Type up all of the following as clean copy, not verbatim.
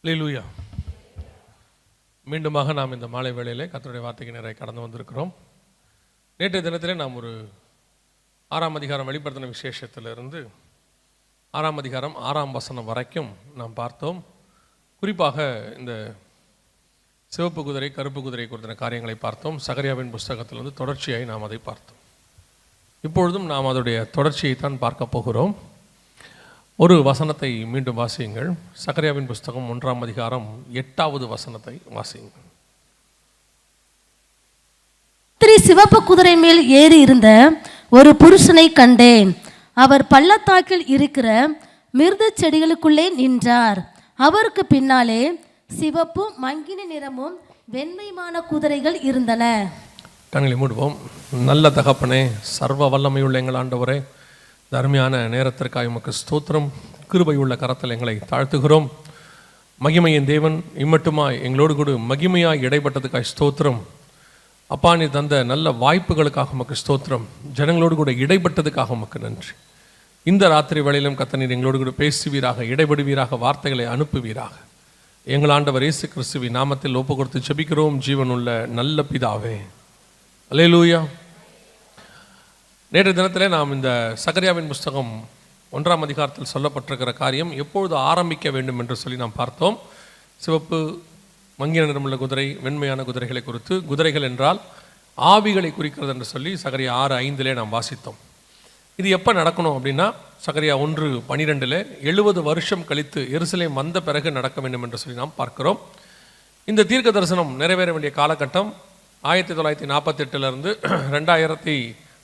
அல்லேலூயா. மீண்டுமாக நாம் இந்த மாலை வேளையிலே கர்த்தருடைய வார்த்தைக்கு நிறைய கடந்து வந்திருக்கிறோம். நேற்றைய தினத்திலே நாம் ஒரு 6ஆம் அதிகாரம் வெளிப்படுத்தின விசேஷத்திலிருந்து 6ஆம் அதிகாரம் 6ஆம் வசனம் வரைக்கும் நாம் பார்த்தோம். குறிப்பாக இந்த சிவப்பு குதிரை கருப்பு குதிரை குறித்த காரியங்களை பார்த்தோம். சகரியாவின் புஸ்தகத்திலிருந்து தொடர்ச்சியாய் நாம் அதை பார்த்தோம். இப்பொழுதும் நாம் அதோடைய தொடர்ச்சியைத்தான் பார்க்க போகிறோம். ஒரு வசனத்தை மீண்டும் வாசியுங்கள். சகரியாவின் புஸ்தகம் 1ஆம் அதிகாரம் 8வது வசனத்தை வாசியுங்கள். சிவப்பு குதிரை மேல் ஏறி இருந்த ஒரு புருஷனை கண்டேன். அவர் பள்ளத்தாக்கில் இருக்கிற மிருது செடிகளுக்குள்ளே நின்றார். அவருக்கு பின்னாலே சிவப்பும் மங்கின நிறமும் வெண்மையான குதிரைகள் இருந்தன. கண்களை மூடுவோம். நல்ல தகப்பனே, சர்வ வல்லமையுள்ள எங்கள் ஆண்டவரே, அருமையான நேரத்திற்காக உமக்கு ஸ்தோத்திரம். கிருபையுள்ள கரத்தில் எங்களை தாழ்த்துகிறோம். மகிமையின் தேவன் இம்மட்டுமாய் எங்களோடு கூட மகிமையாய் இடைப்பட்டதுக்காக ஸ்தோத்திரம். அப்பா, நீ தந்த நல்ல வாய்ப்புகளுக்காக உமக்கு ஸ்தோத்திரம். ஜனங்களோடு கூட இடைப்பட்டதுக்காக உமக்கு நன்றி. இந்த ராத்திரி வேளையிலும் கர்த்தர் எங்களோடு கூட பேசுவீராக, இடைபடுவீராக, வார்த்தைகளை அனுப்புவீராக. எங்கள் ஆண்டவர் இயேசு கிறிஸ்துவின் நாமத்தில் ஒப்பு கொடுத்து ஜெபிக்கிறோம் ஜீவனுள்ள நல்ல பிதாவே. அல்லேலூயா. நேற்று தினத்திலே நாம் இந்த சகரியாவின் புஸ்தகம் 1ஆம் அதிகாரத்தில் சொல்லப்பட்டிருக்கிற காரியம் எப்பொழுது ஆரம்பிக்க வேண்டும் என்று சொல்லி நாம் பார்த்தோம். சிவப்பு மங்கின நிறமுள்ள குதிரை, வெண்மையான குதிரைகளை குறித்து, குதிரைகள் என்றால் ஆவிகளை குறிக்கிறது என்று சொல்லி சகரியா 6:5 நாம் வாசித்தோம். இது எப்போ நடக்கணும் அப்படின்னா, சகரியா 1:12 70 வருஷம் கழித்து எருசலேம் வந்த பிறகு நடக்க வேண்டும் என்று சொல்லி நாம் பார்க்கிறோம். இந்த தீர்க்க தரிசனம் நிறைவேற வேண்டிய காலகட்டம் 1948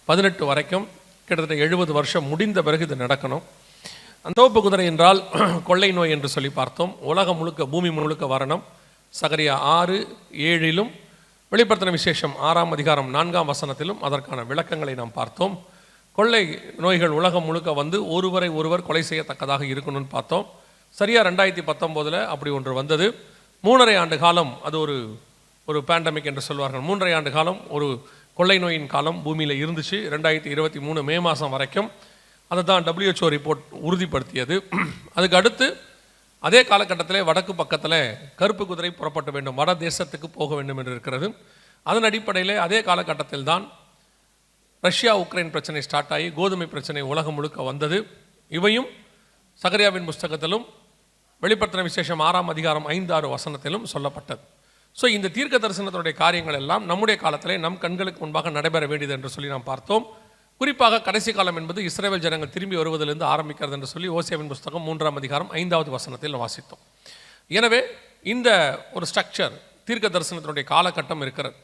2018 வரைக்கும், கிட்டத்தட்ட 70 வருஷம் முடிந்த பிறகு இது நடக்கணும். அந்த சிவப்பு குதிரை என்றால் கொள்ளை நோய் என்று சொல்லி பார்த்தோம். உலகம் முழுக்க, பூமி முழுக்க வரணும். சகரியா 6:7 வெளிப்படுத்தின விசேஷம் 6ஆம் அதிகாரம் 4ஆம் வசனத்திலும் அதற்கான விளக்கங்களை நாம் பார்த்தோம். கொள்ளை நோய்கள் உலகம் முழுக்க வந்து ஒருவரை ஒருவர் கொலை செய்யத்தக்கதாக இருக்கணும்னு பார்த்தோம். சரியாக 2019 அப்படி ஒன்று வந்தது. 3.5 ஆண்டு காலம் அது ஒரு பேண்டமிக் என்று சொல்வார்கள். 3.5 ஆண்டு காலம் ஒரு கொள்ளை நோயின் காலம் பூமியில் இருந்துச்சு. 2023 மே மாதம் வரைக்கும் அதை தான் WHO ரிப்போர்ட் உறுதிப்படுத்தியது. அதுக்கு அடுத்து அதே காலகட்டத்தில் வடக்கு பக்கத்தில் கருப்பு குதிரை புறப்பட வேண்டும், வட தேசத்துக்கு போக வேண்டும் என்று இருக்கிறது. அதன் அடிப்படையில் அதே காலகட்டத்தில் தான் ரஷ்யா உக்ரைன் பிரச்சனை ஸ்டார்ட் ஆகி கோதுமை பிரச்சனை உலகம் முழுக்க வந்தது. இவையும் சகரியாவின் புஸ்தகத்திலும் வெளிப்படுத்தின விசேஷம் 6ஆம் அதிகாரம் 5-6 வசனத்திலும் சொல்லப்பட்டது. ஸோ இந்த தீர்க்க தரிசனத்தினுடைய காரியங்கள் எல்லாம் நம்முடைய காலத்திலே நம் கண்களுக்கு முன்பாக நடைபெற வேண்டியது என்று சொல்லி நாம் பார்த்தோம். குறிப்பாக கடைசி காலம் என்பது இஸ்ரவேல் ஜனங்கள் திரும்பி வருவதிலிருந்து ஆரம்பிக்கிறது என்று சொல்லி ஓசியாவின் புஸ்தகம் 3ஆம் அதிகாரம் 5வது வசனத்தில் வாசித்தோம். எனவே இந்த ஒரு ஸ்ட்ரக்சர் தீர்க்க தரிசனத்தினுடைய காலகட்டம் இருக்கிறது.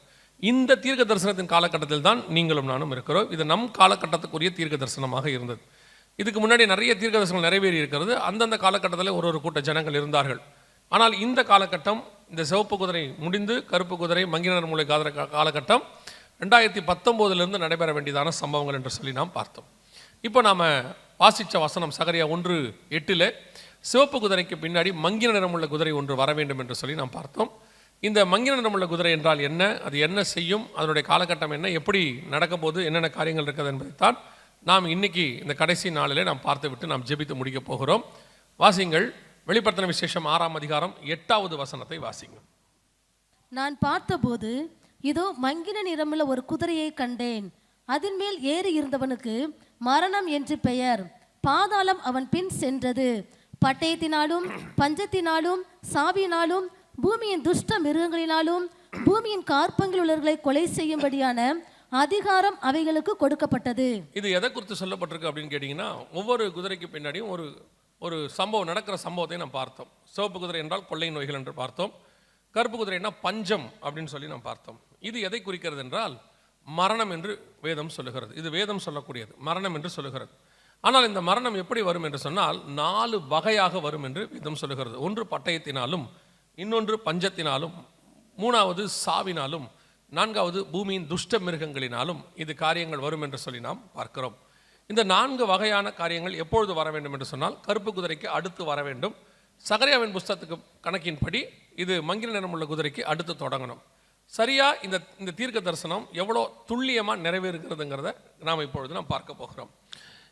இந்த தீர்க்க தரிசனத்தின் காலகட்டத்தில் தான் நீங்களும் நானும் இருக்கிறோம். இது நம் காலகட்டத்துக்குரிய தீர்க்க தரிசனமாக இருந்தது. இதுக்கு முன்னாடி நிறைய தீர்க்க தரிசனம் நிறைவேறி இருக்கிறது. அந்தந்த காலகட்டத்தில் ஒரு கூட்ட ஜனங்கள் இருந்தார்கள். ஆனால் இந்த காலகட்டம், இந்த சிவப்பு குதிரை முடிந்து கருப்பு குதிரை மங்கின நிறமுள்ள காலகட்டம் 2019 நடைபெற வேண்டியதான சம்பவங்கள் என்று சொல்லி நாம் பார்த்தோம். இப்போ நாம் வாசித்த வசனம் சகரியா 1:8 சிவப்பு குதிரைக்கு பின்னாடி மங்கின நிறமுள்ள குதிரை ஒன்று வர வேண்டும் என்று சொல்லி நாம் பார்த்தோம். இந்த மங்கின நிறமுள்ள குதிரை என்றால் என்ன, அது என்ன செய்யும், அதனுடைய காலகட்டம் என்ன, எப்படி நடக்க போது, என்னென்ன காரியங்கள் இருக்கிறது என்பதைத்தான் நாம் இன்னைக்கு இந்த கடைசி நாளிலே நாம் பார்த்து விட்டு நாம் ஜெபித்து முடிக்க போகிறோம். வாசிங்கள். வெளிப்படுத்தின விசேஷம் 6ஆம் அதிகாரம் 8வது வசனத்தை வாசிங்க. நான் பார்த்தபோது இதோ மங்கின நிறமுள்ள ஒரு குதிரையை கண்டேன். அதன் மேல் ஏறி இருந்தவனுக்கு மரணம் என்று பெயர். பாதாளம் அவன் பின் சென்றது. பட்டயத்தினாலும் பஞ்சத்தினாலும் சாவியினாலும் பூமியின் துஷ்ட மிருகங்களினாலும் பூமியின் காற்பங்கில் உள்ளவர்களை கொலை செய்யும்படியான அதிகாரம் அவைகளுக்கு கொடுக்கப்பட்டது. இது எதை குறித்து சொல்லப்பட்டிருக்கு அப்படின்னு கேட்டீங்கன்னா, ஒவ்வொரு குதிரைக்கு பின்னாடியும் ஒரு சம்பவம் நடக்கிற சம்பவத்தை நாம் பார்த்தோம். சிவப்பு குதிரை என்றால் கொள்ளை நோய்கள் என்று பார்த்தோம். கருப்பு குதிரைனா பஞ்சம் அப்படின்னு சொல்லி நாம் பார்த்தோம். இது எதை குறிக்கிறது என்றால் மரணம் என்று வேதம் சொல்லுகிறது. இது வேதம் சொல்லக்கூடியது, மரணம் என்று சொல்லுகிறது. ஆனால் இந்த மரணம் எப்படி வரும் என்று சொன்னால் 4 வகையாக வரும் என்று வேதம் சொல்லுகிறது. ஒன்று பட்டயத்தினாலும், இன்னொன்று பஞ்சத்தினாலும், 3வது சாவினாலும், 4வது பூமியின் துஷ்ட மிருகங்களினாலும் இது காரியங்கள் வரும் என்று சொல்லி நாம் பார்க்கிறோம். இந்த 4 வகையான காரியங்கள் எப்பொழுது வர வேண்டும் என்று சொன்னால் கருப்பு குதிரைக்கு அடுத்து வர வேண்டும். சகரியாவின் புஸ்தகத்துக்கு கணக்கின்படி இது மங்கின நிறமுள்ள குதிரைக்கு அடுத்து தொடங்கணும். சரியா இந்த தீர்க்க தரிசனம் எவ்வளோ துல்லியமாக நிறைவேறுகிறதுங்கிறத நாம் இப்பொழுது நாம் பார்க்க போகிறோம்.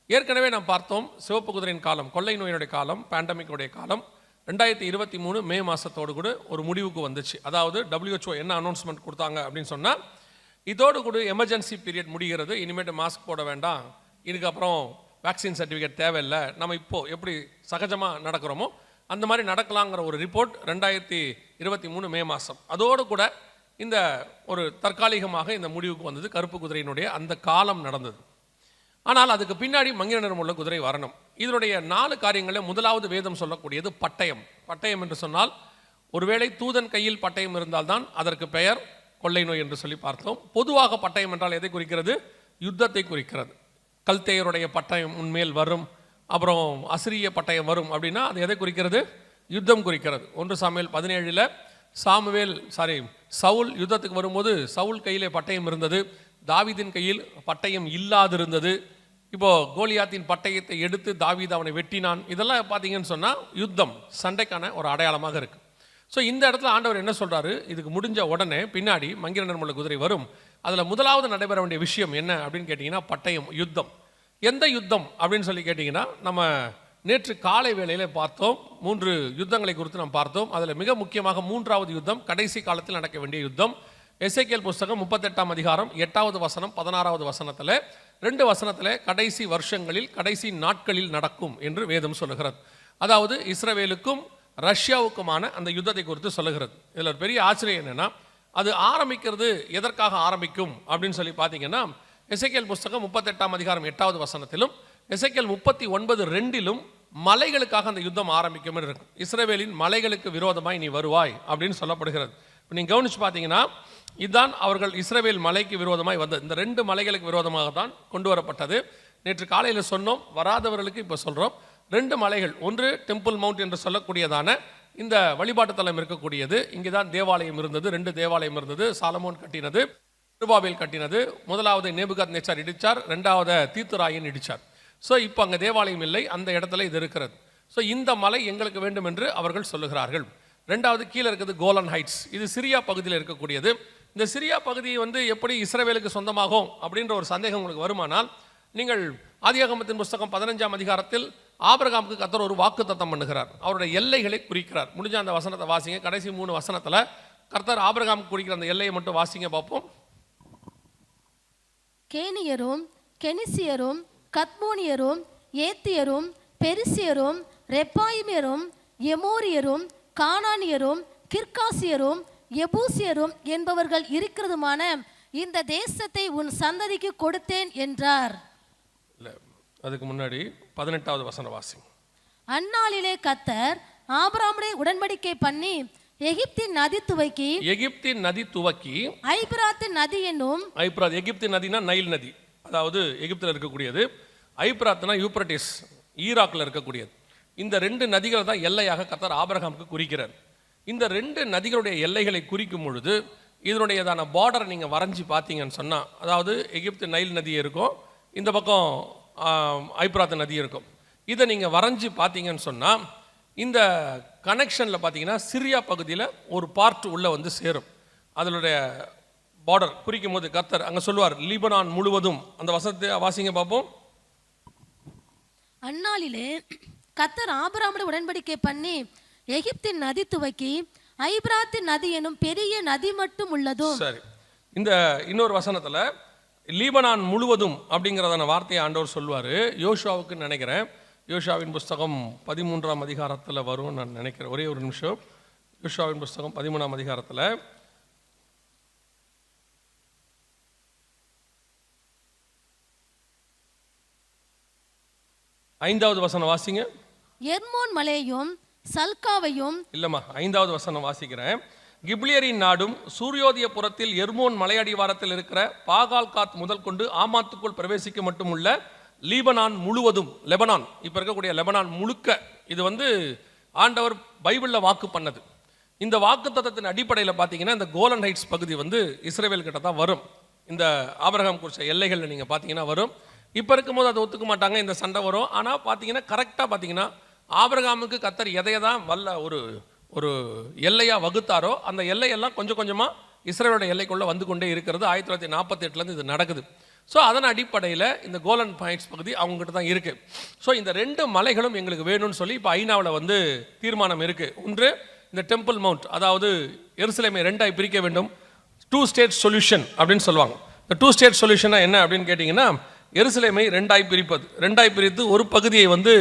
ஏற்கனவே நாம் பார்த்தோம், சிவப்பு குதிரையின் காலம், கொள்ளை நோயினுடைய காலம், பேண்டமிக்குடைய காலம் 2023 மே மாதத்தோடு கூட ஒரு முடிவுக்கு வந்துச்சு. அதாவது WHO என்ன அனௌன்ஸ்மெண்ட் கொடுத்தாங்க அப்படின்னு சொன்னால், இதோடு கூட எமர்ஜென்சி பீரியட் முடிகிறது, இனிமேட்டு மாஸ்க் போட வேண்டாம், இதுக்கப்புறம் வேக்சின் சர்டிஃபிகேட் தேவையில்லை, நம்ம இப்போது எப்படி சகஜமாக நடக்கிறோமோ அந்த மாதிரி நடக்கலாங்கிற ஒரு ரிப்போர்ட் 2023 மே மாதம். அதோடு கூட இந்த ஒரு தற்காலிகமாக இந்த முடிவுக்கு வந்தது. கருப்பு குதிரையினுடைய அந்த காலம் நடந்தது. ஆனால் அதுக்கு பின்னாடி மங்கின நிறமுள்ள குதிரை வரணும். இதனுடைய 4 காரியங்களில் முதலாவது வேதம் சொல்லக்கூடியது பட்டயம். பட்டயம் என்று சொன்னால், ஒருவேளை தூதன் கையில் பட்டயம் இருந்தால்தான் அதற்கு பெயர் கொள்ளை நோய் என்று சொல்லி பார்த்தோம். பொதுவாக பட்டயம் என்றால் எதை குறிக்கிறது? யுத்தத்தை குறிக்கிறது. கல்தேயருடைய பட்டயம் உன்மேல் வரும், அப்புறம் அசிரிய பட்டயம் வரும் அப்படின்னா அது எதை குறிக்கிறது? யுத்தம் குறிக்கிறது. 1 சாமுவேல் 17 சவுல் யுத்தத்துக்கு வரும்போது சவுல் கையிலே பட்டயம் இருந்தது, தாவீதின் கையில் பட்டயம் இல்லாதிருந்தது. இப்போது கோலியாத்தின் பட்டயத்தை எடுத்து தாவீது அவனை வெட்டினான். இதெல்லாம் பார்த்தீங்கன்னு சொன்னால் யுத்தம், சண்டைக்கான ஒரு அடையாளமாக இருக்குது. ஸோ இந்த இடத்துல ஆண்டவர் என்ன சொல்கிறாரு? இதுக்கு முடிஞ்ச உடனே பின்னாடி மங்கின நிறமுள்ள குதிரை வரும். அதில் முதலாவது நடைபெற வேண்டிய விஷயம் என்ன அப்படின்னு கேட்டிங்கன்னா பட்டயம், யுத்தம். எந்த யுத்தம் அப்படின்னு சொல்லி கேட்டிங்கன்னா, நம்ம நேற்று காலை வேளையில் பார்த்தோம், 3 யுத்தங்களை குறித்து நாம் பார்த்தோம். அதில் மிக முக்கியமாக 3வது யுத்தம் கடைசி காலத்தில் நடக்க வேண்டிய யுத்தம். எசேக்கியேல் புஸ்தகம் 38ஆம் அதிகாரம் 8வது வசனம் 16வது வசனத்தில் 2 வசனத்தில் கடைசி வருஷங்களில் கடைசி நாட்களில் நடக்கும் என்று வேதம் சொல்லுகிறது. அதாவது இஸ்ரவேலுக்கும் ரஷ்யாவுக்குமான அந்த யுத்தத்தை குறித்து சொல்லுகிறது. இதில் ஒரு பெரிய ஆச்சரியம் என்னென்னா, அது ஆரம்பிக்கிறது எதற்காக ஆரம்பிக்கும் அப்படின்னு சொல்லி பார்த்தீங்கன்னா, எசேக்கியேல் புஸ்தகம் 38ஆம் அதிகாரம் 8வது வசனத்திலும் எசேக்கியேல் 39:2 மலைகளுக்காக அந்த யுத்தம் ஆரம்பிக்கும் என்று இருக்கும். இஸ்ரவேலின் மலைகளுக்கு விரோதமாய் நீ வருவாய் அப்படின்னு சொல்லப்படுகிறது. இப்போ நீங்கள் கவனித்து பார்த்தீங்கன்னா, இதுதான் அவர்கள் இஸ்ரவேல் மலைக்கு விரோதமாய் வந்தது. இந்த 2 மலைகளுக்கு விரோதமாக தான் கொண்டு வரப்பட்டது. நேற்று காலையில் சொன்னோம், வராதவர்களுக்கு இப்போ சொல்கிறோம். 2 மலைகள், ஒன்று டெம்பிள் மவுண்ட் என்று சொல்லக்கூடியதான இந்த வழிபாட்டு தலம் இருக்கக்கூடியது. இங்கே தான் தேவாலயம் இருந்தது, 2 தேவாலயம் இருந்தது. சாலமோன் கட்டினது, திருபாபேல் கட்டினது. முதலாவது நேபுகாத்நேச்சார் இடித்தார், 2வது தீத்துராயன் இடித்தார். ஸோ இப்போ அங்கே தேவாலயம் இல்லை, அந்த இடத்துல இது இருக்கிறது. ஸோ இந்த மலை எங்களுக்கு வேண்டும் என்று அவர்கள் சொல்லுகிறார்கள். 2வது கீழே இருக்குது கோலன் ஹைட்ஸ். இது சிரியா பகுதியில் இருக்கக்கூடியது. இந்த சிரியா பகுதி எப்படி இஸ்ரவேலுக்கு சொந்தமாகும் அப்படின்ற ஒரு சந்தேகம் உங்களுக்கு வருமானால், நீங்கள் ஆதியாகமத்தின் புஸ்தகம் 15ஆம் அதிகாரத்தில் ஆபிரகாமுக்கு கர்த்தர் ஒரு வாக்குத்தத்தம் பண்ணுகிறார். அவருடைய எல்லைகளை குறிக்கிறார். முடிஞ்ச அந்த வசனத்தை வாசிங்க. கடைசி 3 வசனத்தில் கர்த்தர் ஆபிரகாமுக்கு குறிக்கிற அந்த எல்லையை மட்டும் வாசிங்க பார்ப்போம். கேனியரும் கெனிசியரும் கத்மோனியரும் ஏத்தியரும் பெரிசியரும் ரெப்பாயிமியரும் எமோரியரும் கானானியரும் கிர்காசியரும் எபூசியரும் என்பவர்கள் இருக்கிறதுமான இந்த தேசத்தை உன் சந்ததிக்கு கொடுத்தேன் என்றார். அதுக்கு முன்னாடி 18வது வசனம் வாசி. அந்நாளிலே கர்த்தர் ஆபிரகாமுடைய உடன்படிக்கை பண்ணி எகிப்தின் நதி துவக்கி ஐபிராத்து நதி என்னும் எகிப்தின் நதினா நைல் நதி, அதாவது எகிப்தில் இருக்கக்கூடியது. ஐபிராத்னா யூப்ரட்டிஸ், ஈராக்கில் இருக்கக்கூடியது. இந்த 2 நதிகள் தான் எல்லையாக கர்த்தர் ஆபிரகாமுக்கு குறிக்கிறார். இந்த 2 நதிகளுடைய எல்லைகளை குறிக்கும் பொழுது இதனுடையதான பார்டரை நீங்கள் வரைஞ்சி பார்த்தீங்கன்னு சொன்னால், அதாவது எகிப்து நைல் நதி இருக்கும், இந்த பக்கம் ஐபிராத் நதி இருக்கும். இதை நீங்கள் வரைஞ்சி பார்த்தீங்கன்னு சொன்னால், இந்த கனெக்ஷனில் பார்த்தீங்கன்னா சிரியா பகுதியில் ஒரு பார்ட் உள்ளே வந்து சேரும். அதனுடைய பார்டர் குறிக்கும் போது கர்த்தர் அங்கே சொல்லுவார், லீபனான் முழுவதும். அந்த வசனத்தை வாசிங்க பார்ப்போம். அந்நாளிலே கர்த்தர் ஆபிரகாமுடைய உடன்படிக்கை பண்ணி எகிப்தின் நதி துவக்கி ஐபிராத்தின் நதி எனும் பெரிய நதி மட்டும் உள்ளதும். சரி, இந்த இன்னொரு வசனத்தில் லீபனான் முழுவதும் அப்படிங்கிறதான வார்த்தையை ஆண்டவர் சொல்வார். யோசுவாவுக்கு நினைக்கிறேன், யோசுவாவின் புஸ்தகம் 13ஆம் அதிகாரத்தில் வரும் நான் நினைக்கிறேன். ஒரே ஒரு நிமிஷம். யோசுவாவின் புஸ்தகம் 13ஆம் அதிகாரத்தில் 5வது வசனம் வாசிங்க. எர்மோன் மலையும் சல்காவையும் இல்லம்மா, 5வது வசனம் வாசிக்கிறேன். கிப்லியரின் நாடும் சூரியோதயபுரத்தில் எர்மோன் மலையடிவாரத்தில் இருக்கிற பாகால் காத் முதல் கொண்டு ஆமாத்துக்குள் பிரவேசிக்க மட்டும் உள்ள லீபனான் முழுவதும். லெபனான், இப்போ இருக்கக்கூடிய லெபனான் முழுக்க, இது ஆண்டவர் பைபிளில் வாக்கு பண்ணது. இந்த வாக்கு தத்தத்தின் அடிப்படையில் பார்த்தீங்கன்னா இந்த கோலன் ஹைட்ஸ் பகுதி இஸ்ரவேல் கிட்ட தான் வரும். இந்த ஆபிரகாம் குறித்த எல்லைகளில் நீங்கள் பார்த்தீங்கன்னா வரும். இப்போ இருக்கும்போது அதை ஒத்துக்க மாட்டாங்க, இந்த சண்டை வரும். ஆனால் பார்த்தீங்கன்னா கரெக்டாக பார்த்தீங்கன்னா ஆபிரகாமுக்கு கர்த்தர் எதையதான் வல்ல ஒரு எல்லையாக வகுத்தாரோ அந்த எல்லையெல்லாம் கொஞ்சம் கொஞ்சமாக இஸ்ரவேலோட எல்லைக்குள்ளே வந்து கொண்டே இருக்கிறது. 1948 இது நடக்குது. ஸோ அதன் அடிப்படையில் இந்த கோலன் ஹைட்ஸ் பகுதி அவங்ககிட்ட தான் இருக்குது. ஸோ இந்த 2 மலைகளும் எங்களுக்கு வேணும்னு சொல்லி இப்போ ஐநாவில் வந்து தீர்மானம் இருக்குது. ஒன்று இந்த டெம்பிள் மவுண்ட், அதாவது எருசலேமை 2ஆய் பிரிக்க வேண்டும், 2 ஸ்டேட் சொல்யூஷன் அப்படின்னு சொல்லுவாங்க. இந்த 2 ஸ்டேட் சொல்யூஷனா என்ன அப்படின்னு கேட்டிங்கன்னா, எருசலேமை 2ஆய் பிரிப்பது, 2ஆய் பிரித்து ஒரு பகுதியை வந்து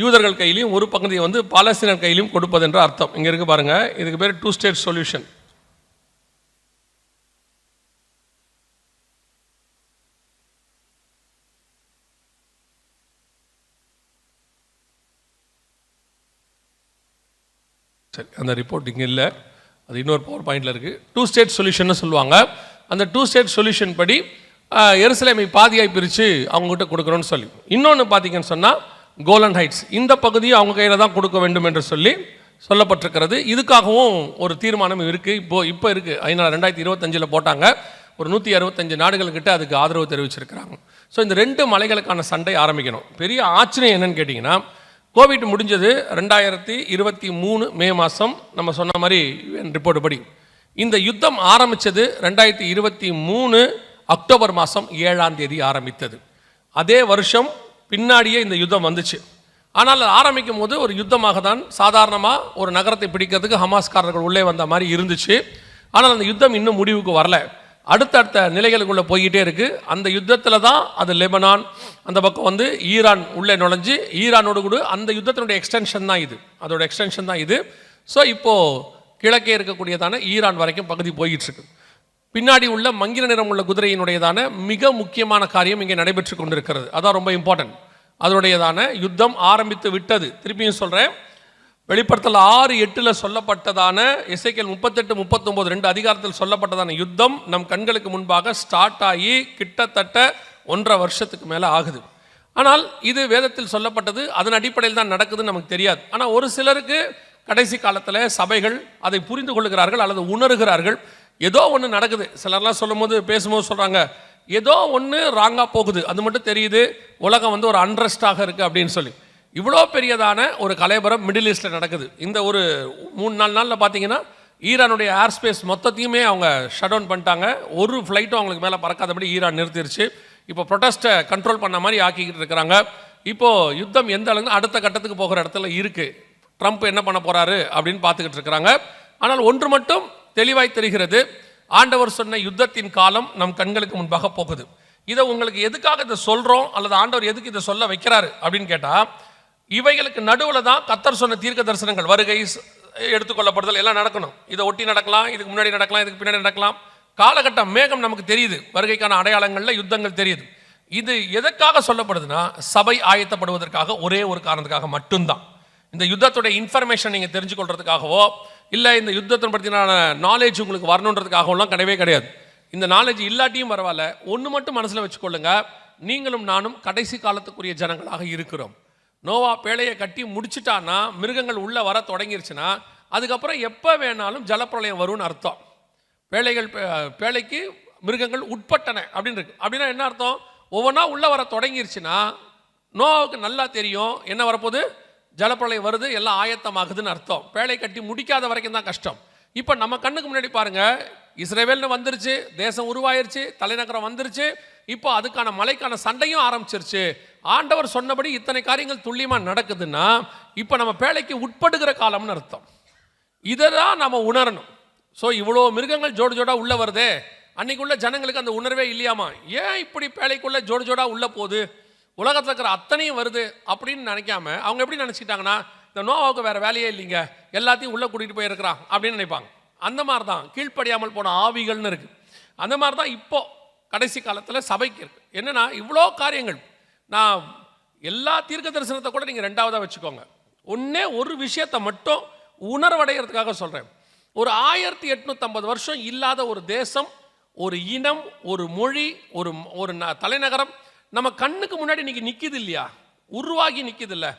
யூதர்கள் கையிலையும் ஒரு பகுதியை வந்து பாலஸ்தீனர் கையிலையும் கொடுப்பது என்ற அர்த்தம். இங்கே இருக்கு பாருங்க, இதுக்கு பேர் 2 ஸ்டேட் சொல்யூஷன். சரி, அந்த ரிப்போர்ட் இங்கே இல்லை, அது இன்னொரு பவர் பாயிண்டில் இருக்குது. 2 ஸ்டேட் சொல்யூஷன் சொல்லுவாங்க. அந்த 2 ஸ்டேட் சொல்யூஷன் படி எருசலேமை பாதியாய் பிரித்து அவங்ககிட்ட கொடுக்குறோன்னு சொல்லி. இன்னொன்று பார்த்தீங்கன்னு சொன்னால் கோலன் ஹைட்ஸ், இந்த பகுதியை அவங்க கையில் தான் கொடுக்க வேண்டும் என்று சொல்லி சொல்லப்பட்டிருக்கிறது. இதுக்காகவும் ஒரு தீர்மானம் இருக்குது. இப்போ இருக்குது, ஐநா 2025 போட்டாங்க. ஒரு 165 நாடுகள்கிட்ட அதுக்கு ஆதரவு தெரிவிச்சிருக்கிறாங்க. ஸோ இந்த 2 மலைகளுக்கான சண்டை ஆரம்பிக்கணும். பெரிய ஆச்சரியம் என்னன்னு கேட்டிங்கன்னா, கோவிட் முடிஞ்சது 2023 மே மாதம், நம்ம சொன்ன மாதிரி ரிப்போர்ட் படி. இந்த யுத்தம் ஆரம்பித்தது 2023 அக்டோபர் மாதம் 7ஆம் தேதி ஆரம்பித்தது. அதே வருஷம் பின்னாடியே இந்த யுத்தம் வந்துச்சு. ஆனால் ஆரம்பிக்கும் போது ஒரு யுத்தமாக தான், சாதாரணமாக ஒரு நகரத்தை பிடிக்கிறதுக்கு ஹமாஸ்காரர்கள் உள்ளே வந்த மாதிரி இருந்துச்சு. ஆனால் அந்த யுத்தம் இன்னும் முடிவுக்கு வரல, அடுத்தடுத்த நிலைகளுக்குள்ளே போய்கிட்டே இருக்குது. அந்த யுத்தத்தில் தான் அது லெபனான், அந்த பக்கம் வந்து ஈரான் உள்ளே நுழைஞ்சு, ஈரானோடு கூட அந்த யுத்தத்தினுடைய எக்ஸ்டென்ஷன் தான் இது, அதோட எக்ஸ்டென்ஷன் தான் இது. ஸோ இப்போது கிழக்கே இருக்கக்கூடியதான ஈரான் வரைக்கும் பகுதி போயிட்டுருக்கு. பின்னாடி உள்ள மங்கின நிறம் உள்ள குதிரையினுடையதான மிக முக்கியமான காரியம் இங்கே நடைபெற்று கொண்டிருக்கிறது. அதான் ரொம்ப இம்பார்ட்டன்ட். அதனுடையதான யுத்தம் ஆரம்பித்து விட்டது. திருப்பியும் சொல்கிறேன், வெளிப்படுத்தல் 6:8 சொல்லப்பட்டதான, எசேக்கியேல் 38-39 2 அதிகாரத்தில் சொல்லப்பட்டதான யுத்தம் நம் கண்களுக்கு முன்பாக ஸ்டார்ட் ஆகி கிட்டத்தட்ட 1.5 வருஷத்துக்கு மேலே ஆகுது. ஆனால் இது வேதத்தில் சொல்லப்பட்டது, அதன் அடிப்படையில் தான் நடக்குதுன்னு நமக்கு தெரியாது. ஆனால் ஒரு சிலருக்கு கடைசி காலத்தில் சபைகள் அதை புரிந்து கொள்கிறார்கள் அல்லது உணர்கிறார்கள். ஏதோ ஒன்று நடக்குது. சிலர்லாம் சொல்லும்போது பேசும்போது சொல்கிறாங்க, ஏதோ ஒன்று ராங்காக போகுது, அது மட்டும் தெரியுது, உலகம் வந்து ஒரு அன்ரெஸ்டாக இருக்குது அப்படின்னு சொல்லி. இவ்வளோ பெரியதான ஒரு கலைபரம் மிடில் ஈஸ்டில் நடக்குது. இந்த ஒரு 3-4 நாளில் பார்த்தீங்கன்னா ஈரானுடைய ஏர் ஸ்பேஸ் மொத்தத்தையுமே அவங்க ஷட் டவுன் பண்ணிட்டாங்க. ஒரு ஃப்ளைட்டும் அவங்களுக்கு மேலே பறக்காதபடி ஈரான் நிறுத்திடுச்சு. இப்போ ப்ரொட்டஸ்ட்டை கண்ட்ரோல் பண்ண மாதிரி ஆக்கிக்கிட்டு இருக்கிறாங்க. இப்போது யுத்தம் எந்த அளவுக்கு அடுத்த கட்டத்துக்கு போகிற இடத்துல இருக்குது, ட்ரம்ப் என்ன பண்ண போகிறாரு அப்படின்னு பார்த்துக்கிட்டு இருக்கிறாங்க. ஆனால் ஒன்று மட்டும் தெளிவாய் தெரிகிறது, ஆண்டவர் சொன்ன யுத்தத்தின் காலம் நம் கண்களுக்கு முன்பாக போகுது. இதை உங்களுக்கு எதுக்காக இதை சொல்கிறோம் அல்லது ஆண்டவர் எதுக்கு இதை சொல்ல வைக்கிறாரு அப்படின்னு கேட்டால், இவைகளுக்கு நடுவில் தான் கர்த்தர் சொன்ன தீர்க்க தரிசனங்கள், வருகை, எடுத்துக்கொள்ளப்படுதல் எல்லாம் நடக்கணும். இதை ஒட்டி நடக்கலாம், இதுக்கு முன்னாடி நடக்கலாம், இதுக்கு பின்னாடி நடக்கலாம். காலகட்டம் மேகம் நமக்கு தெரியுது, வருகைக்கான அடையாளங்களில் யுத்தங்கள் தெரியுது. இது எதற்காக சொல்லப்படுதுன்னா, சபை ஆயத்தப்படுவதற்காக, ஒரே ஒரு காரணத்துக்காக மட்டும்தான். இந்த யுத்தத்துடைய இன்ஃபர்மேஷன் நீங்கள் தெரிஞ்சுக்கொள்றதுக்காகவோ இல்லை இந்த யுத்தத்தை பற்றின நாலேஜ் உங்களுக்கு வரணுன்றதுக்காகலாம் கிடையவே கிடையாது. இந்த நாலேஜ் இல்லாட்டியும் பரவாயில்ல, ஒன்று மட்டும் மனசில் வச்சுக்கொள்ளுங்க, நீங்களும் நானும் கடைசி காலத்துக்குரிய ஜனங்களாக இருக்கிறோம். நோவா பேழையை கட்டி முடிச்சுட்டான்னா, மிருகங்கள் உள்ளே வர தொடங்கிருச்சுன்னா, அதுக்கப்புறம் எப்போ வேணாலும் ஜலப்பிரளயம் வரும்னு அர்த்தம். பேழைக்கு மிருகங்கள் உட்பட்டன அப்படின்னு இருக்கு. அப்படின்னா என்ன அர்த்தம்? ஒவ்வொன்றா உள்ளே வர தொடங்கிருச்சுன்னா நோவாவுக்கு நல்லா தெரியும் என்ன வரப்போகுது, ஜலப்பிரளயம் வருது, எல்லாம் ஆயத்தமாகுதுன்னு அர்த்தம். பேழை கட்டி முடிக்காத வரைக்கும் தான் கஷ்டம். இப்போ நம்ம கண்ணுக்கு முன்னாடி பாருங்க, இஸ்ரேவேல்னு வந்துருச்சு, தேசம் உருவாயிருச்சு, தலைநகரம் வந்துருச்சு, இப்போ அதுக்கான மலைக்கான சண்டையும் ஆரம்பிச்சிருச்சு. ஆண்டவர் சொன்னபடி இத்தனை காரியங்கள் துல்லியமாக நடக்குதுன்னா, இப்போ நம்ம பேழைக்கு உட்படுகிற காலம்னு அர்த்தம். இதை தான் நம்ம உணரணும். ஸோ இவ்வளோ மிருகங்கள் ஜோடு ஜோடாக உள்ளே வருதே, அன்னைக்குள்ள ஜனங்களுக்கு அந்த உணர்வே இல்லையாமா, ஏன் இப்படி பேழைக்குள்ளே ஜோடு ஜோடாக உள்ளே போகுது, உலகத்தில் இருக்கிற அத்தனையும் வருது அப்படின்னு நினைக்காம அவங்க எப்படி நினச்சிக்கிட்டாங்கன்னா, இந்த நோவாவுக்கு வேறு வேலையே இல்லைங்க, எல்லாத்தையும் உள்ளே கூட்டிகிட்டு போயிருக்கிறான் அப்படின்னு நினைப்பாங்க. அந்த மாதிரி தான் கீழ்ப்படியாமல் போன ஆவிகள்னு இருக்குது. அந்த மாதிரி தான் இப்போது கடைசி காலத்தில் சபைக்கு இருக்குது. என்னென்னா, இவ்வளோ காரியங்கள், நான் எல்லா தீர்க்க தரிசனத்தை கூட நீங்கள் 2ஆவதாக வச்சுக்கோங்க, ஒன்றே ஒரு விஷயத்தை மட்டும் உணர்வடைகிறதுக்காக சொல்கிறேன். ஒரு 1850 வருஷம் இல்லாத ஒரு தேசம், ஒரு இனம், ஒரு மொழி, ஒரு தலைநகரம் நம்ம கண்ணுக்கு முன்னாடி இன்னைக்கு நிற்கிது இல்லையா, உருவாகி நிற்கிது இல்லை.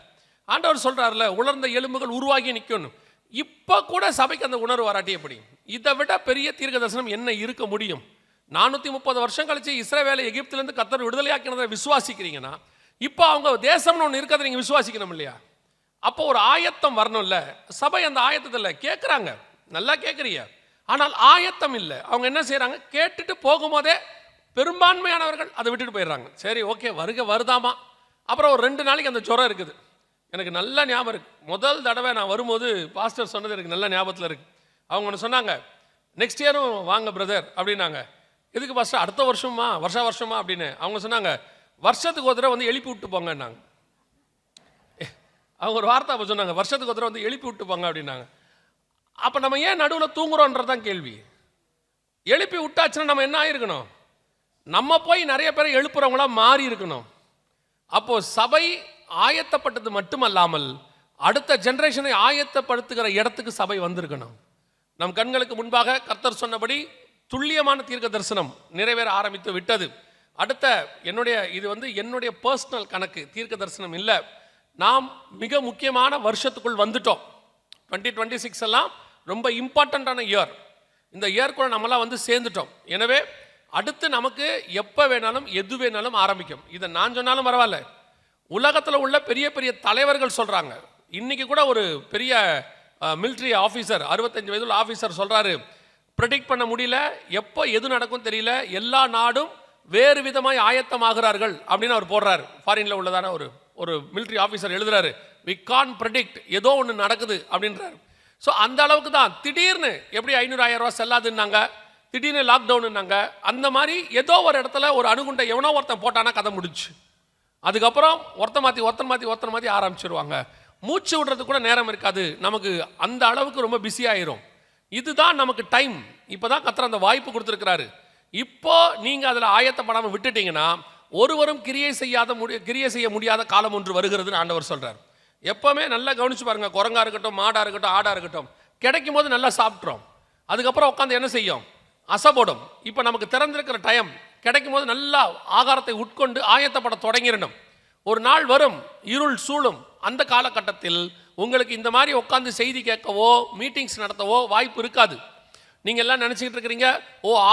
ஆண்டவர் சொல்கிறார்ல, உலர்ந்த எலும்புகள் உருவாகி நிற்கணும். இப்போ கூட சபைக்கு அந்த உணர்வு வராட்டி எப்படி? இதை விட பெரிய தீர்க்க தரிசனம் என்ன இருக்க முடியும்? 430 வருஷம் கழிச்சு இஸ்ரவேலை எகிப்திலேருந்து கர்த்தர் விடுதலையாக்கினதை விசுவாசிக்கிறீங்கன்னா, இப்போ அவங்க தேசம்னு ஒன்று இருக்கிறத நீங்கள் விசுவாசிக்கணும் இல்லையா? அப்போ ஒரு ஆயத்தம் வரணும்ல. சபை அந்த ஆயத்தத்தில் கேட்குறாங்க, நல்லா கேட்குறீங்க, ஆனால் ஆயத்தம் இல்லை. அவங்க என்ன செய்கிறாங்க, கேட்டுட்டு போகும்போதே பெரும்பான்மையானவர்கள் அதை விட்டுட்டு போயிடுறாங்க. சரி ஓகே வருதாமா. அப்புறம் ஒரு 2 நாளைக்கு அந்த ஜுரம் இருக்குது. எனக்கு நல்ல ஞாபகம் இருக்குது. முதல் தடவை நான் வரும்போது பாஸ்டர் சொன்னது எனக்கு நல்ல ஞாபகத்தில் இருக்குது. அவங்க ஒன்று சொன்னாங்க, நெக்ஸ்ட் இயரும் வாங்க பிரதர் அப்படின்னாங்க. எதுக்கு பாஸ்டர், அடுத்த வருஷமா வருஷமா அப்படின்னு. அவங்க சொன்னாங்க, வருஷத்துக்கு ஒரு தடவை வந்து எழுப்பி விட்டு போங்கன்னாங்க. அவங்க ஒரு வார்த்தை அப்போ சொன்னாங்க, வருஷத்துக்கு ஒரு தடவை வந்து எழுப்பி விட்டு போங்க அப்படின்னாங்க. அப்போ நம்ம ஏன் நடுவில் தூங்குறோன்றதான் கேள்வி. எழுப்பி விட்டாச்சுன்னா நம்ம என்ன ஆயிருக்கணும், நம்ம போய் நிறைய பேரை எழுப்புறவங்களா மாறி இருக்கணும். அப்போ சபை ஆயத்தப்பட்டது மட்டுமல்லாமல் அடுத்த ஜெனரேஷனை ஆயத்தப்படுத்துகிற இடத்துக்கு சபை வந்திருக்கணும். நம் கண்களுக்கு முன்பாக கர்த்தர் சொன்னபடி துல்லியமான தீர்க்க தரிசனம் நிறைவேற ஆரம்பித்து விட்டது. அடுத்த என்னுடைய பர்சனல் கணக்கு, தீர்க்க தரிசனம் இல்லை. நாம் மிக முக்கியமான வருஷத்துக்குள் வந்துட்டோம். 2026 எல்லாம் ரொம்ப இம்பார்ட்டண்ட்டான இயர். இந்த இயர்க்குள்ள நம்மளாம் வந்து சேர்ந்துட்டோம். எனவே அடுத்து நமக்கு எப்போ வேணாலும் எது வேணாலும் ஆரம்பிக்கும். இதை நான் சொன்னாலும் பரவாயில்ல, உலகத்தில் உள்ள பெரிய பெரிய தலைவர்கள் சொல்கிறாங்க. இன்றைக்கி கூட ஒரு பெரிய மிலிட்ரி ஆஃபீஸர், 65 வயதுள்ள ஆஃபீஸர் சொல்கிறாரு, ப்ரெடிக்ட் பண்ண முடியல, எப்போ எது நடக்கும் தெரியல, எல்லா நாடும் வேறு விதமாய் ஆயத்தமாகிறார்கள் அப்படின்னு அவர் போடுறாரு. ஃபாரினில் உள்ளதான ஒரு மிலிட்ரி ஆஃபீஸர் எழுதுறாரு, வி கான் ப்ரெடிக்ட், ஏதோ ஒன்று நடக்குது அப்படின்றாரு. ஸோ அந்த அளவுக்கு தான். திடீர்னு எப்படி 500,000 ரூபா செல்லாதுன்னாங்க, திடீர்னு லாக்டவுன்னாங்க, அந்த மாதிரி ஏதோ ஒரு இடத்துல ஒரு அணுகுண்டை எவனோ ஒருத்தன் போட்டானா கதை முடிச்சு. அதுக்கப்புறம் ஒருத்தன் மாற்றி ஆரம்பிச்சிருவாங்க. மூச்சு விடுறதுக்கு கூட நேரம் இருக்காது நமக்கு. அந்த அளவுக்கு ரொம்ப பிஸி ஆயிரும். இதுதான் நமக்கு டைம். இப்போ தான் கர்த்தர் அந்த வாய்ப்பு கொடுத்துருக்கிறாரு. இப்போ நீங்கள் அதில் ஆயத்தப்படாமல் விட்டுட்டீங்கன்னா ஒருவரும் கிரியை செய்ய முடியாத காலம் ஒன்று வருகிறதுன்னு ஆண்டவர் சொல்கிறார். எப்போவுமே நல்லா கவனிச்சு பாருங்கள். குரங்கா இருக்கட்டும், மாடாக இருக்கட்டும், ஆடாக இருக்கட்டும், கிடைக்கும் போது நல்லா சாப்பிட்றோம். அதுக்கப்புறம் உட்காந்து என்ன செய்யும், அசைப்படும். இப்போ நமக்கு திறந்திருக்கிற டைம், கிடைக்கும் போது நல்லா ஆகாரத்தை உட்கொண்டு ஆயத்தப்பட தொடங்கிடணும். ஒரு நாள் வரும், இருள் சூழும். அந்த காலகட்டத்தில் உங்களுக்கு இந்த மாதிரி உட்காந்து செய்தி கேட்கவோ மீட்டிங்ஸ் நடத்தவோ வாய்ப்பு இருக்காது. நீங்கள் எல்லாம் நினச்சிக்கிட்டு இருக்கிறீங்க,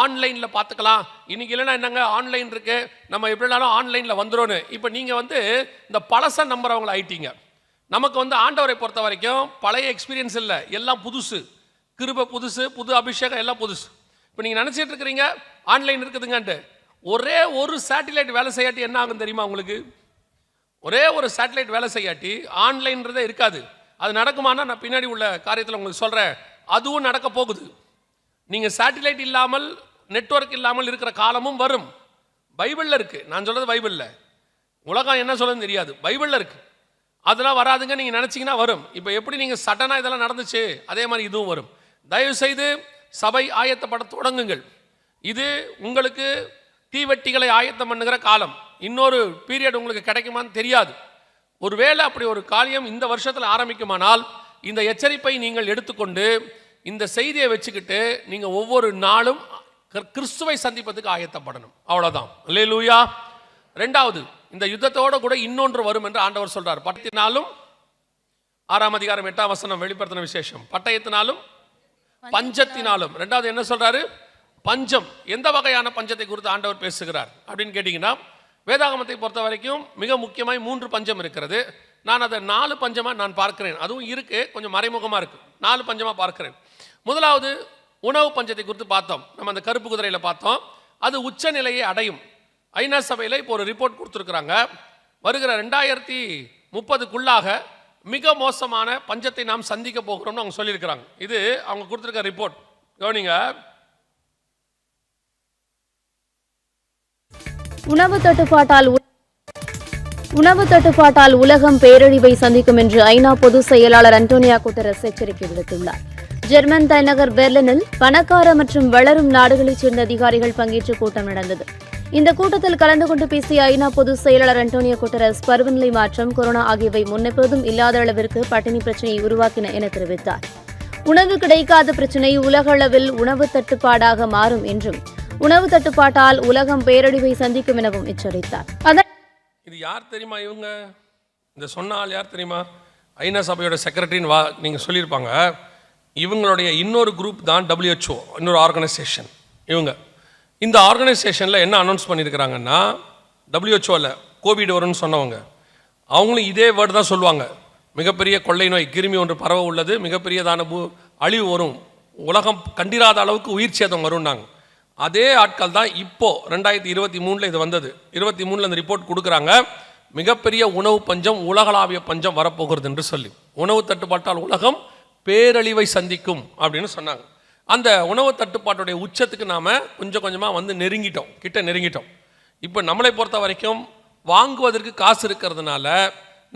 ஆன்லைனில் பார்த்துக்கலாம், இன்றைக்கி இல்லைன்னா என்னங்க ஆன்லைன் இருக்குது, நம்ம எப்படினாலும் ஆன்லைனில் வந்துடும்னு. இப்போ நீங்கள் இந்த பழச நம்புறவங்களை ஆயிட்டீங்க. நமக்கு ஆண்டவரை பொறுத்த வரைக்கும் பழைய எக்ஸ்பீரியன்ஸ் இல்லை, எல்லாம் புதுசு. கிருபை புதுசு, புது அபிஷேகம் எல்லாம் புதுசு. இப்போ நீங்கள் நினச்சிட்டு இருக்கிறீங்க ஆன்லைன் இருக்குதுங்கன்ட்டு. ஒரே ஒரு சேட்டிலைட் வேலை செய்யாட்டி என்ன ஆகும் தெரியுமா உங்களுக்கு? ஒரே ஒரு சேட்டலைட் வேலை செய்யாட்டி ஆன்லைன்றதே இருக்காது. அது நடக்குமானா நான் பின்னாடி உள்ள காரியத்தில் உங்களுக்கு சொல்கிறேன். அதுவும் நடக்க போகுது. நீங்கள் சேட்டிலைட் இல்லாமல், நெட்வொர்க் இல்லாமல் இருக்கிற காலமும் வரும். பைபிளில் இருக்குது. நான் சொல்கிறது பைபிளில். உலகம் என்ன சொல்லுன்னு தெரியாது, பைபிளில் இருக்குது. அதெல்லாம் வராதுங்க நீங்கள் நினச்சிங்கன்னா வரும். இப்போ எப்படி நீங்கள் சடனாக இதெல்லாம் நடந்துச்சு, அதே மாதிரி இதுவும் வரும். தயவுசெய்து சபை ஆயத்தப்பட தொடங்குங்கள். இது உங்களுக்கு தீவெட்டிகளை ஆயத்தம் பண்ணுகிற காலம். இன்னொரு பீரியட் உங்களுக்கு கிடைக்குமான்னு தெரியாது. ஒருவேளை அப்படி ஒரு காரியம் இந்த வருஷத்தில் ஆரம்பிக்குமானால் இந்த எச்சரிப்பை நீங்கள் எடுத்துக்கொண்டு இந்த செய்தியை வச்சுக்கிட்டு நீங்கள் ஒவ்வொரு நாளும் கிறிஸ்துவை சந்திப்பதுக்கு ஆயத்தப்படணும். அவ்வளோதான். அல்லேலூயா. ரெண்டாவது, இந்த யுத்தத்தோடு கூட இன்னொன்று வரும் என்று ஆண்டவர் சொல்றார். பட்டயத்தினாலும், 6ஆம் அதிகாரம் 8ஆம் வசனம் வெளிப்படுத்தின விசேஷம், பட்டயத்தினாலும் பஞ்சத்தினாலும். ரெண்டாவது என்ன சொல்றாரு? பஞ்சம். எந்த வகையான பஞ்சத்தை குறித்து ஆண்டவர் பேசுகிறார் அப்படின்னு கேட்டிங்கன்னா, வேதாகமத்தை பொறுத்த வரைக்கும் மிக முக்கியமாய் 3 பஞ்சம் இருக்கிறது. நான் அதை 4 பஞ்சமாக நான் பார்க்கிறேன். அதுவும் இருக்கு, கொஞ்சம் மறைமுகமாக இருக்கு. 4 பஞ்சமாக பார்க்கிறேன். முதலாவது உணவு பஞ்சத்தை குறித்து பார்த்தோம். நம்ம அந்த கருப்பு குதிரையில் பார்த்தோம். அது உச்ச நிலையை அடையும். ஐநா சபையில் இப்போ ஒரு ரிப்போர்ட் கொடுத்துருக்குறாங்க. வருகிற 2030க்குள்ளாக மிக மோசமான பஞ்சத்தை நாம் சந்திக்க போகிறோம்னு அவங்க சொல்லியிருக்கிறாங்க. இது அவங்க கொடுத்துருக்க ரிப்போர்ட். கவனிங்க. உணவு தட்டுப்பாட்டால் உலகம் பேரழிவை சந்திக்கும் என்று ஐநா பொதுச் செயலாளர் அன்டோனியோ குட்டரஸ் எச்சரிக்கை விடுத்துள்ளார். ஜெர்மன் தலைநகர் பெர்லினில் பணக்கார மற்றும் வளரும் நாடுகளைச் சேர்ந்த அதிகாரிகள் பங்கேற்ற கூட்டம் நடந்தது. இந்த கூட்டத்தில் கலந்து கொண்டு பேசிய ஐநா பொதுச் செயலாளர் அன்டோனியோ குட்டரஸ், பருவநிலை மாற்றம், கொரோனா ஆகியவை முன்னெப்போதும் இல்லாத அளவிற்கு பட்டினி பிரச்சினையை உருவாக்கின என தெரிவித்தார். உணவு கிடைக்காத பிரச்சினை உலக அளவில் உணவு தட்டுப்பாடாக மாறும் என்றும், உணவு தட்டுப்பாட்டால் உலகம் பேரழிவை சந்திக்கும் எனவும் எச்சரித்தார். இது யார் தெரியுமா? இவங்க இந்த சொன்ன ஆள் யார் தெரியுமா? ஐநா சபையோட செக்ரட்டரின்னு நீங்கள் சொல்லியிருப்பாங்க. இவங்களுடைய இன்னொரு குரூப் தான் WHO, இன்னொரு ஆர்கனைசேஷன். இவங்க இந்த ஆர்கனைசேஷனில் என்ன அனௌன்ஸ் பண்ணியிருக்கிறாங்கன்னா, WHOவில் கோவிட் வரும்னு சொன்னவங்க அவங்களும் இதே வேர்டு தான் சொல்லுவாங்க. மிகப்பெரிய கொள்ளை நோய், கிருமி ஒன்று பரவ உள்ளது, மிகப்பெரியதான அழிவு வரும், உலகம் கண்டிராத அளவுக்கு உயிர் சேதம் வரும்னாங்க. அதே ஆட்கள் தான் இப்போ 2023 இது வந்தது. 23 அந்த ரிப்போர்ட் கொடுக்குறாங்க, மிகப்பெரிய உணவு பஞ்சம், உலகளாவிய பஞ்சம் வரப்போகிறது என்று சொல்லி. உணவு தட்டுப்பாட்டால் உலகம் பேரழிவை சந்திக்கும் அப்படின்னு சொன்னாங்க. அந்த உணவு தட்டுப்பாட்டுடைய உச்சத்துக்கு நாம் கொஞ்சம் கொஞ்சமாக வந்து நெருங்கிட்டோம். இப்போ நம்மளை பொறுத்த வரைக்கும் வாங்குவதற்கு காசு இருக்கிறதுனால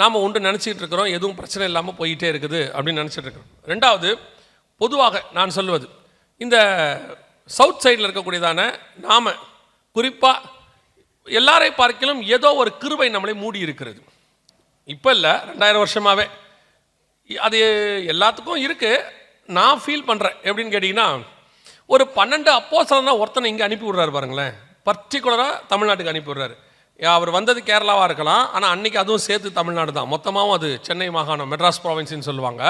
நாம் ஒன்று நினச்சிக்கிட்டு இருக்கிறோம், எதுவும் பிரச்சனை இல்லாமல் போயிட்டே இருக்குது அப்படின்னு நினச்சிட்டு இருக்கிறோம். ரெண்டாவது, பொதுவாக நான் சொல்வது, இந்த சவுத் சைடில் இருக்கக்கூடியதான நாம் குறிப்பாக எல்லாரை பார்க்கலும் ஏதோ ஒரு கிருபை நம்மளை மூடி இருக்கிறது. இப்போ இல்லை, 2000 வருஷமாகவே அது எல்லாத்துக்கும் இருக்குது. நான் ஃபீல் பண்ணுறேன் எப்படின்னு கேட்டிங்கன்னா, ஒரு 12 அப்போஸ்தலனா ஒருத்தனை இங்கே அனுப்பி விட்றாரு பாருங்களேன். பர்டிகுலராக தமிழ்நாட்டுக்கு அனுப்பி விட்றாரு. அவர் வந்தது கேரளாவாக இருக்கலாம், ஆனால் அன்றைக்கி அதுவும் சேர்த்து தமிழ்நாடு தான். மொத்தமாகவும் அது சென்னை மாகாணம், மெட்ராஸ் ப்ராவின்ஸ்னு சொல்லுவாங்க.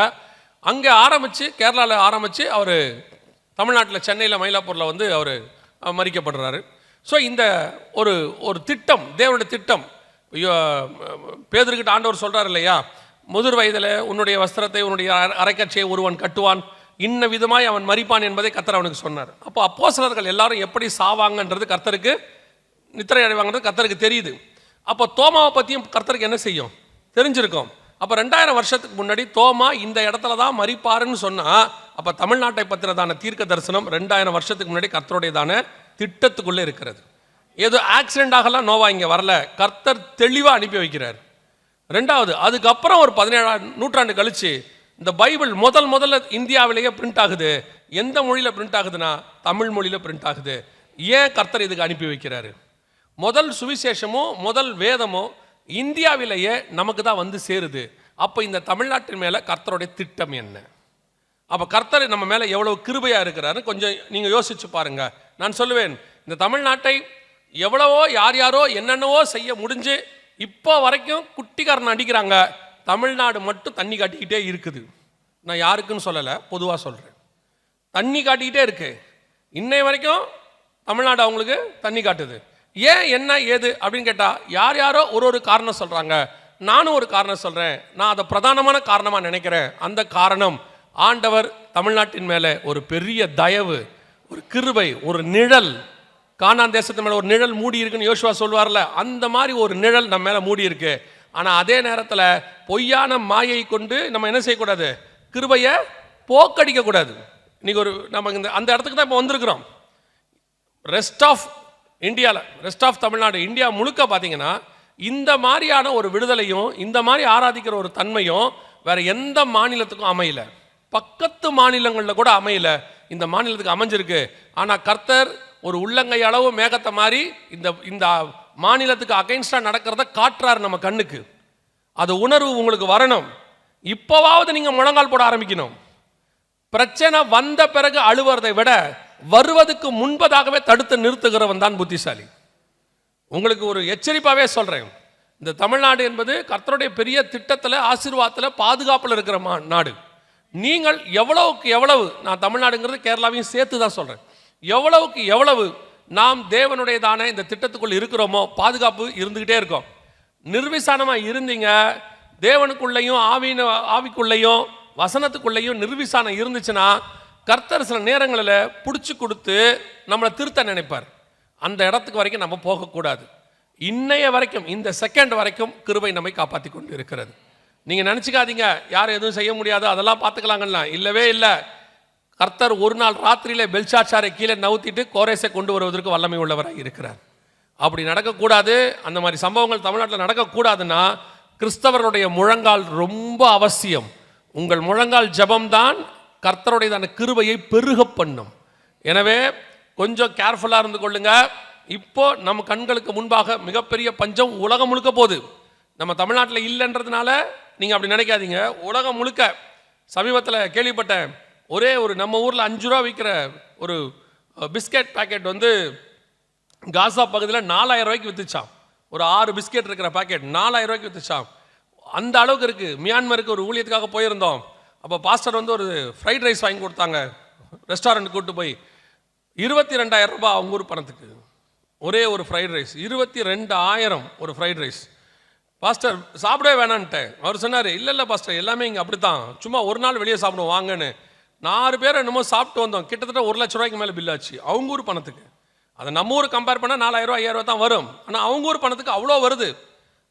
அங்கே ஆரம்பித்து, கேரளாவில் ஆரம்பித்து அவர் தமிழ்நாட்டில் சென்னையில் மயிலாப்பூரில் வந்து அவர் மறிக்கப்படுறாரு. ஸோ இந்த ஒரு திட்டம், தேவனுடைய திட்டம். பேதுருக்கிட்ட ஆண்டவர் சொல்கிறார் இல்லையா, முதிர் வயதில் உன்னுடைய வஸ்திரத்தை, உன்னுடைய அரைக்கச்சையை ஒருவன் கட்டுவான், இன்ன விதமாய் அவன் மரிப்பான் என்பதை கர்த்தர் அவனுக்கு சொன்னார். அப்போ அப்போஸ்தலர்கள் எல்லாரும் எப்படி சாவாங்கன்றது கர்த்தருக்கு, நித்திரை அடைவாங்கன்றது கர்த்தருக்கு தெரியுது. அப்போ தோமாவை பற்றியும் கர்த்தருக்கு என்ன செய்யும், தெரிஞ்சிருக்கும். அப்போ 2000 வருஷத்துக்கு முன்னாடி தோமா இந்த இடத்துல தான் மரிப்பாருன்னு சொன்னால், அப்போ தமிழ்நாட்டை பற்றினதான தீர்க்க தரிசனம் 2000 வருஷத்துக்கு முன்னாடி கர்த்தருடையதான திட்டத்துக்குள்ளே இருக்கிறது. ஏதோ ஆக்சிடென்டாகலாம் நோவா இங்கே வரல, கர்த்தர் தெளிவாக அனுப்பி வைக்கிறார். ரெண்டாவது, அதுக்கப்புறம் ஒரு 17ஆம் நூற்றாண்டு கழிச்சு இந்த பைபிள் முதல்ல இந்தியாவிலேயே பிரிண்ட் ஆகுது. எந்த மொழியில் பிரிண்ட் ஆகுதுன்னா தமிழ் மொழியில் பிரிண்ட் ஆகுது. ஏன் கர்த்தர் இதுக்கு அனுப்பி வைக்கிறாரு? முதல் சுவிசேஷமோ முதல் வேதமோ இந்தியாவிலேயே நமக்கு தான் வந்து சேருது. அப்போ இந்த தமிழ்நாட்டின் மேலே கர்த்தருடைய திட்டம் என்ன? அப்போ கர்த்தர் நம்ம மேலே எவ்வளோ கிருபையாக இருக்கிறாரு கொஞ்சம் நீங்கள் யோசிச்சு பாருங்க. நான் சொல்லுவேன், இந்த தமிழ்நாட்டை எவ்வளவோ யாரோ என்னென்னவோ செய்ய முடிஞ்சு இப்போ வரைக்கும் குட்டிக்காரன் அடிக்கிறாங்க. தமிழ்நாடு மட்டும் தண்ணி காட்டிக்கிட்டே இருக்குது. நான் யாருக்குன்னு சொல்லலை, பொதுவாக சொல்கிறேன். தண்ணி காட்டிக்கிட்டே இருக்கு. இன்னை வரைக்கும் தமிழ்நாடு அவங்களுக்கு தண்ணி காட்டுது. ஏன், என்ன, ஏது அப்படின்னு கேட்டால் யாரோ ஒரு காரணம் சொல்கிறாங்க. நானும் ஒரு காரணம் சொல்கிறேன். நான் அதை பிரதானமான காரணமாக நினைக்கிறேன். அந்த காரணம், ஆண்டவர் தமிழ்நாட்டின் மேலே ஒரு பெரிய தயவு, ஒரு கிருபை, ஒரு நிழல், கானான் தேசத்து மேலே ஒரு நிழல் மூடி இருக்குன்னு யோசுவா சொல்வார்ல, அந்த மாதிரி ஒரு நிழல் நம்ம மேலே மூடி இருக்கு. ஆனால் அதே நேரத்தில் பொய்யான மாயை கொண்டு நம்ம என்ன செய்யக்கூடாது, கிருபையை போக்கடிக்கக்கூடாது. இன்னைக்கு நம்ம அந்த இடத்துக்கு தான் இப்போ வந்திருக்கிறோம். ரெஸ்ட் ஆஃப் இந்தியாவில், ரெஸ்ட் ஆஃப் தமிழ்நாடு, இந்தியா முழுக்க பார்த்தீங்கன்னா இந்த மாதிரியான ஒரு விடுதலையும் இந்த மாதிரி ஆராதிக்கிற ஒரு தன்மையும் வேற எந்த மாநிலத்துக்கும் அமையல. பக்கத்து மாநிலங்களில் கூட அமையல, இந்த மாநிலத்துக்கு அமைஞ்சிருக்கு. ஆனால் கர்த்தர் ஒரு உள்ளங்கை அளவு மேகத்தை மாதிரி இந்த மாநிலத்துக்கு அகைன்ஸ்டாக நடக்கிறத காட்டுறாரு நம்ம கண்ணுக்கு. அது உணர்வு உங்களுக்கு வரணும். இப்போவாவது நீங்கள் முழங்கால் போட ஆரம்பிக்கணும். பிரச்சனை வந்த பிறகு அழுவதை விட வருவதுக்கு முன்பதாகவே தடுத்து நிறுத்துகிறவன் தான் புத்திசாலி. உங்களுக்கு ஒரு எச்சரிப்பாகவே சொல்கிறேன், இந்த தமிழ்நாடு என்பது கர்த்தருடைய பெரிய திட்டத்தில், ஆசீர்வாதத்தில், பாதுகாப்பில் இருக்கிற நாடு. நீங்கள் எவ்வளவுக்கு எவ்வளவு, நான் தமிழ்நாடுங்கிறது கேரளாவையும் சேர்த்து தான் சொல்கிறேன், எவ்வளவுக்கு எவ்வளவு நாம் தேவனுடையதான இந்த திட்டத்துக்குள் இருக்கிறோமோ பாதுகாப்பு இருந்துக்கிட்டே இருக்கோம். நிர்விசானமாக இருந்தீங்க, தேவனுக்குள்ளேயும் ஆவிக்குள்ளேயும் வசனத்துக்குள்ளேயும் நிர்விசானம் இருந்துச்சுன்னா கர்த்தர் சில நேரங்களில் பிடிச்சி கொடுத்து நம்மளை திருத்த நினைப்பார். அந்த இடத்துக்கு வரைக்கும் நம்ம போகக்கூடாது. இன்னைய வரைக்கும், இந்த செகண்ட் வரைக்கும் கிருபை நம்மை காப்பாற்றி கொண்டு இருக்கிறது. நீங்கள் நினச்சிக்காதீங்க யாரும் எதுவும் செய்ய முடியாது, அதெல்லாம் பார்த்துக்கலாங்கண்ணா. இல்லவே இல்லை. கர்த்தர் ஒரு நாள் ராத்திரியில் பெல்ஷாத்சாரை கீழே நவுத்திட்டு கோரேசை கொண்டு வருவதற்கு வல்லமை உள்ளவராக இருக்கிறார். அப்படி நடக்கக்கூடாது. அந்த மாதிரி சம்பவங்கள் தமிழ்நாட்டில் நடக்கக்கூடாதுன்னா கிறிஸ்தவர்களுடைய முழங்கால் ரொம்ப அவசியம். உங்கள் முழங்கால் ஜபம்தான் கர்த்தருடையதான கிருபையை பெருக பண்ணும். எனவே கொஞ்சம் கேர்ஃபுல்லாக இருந்து கொள்ளுங்க. இப்போ நம்ம கண்களுக்கு முன்பாக மிகப்பெரிய பஞ்சம் உலகம் முழுக்க போகுது. நம்ம தமிழ்நாட்டில் இல்லைன்றதுனால நீங்கள் அப்படி நினைக்காதீங்க. உலகம் முழுக்க சமீபத்தில் கேள்விப்பட்டேன், ஒரே நம்ம ஊரில் 5 ரூபா விற்கிற ஒரு பிஸ்கெட் பேக்கெட் காசா பகுதியில் 4000 ரூபாய்க்கு விற்றுச்சான். ஒரு 6 பிஸ்கெட் இருக்கிற பேக்கெட் 4000 ரூபாய்க்கு விற்றுச்சான். அந்த அளவுக்கு இருக்குது. மியான்மருக்கு ஒரு ஊழியத்துக்காக போயிருந்தோம். அப்போ பாஸ்டர் ஒரு ஃப்ரைட் ரைஸ் வாங்கி கொடுத்தாங்க. ரெஸ்டாரண்ட் கூப்பிட்டு போய் 22,000 ரூபாய் அவங்க ஊர் பணத்துக்கு ஒரே ஒரு ஃப்ரைட் ரைஸ். 22,000 ஒரு ஃப்ரைட் ரைஸ். பாஸ்டர் சாப்பிடவே வேணான்ட்டேன். அவர் சொன்னார், இல்லை பாஸ்டர் எல்லாமே இங்கே அப்படி தான், சும்மா ஒரு நாள் வெளியே சாப்பிடுவோம் வாங்கன்னு. 4 பேர் என்னமோ சாப்பிட்டு வந்தோம். கிட்டத்தட்ட 1 லட்ச ரூபாய்க்கு மேலே பில் ஆச்சு அவங்க ஊர் பணத்துக்கு. அதை நம்ம ஊர் கம்பேர் பண்ணால் 4000 5000 தான் வரும். ஆனால் அவங்க ஊர் பணத்துக்கு அவ்வளோ வருது.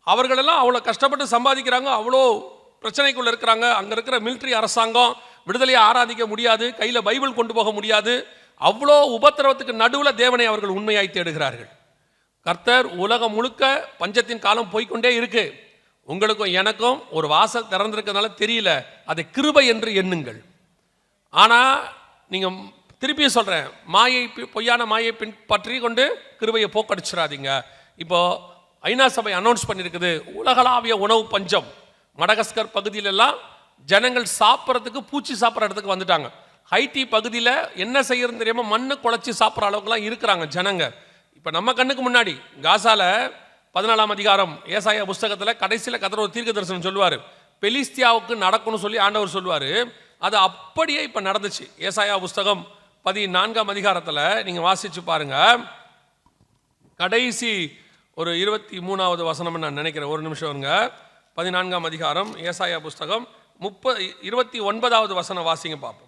அவர்களெல்லாம் அவ்வளோ கஷ்டப்பட்டு சம்பாதிக்கிறாங்க, அவ்வளோ பிரச்சனைக்குள்ளே இருக்கிறாங்க. அங்கே இருக்கிற மிலிட்ரி அரசாங்கம் விடுதலையை ஆராதிக்க முடியாது, கையில் பைபிள் கொண்டு போக முடியாது. அவ்வளோ உபத்திரவத்துக்கு நடுவில் தேவனை அவர்கள் உண்மையாய் தேடுகிறார்கள். கர்த்தர் உலகம் முழுக்க பஞ்சத்தின் காலம் போய்கொண்டே இருக்கு. உங்களுக்கும் எனக்கும் ஒரு வாசல் திறந்திருக்கிறதுனால தெரியல, அதை கிருபை என்று எண்ணுங்கள். ஆனால் நீங்கள் திருப்பியும் சொல்கிறேன், பொய்யான மாயை பின்பற்றி கொண்டு கிருபையை போக்கடிச்சிடாதீங்க. இப்போ ஐநா சபை அனௌன்ஸ் பண்ணியிருக்குது உலகளாவிய உணவு பஞ்சம். மடகஸ்கர் பகுதியிலெல்லாம் ஜனங்கள் சாப்பிட்றதுக்கு பூச்சி சாப்பிட்ற இடத்துக்கு வந்துட்டாங்க. ஹைட்டி பகுதியில் என்ன செய்யறது தெரியாமல் மண்ணு குழச்சி சாப்பிட்ற அளவுக்குலாம் இருக்கிறாங்க ஜனங்க. இப்போ நம்ம கண்ணுக்கு முன்னாடி காசால 14ஆம் அதிகாரம் ஏசாயா புஸ்தகத்தில் கடைசியில் கர்த்தர் ஒரு தீர்க்க தரிசனம் சொல்லுவார். பெலிஸ்தியாவுக்கு நடக்கும்னு சொல்லி ஆண்டவர் சொல்லுவார். அது அப்படியே இப்போ நடந்துச்சு. ஏசாயா புஸ்தகம் 14ஆம் அதிகாரத்தில் நீங்கள் வாசிச்சு பாருங்க. கடைசி ஒரு 23வது வசனம் நான் நினைக்கிறேன், ஒரு நிமிஷம் வருங்க. 14ஆம் அதிகாரம் ஏசாயா புஸ்தகம் 29வது வசனம் வாசிங்க பார்ப்போம்.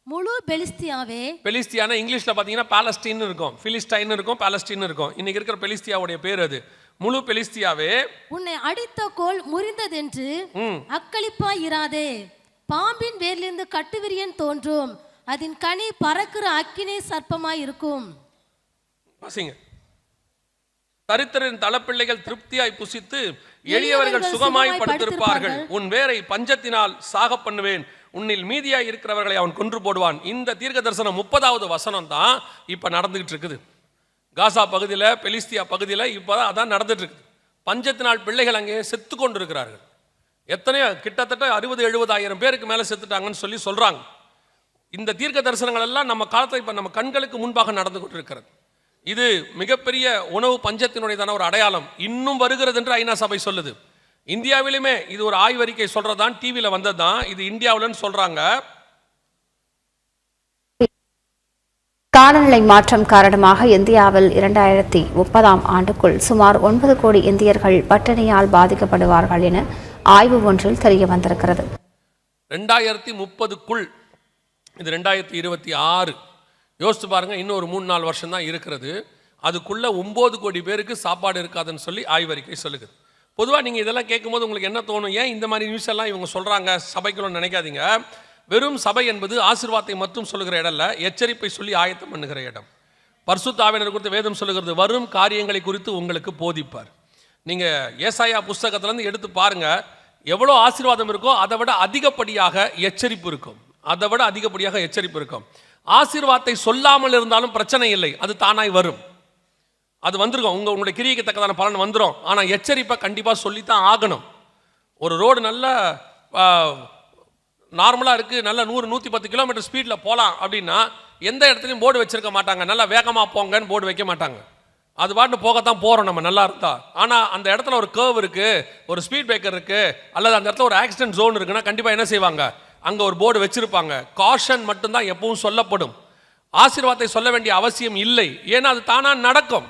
முழு பெலிஸ்தியாவே, பெலிஸ்தியானா இங்கிலீஷ்ல பார்த்தீங்கன்னா பாலஸ்தீன் இருக்கும், பிலிஸ்டைன் இருக்கும், பாலஸ்தீன் இருக்கும். இன்னைக்கு இருக்கிற பெலிஸ்தியாவுடைய பேர் அது. முழு பெலிஸ்தியாவே, உன்னை அடித்த கோல் முறிந்ததென்று அக்களிப்பாய் இராதே. பாம்பின் வேரிலிருந்து கட்டுவிரியன் தோன்றும், அதன் கனி பறக்கிற அக்கினி சர்ப்பமாய் இருக்கும். வாசிங்க. தரித்திரரின் தலப்பிள்ளைகள் திருப்தியாய் புசித்து எளியவர்கள் சுகமாய் படுத்திருப்பார்கள். உன் வேரை பஞ்சத்தினால் சாக பண்ணுவேன், உன்னில் மீதியாய் இருக்கிறவர்களை அவன் கொன்று போடுவான். இந்த தீர்க்க தரிசனம் 30வது வசனம் தான் இப்ப நடந்துகிட்டு இருக்குது. காசா பகுதியில், பெலிஸ்தியா பகுதியில் இப்போதான் அதான் நடந்துட்டு இருக்குது. பஞ்சத்தினால் பிள்ளைகள் அங்கே செத்து கொண்டு இருக்கிறார்கள். எத்தனையோ கிட்டத்தட்ட 60-70 பேருக்கு மேலே செத்துட்டாங்கன்னு சொல்லி சொல்றாங்க. இந்த தீர்க்க தரிசனங்கள் எல்லாம் நம்ம காலத்தில் இப்போ நம்ம கண்களுக்கு முன்பாக நடந்து கொண்டு இருக்கிறது. இது மிகப்பெரிய உணவு பஞ்சத்தினுடையதான ஒரு அடையாளம். இன்னும் வருகிறது என்று ஐநா சபை சொல்லுது. இந்தியாவிலுமே இது ஒரு ஆய்வறிக்கை சொல்றதான், டிவியில் வந்ததுதான். இது இந்தியாவில்னு சொல்றாங்க. காலநிலை மாற்றம் காரணமாக இந்தியாவில் 2030ஆம் ஆண்டுக்குள் சுமார் 9 கோடி இந்தியர்கள் பட்டினியால் பாதிக்கப்படுவார்கள் என ஆய்வு ஒன்றில் தெரிய வந்திருக்கிறது. 2030க்குள், இது 2026. யோசிச்சு பாருங்க, இன்னும் ஒரு 3-4 வருஷம் தான் இருக்கிறது. அதுக்குள்ள 9 கோடி பேருக்கு சாப்பாடு இருக்காதுன்னு சொல்லி ஆய்வறிக்கை சொல்லுது. பொதுவாக நீங்கள் இதெல்லாம் கேட்கும்போது உங்களுக்கு என்ன தோணும்? ஏன் இந்த மாதிரி நியூஸ் எல்லாம் இவங்க சொல்றாங்க சபைக்குள்ள நினைக்காதீங்க. வெறும் சபை என்பது ஆசீர்வாதத்தை மட்டும் சொல்லுகிற இடம் இல்ல, எச்சரிப்பை சொல்லி ஆயத்தம் பண்ணுகிற இடம். பரிசுத்த ஆவியானவர் குறித்து வேதம் சொல்லுகிறது, வரும் காரியங்களை குறித்து உங்களுக்கு போதிப்பார். நீங்க ஏசாயா புஸ்தகத்திலிருந்து எடுத்து பாருங்க, எவ்வளோ ஆசீர்வாதம் இருக்கோ அதை விட அதிகப்படியாக எச்சரிப்பு இருக்கும். அதை விட அதிகப்படியாக எச்சரிப்பு இருக்கும். ஆசீர்வாதத்தை சொல்லாமல் இருந்தாலும் பிரச்சனை இல்லை, அது தானாய் வரும். அது வந்துருக்கும், உங்களுடைய கிரியைக்கு தக்கதான பலன் வந்துடும். ஆனால் எச்சரிப்பை கண்டிப்பாக சொல்லித்தான் ஆகணும். ஒரு ரோடு நல்ல நார்மலாக இருக்குது, நல்ல 100-110 கிலோமீட்டர் ஸ்பீடில் போகலாம் அப்படின்னா எந்த இடத்துலையும் போர்டு வச்சிருக்க மாட்டாங்க, நல்லா வேகமாக போங்கன்னு போர்டு வைக்க மாட்டாங்க. அது பாட்டு போகத்தான் போகிறோம் நம்ம நல்லா இருந்தா. ஆனால் அந்த இடத்துல ஒரு கர்வ் இருக்குது, ஒரு ஸ்பீட் பிரேக்கர் இருக்குது, அல்லது அந்த இடத்துல ஒரு ஆக்சிடென்ட் ஜோன் இருக்குன்னா கண்டிப்பாக என்ன செய்வாங்க, அங்கே ஒரு போர்டு வச்சிருப்பாங்க. காஷன் மட்டும்தான் எப்பவும் சொல்லப்படும். ஆசீர்வாதத்தை சொல்ல வேண்டிய அவசியம் இல்லை, ஏன்னா அது தானா நடக்கும்.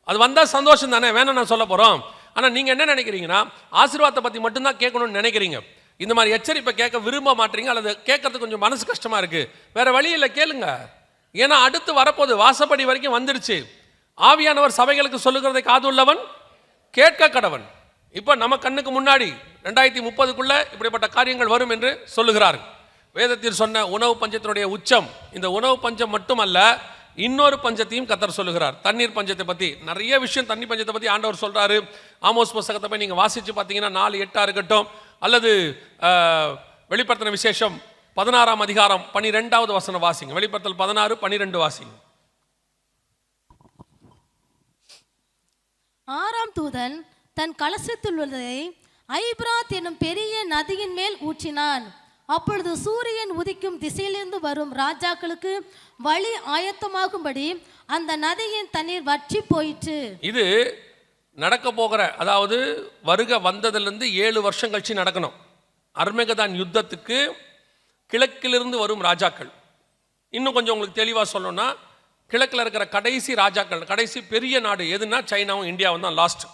அது வந்தால் சந்தோஷம் தானே, வேணும் நான் சொல்ல போகிறோம். ஆனால் நீங்கள் என்ன நினைக்கிறீங்கன்னா ஆசீர்வாதத்தை பற்றி மட்டும்தான் கேட்கணும்னு நினைக்கிறீங்க. இந்த மாதிரி எச்சரிப்பை கேட்க விரும்ப மாட்டீங்க, அல்லது கேட்கறதுக்கு கொஞ்சம் மனசு கஷ்டமா இருக்கு. வேற வழி இல்லை, கேளுங்க. ஏன்னா அடுத்து வரப்போது, வாசப்படி வரைக்கும் வந்துடுச்சு. ஆவியானவர் சபைகளுக்கு சொல்லுகிறதை காதுள்ளவன் கேட்க கடவன். இப்போ நம்ம கண்ணுக்கு முன்னாடி 2030க்குள்ள இப்படிப்பட்ட காரியங்கள் வரும் என்று சொல்லுகிறார்கள். வேதத்தில் சொன்ன உணவு பஞ்சத்தினுடைய உச்சம், இந்த உணவு பஞ்சம் மட்டுமல்ல, இன்னொரு பஞ்சத்தையும் கர்த்தர் சொல்லுகிறார். தண்ணீர் பஞ்சத்தை பற்றி நிறைய விஷயம், தண்ணி பஞ்சத்தை பற்றி ஆண்டவர் சொல்றாரு. ஆமோஸ் புஸ்தகத்தை போய் நீங்கள் வாசிச்சு பார்த்தீங்கன்னா 4:8 இருக்கட்டும், அல்லது வெளிப்படுத்தின விசேஷம் 16ஆம் அதிகாரம் 12வது வசனம் வாசிங்க. வெளிப்படுத்தல் 16:12 வாசிங்க. 6ஆம் தூதன் தன் கலசத்தில் உள்ளதை ஐபிராத் என்னும் பெரிய நதியின் மேல் ஊற்றினான். அப்பொழுது சூரியன் உதிக்கும் திசையிலிருந்து வரும் ராஜாக்களுக்கு வழி ஆயத்தமாகும்படி அந்த நதியின் தண்ணீர் வற்றி போயிற்று. இது நடக்க போகிற, அதாவது வருக வந்ததிலிருந்து 7 வருஷம் கழிச்சு நடக்கணும். அர்மெகதான் யுத்தத்துக்கு கிழக்கிலிருந்து வரும் ராஜாக்கள். இன்னும் கொஞ்சம் உங்களுக்கு தெளிவாக சொல்லணும்னா, கிழக்கில் இருக்கிற கடைசி ராஜாக்கள், கடைசி பெரிய நாடு எதுனா சைனாவும் இந்தியாவும் தான் லாஸ்ட்.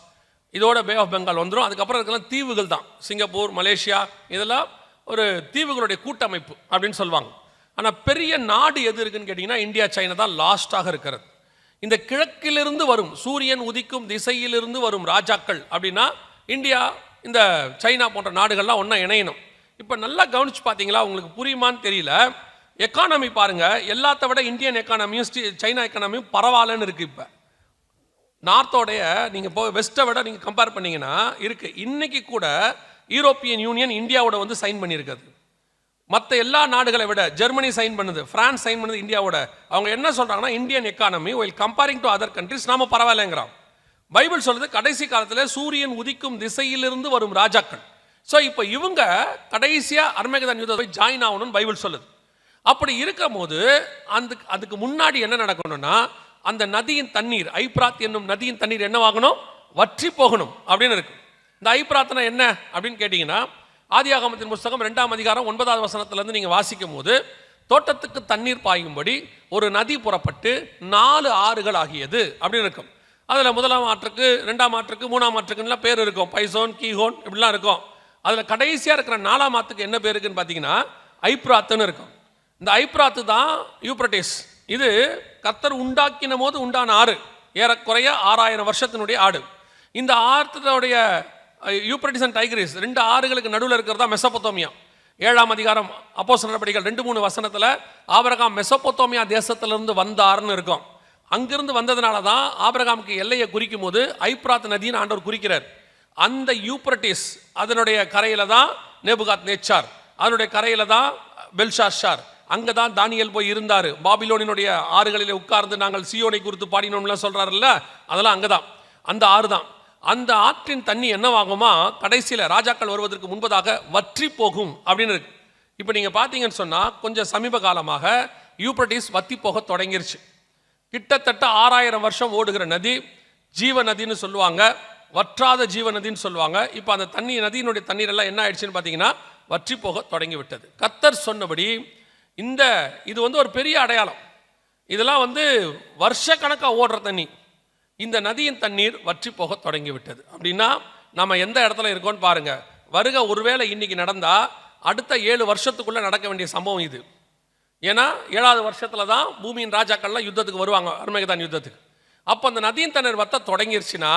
இதோட பே ஆஃப் பெங்கால் வந்துடும். அதுக்கப்புறம் இருக்கலாம் தீவுகள் தான், சிங்கப்பூர், மலேசியா, இதெல்லாம் ஒரு தீவுகளுடைய கூட்டமைப்பு அப்படின்னு சொல்லுவாங்க. ஆனால் பெரிய நாடு எது இருக்குன்னு கேட்டிங்கன்னா இந்தியா, சைனா தான் லாஸ்ட்டாக இருக்கிறது. இந்த கிழக்கிலிருந்து வரும் சூரியன் உதிக்கும் திசையிலிருந்து வரும் ராஜாக்கள் அப்படின்னா இந்தியா, இந்த சைனா போன்ற நாடுகள்லாம் ஒன்றா இணையணும். இப்போ நல்லா கவனிச்சு பார்த்தீங்களா, உங்களுக்கு புரியுமான்னு தெரியல. எக்கானமி பாருங்க, எல்லாத்த விட இந்தியன் எக்கானமியும் சைனா எக்கானமியும் பரவாயில்லன்னு இருக்குது. இப்போ நார்த்தோடைய நீங்கள் இப்போ வெஸ்ட்டை விட நீங்கள் கம்பேர் பண்ணிங்கன்னா இருக்குது. இன்றைக்கி கூட யூரோப்பியன் யூனியன் இந்தியாவோட வந்து சைன் பண்ணியிருக்காது. மற்ற எல்லா நாடுகளை விட ஜெர்மனி சைன் பண்ணுது, பிரான்ஸ் சைன் பண்ணுது இந்தியாவோட. அவங்க என்ன சொல்கிறாங்கன்னா, Indian economy while comparing to other countries நாம பரவாயில்லைங்கிறோம். பைபிள் சொல்லுது கடைசி காலத்தில் சூரியன் உதிக்கும் திசையிலிருந்து வரும் ராஜாக்கள். ஸோ இப்போ இவங்க கடைசியாக அர்மேகதான் யுத்தத்தை போய் ஜாயின் ஆகணும்னு பைபிள் சொல்லுது. அப்படி இருக்கும் போது அதுக்கு முன்னாடி என்ன நடக்கணும்னா, அந்த நதியின் தண்ணீர், ஐப்ராத் என்னும் நதியின் தண்ணீர் என்னவாகணும், வற்றி போகணும் அப்படின்னு இருக்கு. இந்த ஐப்ராத்னா என்ன அப்படின்னு கேட்டிங்கன்னா, ஆதியாகமத்தின் புஸ்தகம் 2ஆம் அதிகாரம் 9வது வசனத்திலிருந்து நீங்கள் வாசிக்கும் போது, தோட்டத்துக்கு தண்ணீர் பாயும்படி ஒரு நதி புறப்பட்டு 4 ஆறுகள் ஆகியது அப்படின்னு இருக்கும். அதில் 1ஆம் ஆற்றுக்கு, 2ஆம் ஆற்றுக்கு, 3ஆம் ஆற்றுக்குலாம் பேர் இருக்கும், பைசோன், கீஹோன் இப்படிலாம் இருக்கும். அதில் கடைசியாக இருக்கிற 4ஆம் ஆற்றுக்கு என்ன பேர் இருக்குன்னு பார்த்தீங்கன்னா ஐப்ராத்துன்னு இருக்கும். இந்த ஐப்ராத்து தான் யூப்ரட்டிஸ். இது கர்த்தர் உண்டாக்கின போது உண்டான ஆறு, ஏறக்குறைய 6000 வருஷத்தினுடைய ஆடு. இந்த ஆற்றுடைய யூப்ரட்டிஸ் அண்ட் டைக்ரிஸ் 2 ஆறுகளுக்கு நடுவில் இருக்கிறதா மெசொப்பொத்தேமியா. 7ஆம் அதிகாரம் அப்போஸ்தலர் நடபடிகள் 2-3 வசனத்தில் ஆபிரகாம் மெசொப்பொத்தேமியா தேசத்திலிருந்து வந்தார்னு இருக்கும். அங்கிருந்து வந்ததுனால தான் ஆபிரகாமுக்கு எல்லையை குறிக்கும் போது ஐப்ராத் நதின்னு ஆண்டவர் குறிக்கிறார். அந்த யூப்ரட்டிஸ் அதனுடைய கரையில தான் நேபுகாத் நேச்சார், அதனுடைய கரையில தான் பெல்ஷாஷார், அங்கே தான் தானியேல் போய் இருந்தார். பாபிலோனினுடைய ஆறுகளில் உட்கார்ந்து நாங்கள் சியோனை குறித்து பாடினோம்லாம் சொல்கிறாருல்ல, அதெல்லாம் அங்கே தான், அந்த ஆறு தான். அந்த ஆற்றின் தண்ணி என்னவாகுமா, கடைசியில் ராஜாக்கள் வருவதற்கு முன்பதாக வற்றி போகும் அப்படின்னு இருக்கு. இப்போ நீங்கள் பார்த்தீங்கன்னு சொன்னால் கொஞ்சம் சமீப காலமாக யூப்ரட்டிஸ் வற்றி போக தொடங்கிருச்சு. கிட்டத்தட்ட 6000 வருஷம் ஓடுகிற நதி, ஜீவ நதின்னு சொல்லுவாங்க, வற்றாத ஜீவ நதின்னு சொல்லுவாங்க. இப்போ அந்த நதியினுடைய தண்ணீர் எல்லாம் என்ன ஆயிடுச்சுன்னு பார்த்தீங்கன்னா வற்றி போக தொடங்கி விட்டது. கர்த்தர் சொன்னபடி இது வந்து ஒரு பெரிய அடையாளம். இதெல்லாம் வந்து வருஷ கணக்காக ஓடுற தண்ணி. இந்த நதியின் தண்ணீர் வற்றி போக தொடங்கி விட்டது. அப்படின்னா நம்ம எந்த இடத்துல இருக்கோன்னு பாருங்க. வருக ஒருவேளை இன்னைக்கு நடந்தா அடுத்த 7 வருஷத்துக்குள்ள நடக்க வேண்டிய சம்பவம் இது. ஏன்னா 7வது வருஷத்துல தான் பூமியின் ராஜாக்கள்லாம் யுத்தத்துக்கு வருவாங்க, அர்மேகதான் யுத்தத்துக்கு. அப்போ அந்த நதியின் தண்ணீர் வத்த தொடங்கிருச்சுன்னா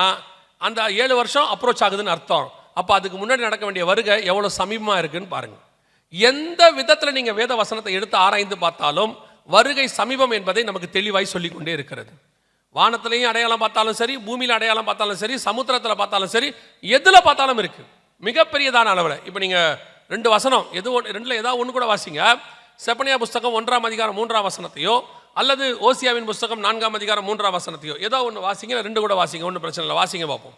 அந்த 7 வருஷம் அப்ரோச் ஆகுதுன்னு அர்த்தம். அப்போ அதுக்கு முன்னாடி நடக்க வேண்டிய வருகை எவ்வளோ சமீபமாக இருக்குன்னு பாருங்க. எந்த விதத்தில் நீங்கள் வேத வசனத்தை எடுத்து ஆராய்ந்து பார்த்தாலும் வருகை சமீபம் என்பதை நமக்கு தெளிவாய் சொல்லிக்கொண்டே இருக்கிறது. வானத்திலையும் அடையாளம் பார்த்தாலும் சரி, பூமியில் அடையாளம் பார்த்தாலும் சரி, சமுத்திரத்தில் பார்த்தாலும் சரி, எதில் பார்த்தாலும் இருக்கு மிகப்பெரியதான அளவில். இப்போ நீங்கள் 2 வசனம் ரெண்டில் ஏதாவது ஒன்று கூட வாசிங்க. செப்பனியா புஸ்தகம் 1ஆம் அதிகாரம் 3ஆம் வசனத்தையோ அல்லது ஓசியாவின் புஸ்தகம் 4ஆம் அதிகாரம் 3ஆம் வசனத்தையோ ஏதோ ஒன்று வாசிங்க, 2 கூட வாசிங்க, ஒன்றும் பிரச்சனை இல்லை, வாசிங்க பார்ப்போம்.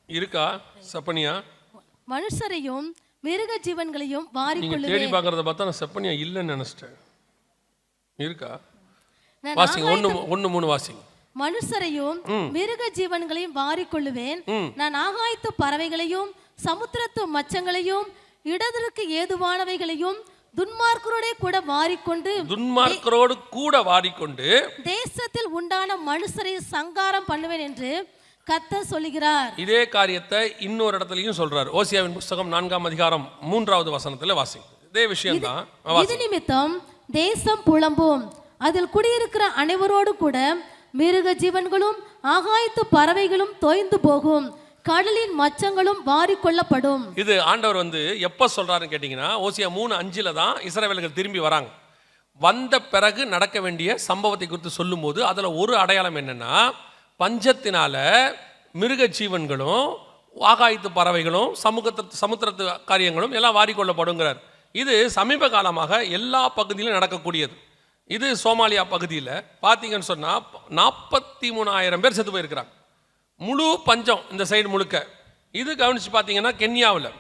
இருக்கா செப்பனியா? மனுஷரையும் மிருக ஜீவன்களையும் வாரிக்கொள்ளுவேன். தேடி பார்க்கறத பார்த்தா நான் செப்பனியா இல்லைன்னு நினைச்சிட்டேன். இருக்கா? வாசிங்க, 1:3 வாசிங்க. மனுஷரையும் மிருக ஜீவன்களையும் வாரிக்கொள்ளுவேன். நான் ஆகாயத்து பறவைகளையும் சமுத்திரத்து மச்சங்களையும் இடத்திற்கு ஏதுவானவைகளையும் துன்மார்க்கரோடு கூட வாரிக்கொண்டு தேசத்தில் உண்டான மனுஷரை சங்காரம் பண்ணுவேன் என்று கர்த்தர் சொல்லுகிறார். இதே காரியத்தை இன்னொரு இடத்துலயும் சொல்றார். ஓசியாவின் புஸ்தகம் 4ஆம் அதிகாரம் 3வது வசனத்துல வாசிங்க. இதே விஷயம் தான். இது நிமித்தம் தேசம் புலம்பும், அதில் குடியிருக்கிற அனைவரோடு கூட மிருக ஜீவன்களும் ஆகாயத்து பறவைகளும் தோய்ந்து போகும், கடலின் மச்சங்களும் வாரிக்கொள்ளப்படும். இது ஆண்டவர் வந்து எப்ப சொல்றாருன்னு கேட்டீங்கன்னா ஓசியா 3:5 தான் இஸ்ரவேலர்கள் திரும்பி வராங்க. வந்த பிறகு நடக்க வேண்டிய சம்பவத்தை குறித்து சொல்லும் போது அதுல ஒரு அடையாளம் என்னன்னா, பஞ்சத்தினால மிருக ஜீவன்களும் ஆகாயத்து பறவைகளும் சமுத்திரத்து காரியங்களும் எல்லாம் வாரிக்கொள்ளப்படுங்கிறார். இது சமீப காலமாக எல்லா பகுதியிலும் நடக்கக்கூடியது. இது சோமாலியா பகுதியில் பார்த்தீங்கன்னு சொன்னால் 43,000 பேர் செத்து போயிருக்கிறாங்க. முழு பஞ்சம் இந்த சைடு முழுக்க. இது கவனிச்சு பார்த்தீங்கன்னா கென்யாவில்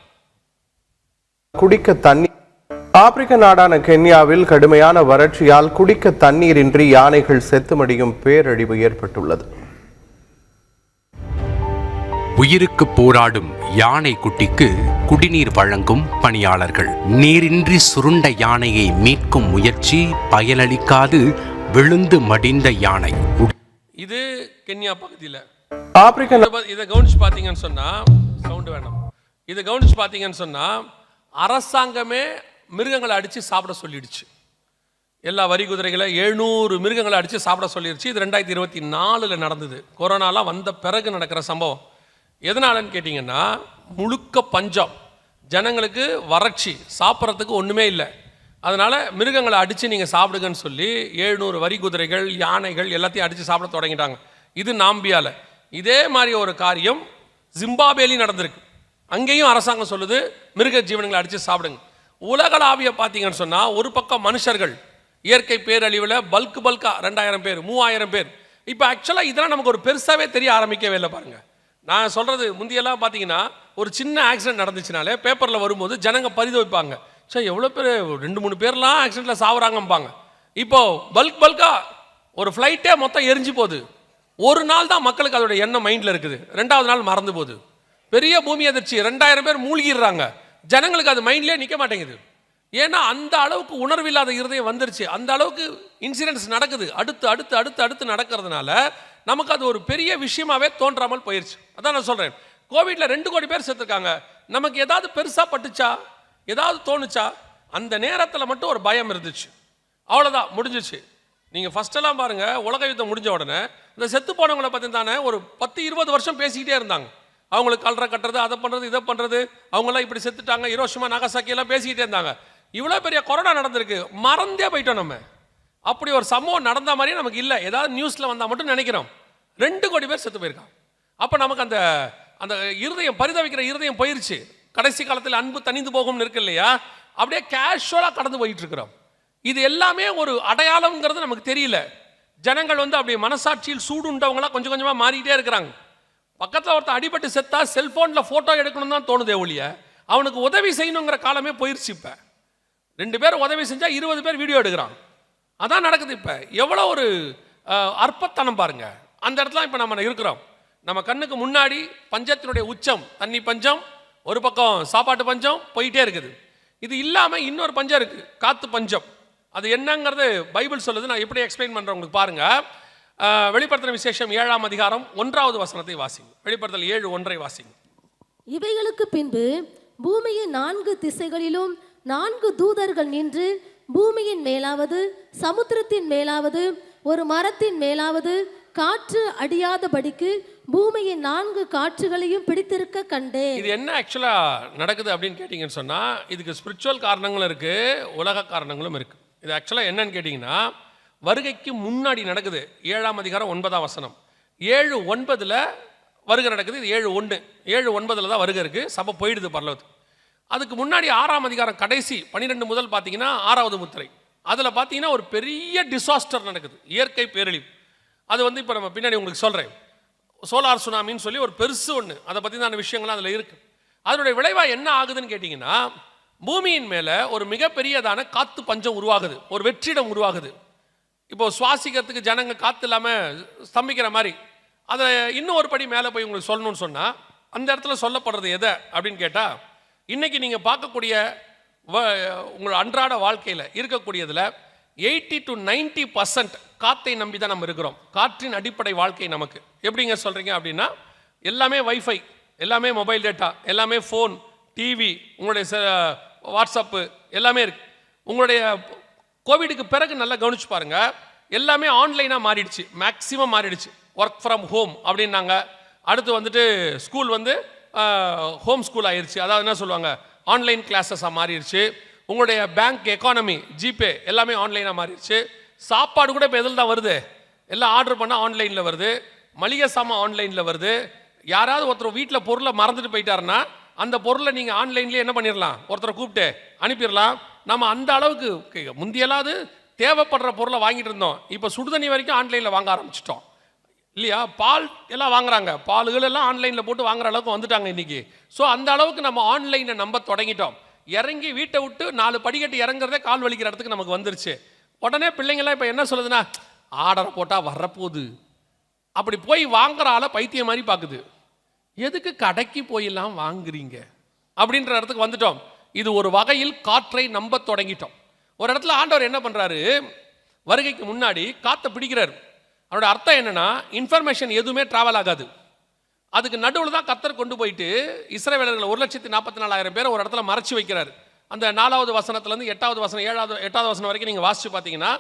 குடிக்க தண்ணீர். ஆப்பிரிக்க நாடான கென்யாவில் கடுமையான வறட்சியால் குடிக்க தண்ணீரின்றி யானைகள் செத்து மடியும் பேரழிவு ஏற்பட்டுள்ளது. உயிருக்கு போராடும் யானை குட்டிக்கு குடிநீர் வழங்கும் பணியாளர்கள். நீரின்றி சுருண்ட யானையை மீட்கும் முயற்சி பயனளிக்காது விழுந்து மடிந்த யானை. இது கென்யா பகுதியில் ஆப்பிரிக்கா. இதை கவனிச்சு பார்த்தீங்கன்னு சொன்னா சவுண்ட் வேணும். இதை கவனிச்சு பார்த்தீங்கன்னு சொன்னா அரசாங்கமே மிருகங்களை அடித்து சாப்பிட சொல்லிடுச்சு. எல்லா வரி குதிரைகளை 700 மிருகங்களை அடித்து சாப்பிட சொல்லிடுச்சு. இது 2024 நடந்தது. கொரோனாலாம் வந்த பிறகு நடக்கிற சம்பவம். எதனாலன்னு கேட்டிங்கன்னா, முழுக்க பஞ்சம், ஜனங்களுக்கு வறட்சி, சாப்பிட்றதுக்கு ஒன்றுமே இல்லை. அதனால் மிருகங்களை அடித்து நீங்கள் சாப்பிடுங்கன்னு சொல்லி 700 வரி குதிரைகள், யானைகள் எல்லாத்தையும் அடித்து சாப்பிட தொடங்கிட்டாங்க. இது நாம்பியாவில். இதே மாதிரி ஒரு காரியம் ஜிம்பாப்வேலையும் நடந்திருக்கு. அங்கேயும் அரசாங்கம் சொல்லுது மிருக ஜீவனங்களை அடித்து சாப்பிடுங்க. உலகளாவிய பார்த்தீங்கன்னு சொன்னால், ஒரு பக்கம் மனுஷர்கள் இயற்கை பேரழிவில் பல்காக 2000 பேர் 3000 பேர். இப்போ ஆக்சுவலாக இதெல்லாம் நமக்கு ஒரு பெருசாகவே தெரிய ஆரம்பிக்கவே இல்லை. பாருங்கள், நான் சொல்கிறது முந்தியெல்லாம் பார்த்தீங்கன்னா ஒரு சின்ன ஆக்சிடென்ட் நடந்துச்சுனாலே பேப்பரில் வரும்போது ஜனங்க பரிதவிப்பாங்க, சரி எவ்வளோ பேர் 2-3 பேர்லாம் ஆக்சிடெண்ட்டில் சாவுறாங்கம்பாங்க. இப்போது பல்காக ஒரு ஃப்ளைட்டே மொத்தம் எரிஞ்சு போகுது. ஒரு நாள் தான் மக்களுக்கு அதோட எண்ணம் மைண்டில் இருக்குது, 2வது நாள் மறந்து போகுது. பெரிய பூமி அதிர்ச்சி, 2000 பேர் மூழ்கிடுறாங்க, ஜனங்களுக்கு அது மைண்ட்லேயே நிற்க மாட்டேங்குது. ஏன்னா அந்த அளவுக்கு உணர்வில்லாத இருதயம் வந்துருச்சு, அந்த அளவுக்கு இன்சிடென்ட்ஸ் நடக்குது, அடுத்து அடுத்து அடுத்து அடுத்து நடக்கிறதுனால நமக்கு அது ஒரு பெரிய விஷயமாவே தோன்றாமல் போயிடுச்சு. அதான் நான் சொல்கிறேன், கோவிட்ல 2 கோடி பேர் செத்துருக்காங்க. நமக்கு ஏதாவது பெருசாக பட்டுச்சா, ஏதாவது தோணுச்சா? அந்த நேரத்தில் மட்டும் ஒரு பயம் இருந்துச்சு, அவ்வளோதான், முடிஞ்சிச்சு. நீங்கள் ஃபஸ்ட்டெல்லாம் பாருங்கள், உலக யுத்தம் முடிஞ்ச உடனே இந்த செத்து போனவங்களை பற்றி தானே ஒரு 10-20 வருஷம் பேசிக்கிட்டே இருந்தாங்க. அவங்களுக்கு கல்ற கட்டுறது, அதை பண்ணுறது, இதை பண்ணுறது, அவங்களாம் இப்படி செத்துட்டாங்க, ஹிரோஷிமா நாகசாக்கி எல்லாம் பேசிக்கிட்டே இருந்தாங்க. இவ்வளோ பெரிய கொரோனா நடந்திருக்கு, மறந்தே போயிட்டோம் நம்ம. அப்படி ஒரு சம்பவம் நடந்த மாதிரியே நமக்கு இல்லை. ஏதாவது நியூஸில் வந்தால் மட்டும் நினைக்கிறோம் 2 கோடி பேர் செத்து போயிருக்காங்க. அப்போ நமக்கு அந்த அந்த இருதயம், பரிதவிக்கிற இருதயம் போயிருச்சு. கடைசி காலத்தில் அன்பு தனிந்து போகும்னு இருக்கு இல்லையா, அப்படியே கேஷுவலாக கடந்து போயிட்டு இருக்கிறோம். இது எல்லாமே ஒரு அடையாளம்ங்கிறது நமக்கு தெரியல. ஜனங்கள் அப்படியே மனசாட்சியில் சூடுண்டவங்களாம் கொஞ்சம் கொஞ்சமாக மாறிக்கிட்டே இருக்கிறாங்க. பக்கத்தில் ஒருத்தர் அடிபட்டு செத்தா செல்ஃபோனில் ஃபோட்டோ எடுக்கணும் தான் தோணுதே ஒழிய அவனுக்கு உதவி செய்யணுங்கிற காலமே போயிடுச்சு. இப்போ 2 பேர் உதவி செஞ்சால் 20 பேர் வீடியோ எடுக்கிறான். அதான் நடக்குது. இப்போ எவ்வளோ ஒரு அற்பத்தனம் பாருங்க. அந்த இடத்துல இப்போ நம்ம இருக்கிறோம். நம்ம கண்ணுக்கு முன்னாடி பஞ்சத்தினுடைய உச்சம், தண்ணி பஞ்சம், ஒரு பக்கம் சாப்பாட்டு பஞ்சம் போயிட்டே இருக்குது. இது இல்லாமல் இன்னொரு பஞ்சம் இருக்குது, காத்து பஞ்சம். அது என்னங்கிறது பைபிள் சொல்லுது. நான் எப்படி எக்ஸ்பிளைன் பண்ணுறேன் உங்களுக்கு பாருங்க. வெளிப்படுத்தின விசேஷம் 7ஆம் அதிகாரம் 1வது வசனத்தை வாசிங்க. வெளிப்படுத்தல் 7:1 வாசிங்க. இவைகளுக்கு பின்பு பூமியின் 4 திசைகளிலும் 4 தூதர்கள் நின்று, பூமியின் மேலாவது, சமுத்திரத்தின் மேலாவது, ஒரு மரத்தின் மேலாவது, காற்று அடியாதபடிக்கு பூமியின் 4 காற்றுகளையும் பிடித்திருக்க கண்டேன். இது என்ன ஆக்சுவலா நடக்குது அப்படின்னு கேட்டீங்கன்னு சொன்னா, இதுக்கு ஸ்பிரிச்சுவல் காரணங்களும் இருக்கு, உலக காரணங்களும் இருக்கு. இது ஆக்சுவலா என்னன்னு கேட்டீங்கன்னா, வருகைக்கு முன்னாடி நடக்குது. 7ஆம் அதிகாரம் 9ஆம் வசனம். 7:9 வருகை நடக்குது. இது 7:1 7:9 தான் வருகை இருக்கு. சபை போயிடுது பரலோகத்துக்கு. அதுக்கு முன்னாடி 6ஆம் அதிகாரம் கடைசி 12 முதல் பார்த்தீங்கன்னா 6வது முத்திரை. அதில் பார்த்தீங்கன்னா ஒரு பெரிய டிசாஸ்டர் நடக்குது, இயற்கை பேரழிவு. அது இப்போ நம்ம பின்னாடி உங்களுக்கு சொல்கிறேன். சோலார் சுனாமின்னு சொல்லி ஒரு பெருசு ஒன்று, அதை பற்றி தான் விஷயங்கள்லாம் அதில் இருக்குது. அதனுடைய விளைவாக என்ன ஆகுதுன்னு கேட்டிங்கன்னா, பூமியின் மேலே ஒரு மிகப்பெரியதான காற்று பஞ்சம் உருவாகுது, ஒரு வெற்றிடம் உருவாகுது. இப்போது சுவாசிக்கிறதுக்கு ஜனங்க காற்று இல்லாமல் ஸ்தம்பிக்கிற மாதிரி. அதை இன்னும் ஒரு படி மேலே போய் உங்களுக்கு சொல்லணும்னு சொன்னால், அந்த இடத்துல சொல்லப்படுறது எதை அப்படின்னு கேட்டால், இன்றைக்கி நீங்கள் பார்க்கக்கூடிய உங்கள் அன்றாட வாழ்க்கையில் இருக்கக்கூடியதில் 80 to 90% காற்றை நம்பி தான் நம்ம இருக்கிறோம். காற்றின் அடிப்படை வாழ்க்கை நமக்கு. எப்படிங்க சொல்கிறீங்க அப்படின்னா, எல்லாமே வைஃபை, எல்லாமே மொபைல் டேட்டா, எல்லாமே ஃபோன், டிவி, உங்களுடைய வாட்ஸ்அப்பு எல்லாமே இருக்குது. உங்களுடைய கோவிடுக்கு பிறகு நல்லா கவனிச்சு பாருங்கள், எல்லாமே ஆன்லைனாக மாறிடுச்சு, மேக்ஸிமம் மாறிடுச்சு. ஒர்க் ஃப்ரம் ஹோம் அப்படின்னாங்க. அடுத்து ஸ்கூல் ஹோம் ஸ்கூல் ஆயிடுச்சு. அதாவது என்ன சொல்லுவாங்க, ஆன்லைன் கிளாஸஸாக மாறிடுச்சு. உங்களுடைய பேங்க் எக்கானமி, ஜிபே எல்லாமே ஆன்லைனாக மாறிடுச்சு. சாப்பாடு கூட இப்போ எதில் தான் வருது, எல்லாம் ஆர்டர் பண்ணால் ஆன்லைனில் வருது. மளிகை சாமான் ஆன்லைனில் வருது. யாராவது ஒருத்தர் வீட்டில் பொருளை மறந்துட்டு போயிட்டாருன்னா அந்த பொருளை நீங்கள் ஆன்லைன்லேயே என்ன பண்ணிடலாம், ஒருத்தரை கூப்பிட்டு அனுப்பிடலாம். நம்ம அந்த அளவுக்கு முந்தியலாவது தேவைப்படுற பொருளை வாங்கிட்டு இருந்தோம், இப்போ சுடுதண்ணி வரைக்கும் ஆன்லைனில் வாங்க ஆரம்பிச்சிட்டோம் இல்லையா? பால் எல்லாம் வாங்குறாங்க, பால்கள் எல்லாம் ஆன்லைனில் போட்டு வாங்குற அளவுக்கு வந்துட்டாங்க இன்றைக்கி. ஸோ அந்த அளவுக்கு நம்ம ஆன்லைனை நம்ப தொடங்கிட்டோம். இறங்கி வீட்டை விட்டு 4 படிக்கட்டு இறங்குறதே கால் வலிக்கிற இடத்துக்கு நமக்கு வந்துருச்சு. உடனே பிள்ளைங்கள்லாம் இப்போ என்ன சொல்லுதுன்னா, ஆர்டரை போட்டால் வரப்போகுது, அப்படி போய் வாங்குற ஆளை பைத்தியம் மாதிரி பார்க்குது. எதுக்கு கடைக்கு போயெல்லாம் வாங்குறீங்க அப்படின்ற இடத்துக்கு வந்துட்டோம். இது ஒரு வகையில் காற்றை நம்ப தொடங்கிட்டோம். ஒரு இடத்துல ஆண்டவர் என்ன பண்ணுறாரு, வருகைக்கு முன்னாடி காற்றை பிடிக்கிறார். அதோட அர்த்தம் என்னன்னா, இன்ஃபர்மேஷன் எதுவுமே ட்ராவல் ஆகாது. அதுக்கு நடுவில் தான் கர்த்தர் கொண்டு போயிட்டு இஸ்ரவேலர்களை 1,44,000 பேரை ஒரு இடத்துல மறைச்சு வைக்கிறாரு. அந்த 4வது வசனத்துலேருந்து 8வது வசனம் 8வது வசனம் வரைக்கும் நீங்கள் வாசித்து பார்த்தீங்கன்னா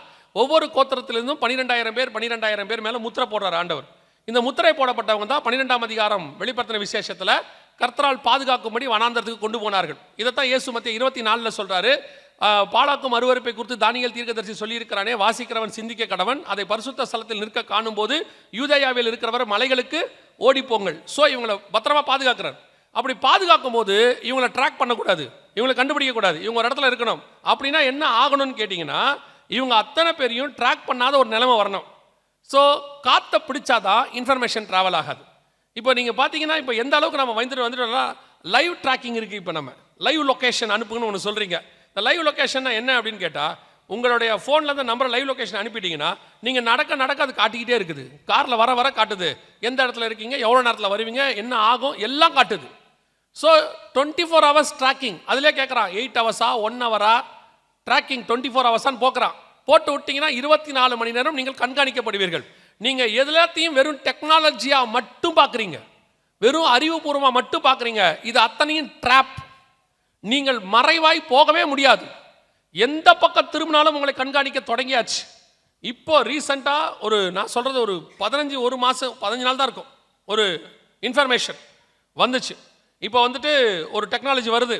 ஒவ்வொரு கோத்திரத்திலிருந்தும் 12,000 பேர் மேலே முத்திரை போடுறார் ஆண்டவர். இந்த முத்திரை போடப்பட்டவங்க தான் 12ஆம் அதிகாரம் வெளிப்படுத்தின விசேஷத்தில் கர்த்தரால் பாதுகாக்கும்படி வனாந்தரத்துக்கு கொண்டு போனார்கள். இதைத்தான் இயேசு மத்திய 24 சொல்கிறாரு. பாலாக்கும் அருவருப்பை குறித்து தானியேல் தீர்க்கதரிசி சொல்லியிருக்கிறானே, வாசிக்கிறவன் சிந்திக்க கடவன், அதை பரிசுத்த ஸ்தலத்தில் நிற்க காணும்போது யூதேயாவில் இருக்கிறவர் மலைகளுக்கு ஓடிப்போங்கள். ஸோ இவங்களை பத்திரமா பாதுகாக்கிறார். அப்படி பாதுகாக்கும் போது இவங்களை ட்ராக் பண்ணக்கூடாது, இவங்களை கண்டுபிடிக்கக்கூடாது, இவங்க ஒரு இடத்துல இருக்கணும். அப்படின்னா என்ன ஆகணும்னு கேட்டிங்கன்னா, இவங்க அத்தனை பேரையும் ட்ராக் பண்ணாத ஒரு நிலைமை வரணும். ஸோ காற்றை பிடிச்சாதான் இன்ஃபர்மேஷன் ட்ராவல் ஆகாது. இப்போ நீங்கள் பார்த்தீங்கன்னா, இப்போ எந்த அளவுக்கு நம்ம வந்துட்டோம்னா லைவ் ட்ராக்கிங் இருக்குது. இப்போ நம்ம லைவ் லொக்கேஷன் அனுப்புங்கன்னு ஒன்று சொல்கிறீங்க. இந்த லைவ் லொக்கேஷன் என்ன அப்படின்னு கேட்டால், உங்களுடைய ஃபோனில் நம்பரை லைவ் லொக்கேஷன் அனுப்பிட்டீங்கன்னா நீங்கள் நடக்க அது காட்டிக்கிட்டே இருக்குது. காரில் வர காட்டுது, எந்த இடத்துல இருக்கீங்க, எவ்வளோ நேரத்தில் வருவீங்க, என்ன ஆகும், எல்லாம் காட்டுது. So 24 hours tracking. அதிலே கேட்குறான் 8 hours 1 hour ட்ராக்கிங் 24 hours போக்குறான். போட்டு விட்டிங்கன்னா 24 மணி நேரம் நீங்கள் கண்காணிக்கப்படுவீர்கள். நீங்கள் எல்லாத்தையும் வெறும் டெக்னாலஜியாக மட்டும் பார்க்குறீங்க, வெறும் அறிவுபூர்வமாக மட்டும் பார்க்குறீங்க. இது அத்தனையும் ட்ராப். நீங்கள் மறைவாய் போகவே முடியாது. எந்த பக்கம் திரும்பினாலும் உங்களை கண்காணிக்க தொடங்கியாச்சு. இப்போ ரீசெண்டாக நான் சொல்கிறது ஒரு 1 மாதம் 15 நாள் தான் இருக்கும், ஒரு இன்ஃபர்மேஷன் வந்துச்சு. இப்போ ஒரு டெக்னாலஜி வருது,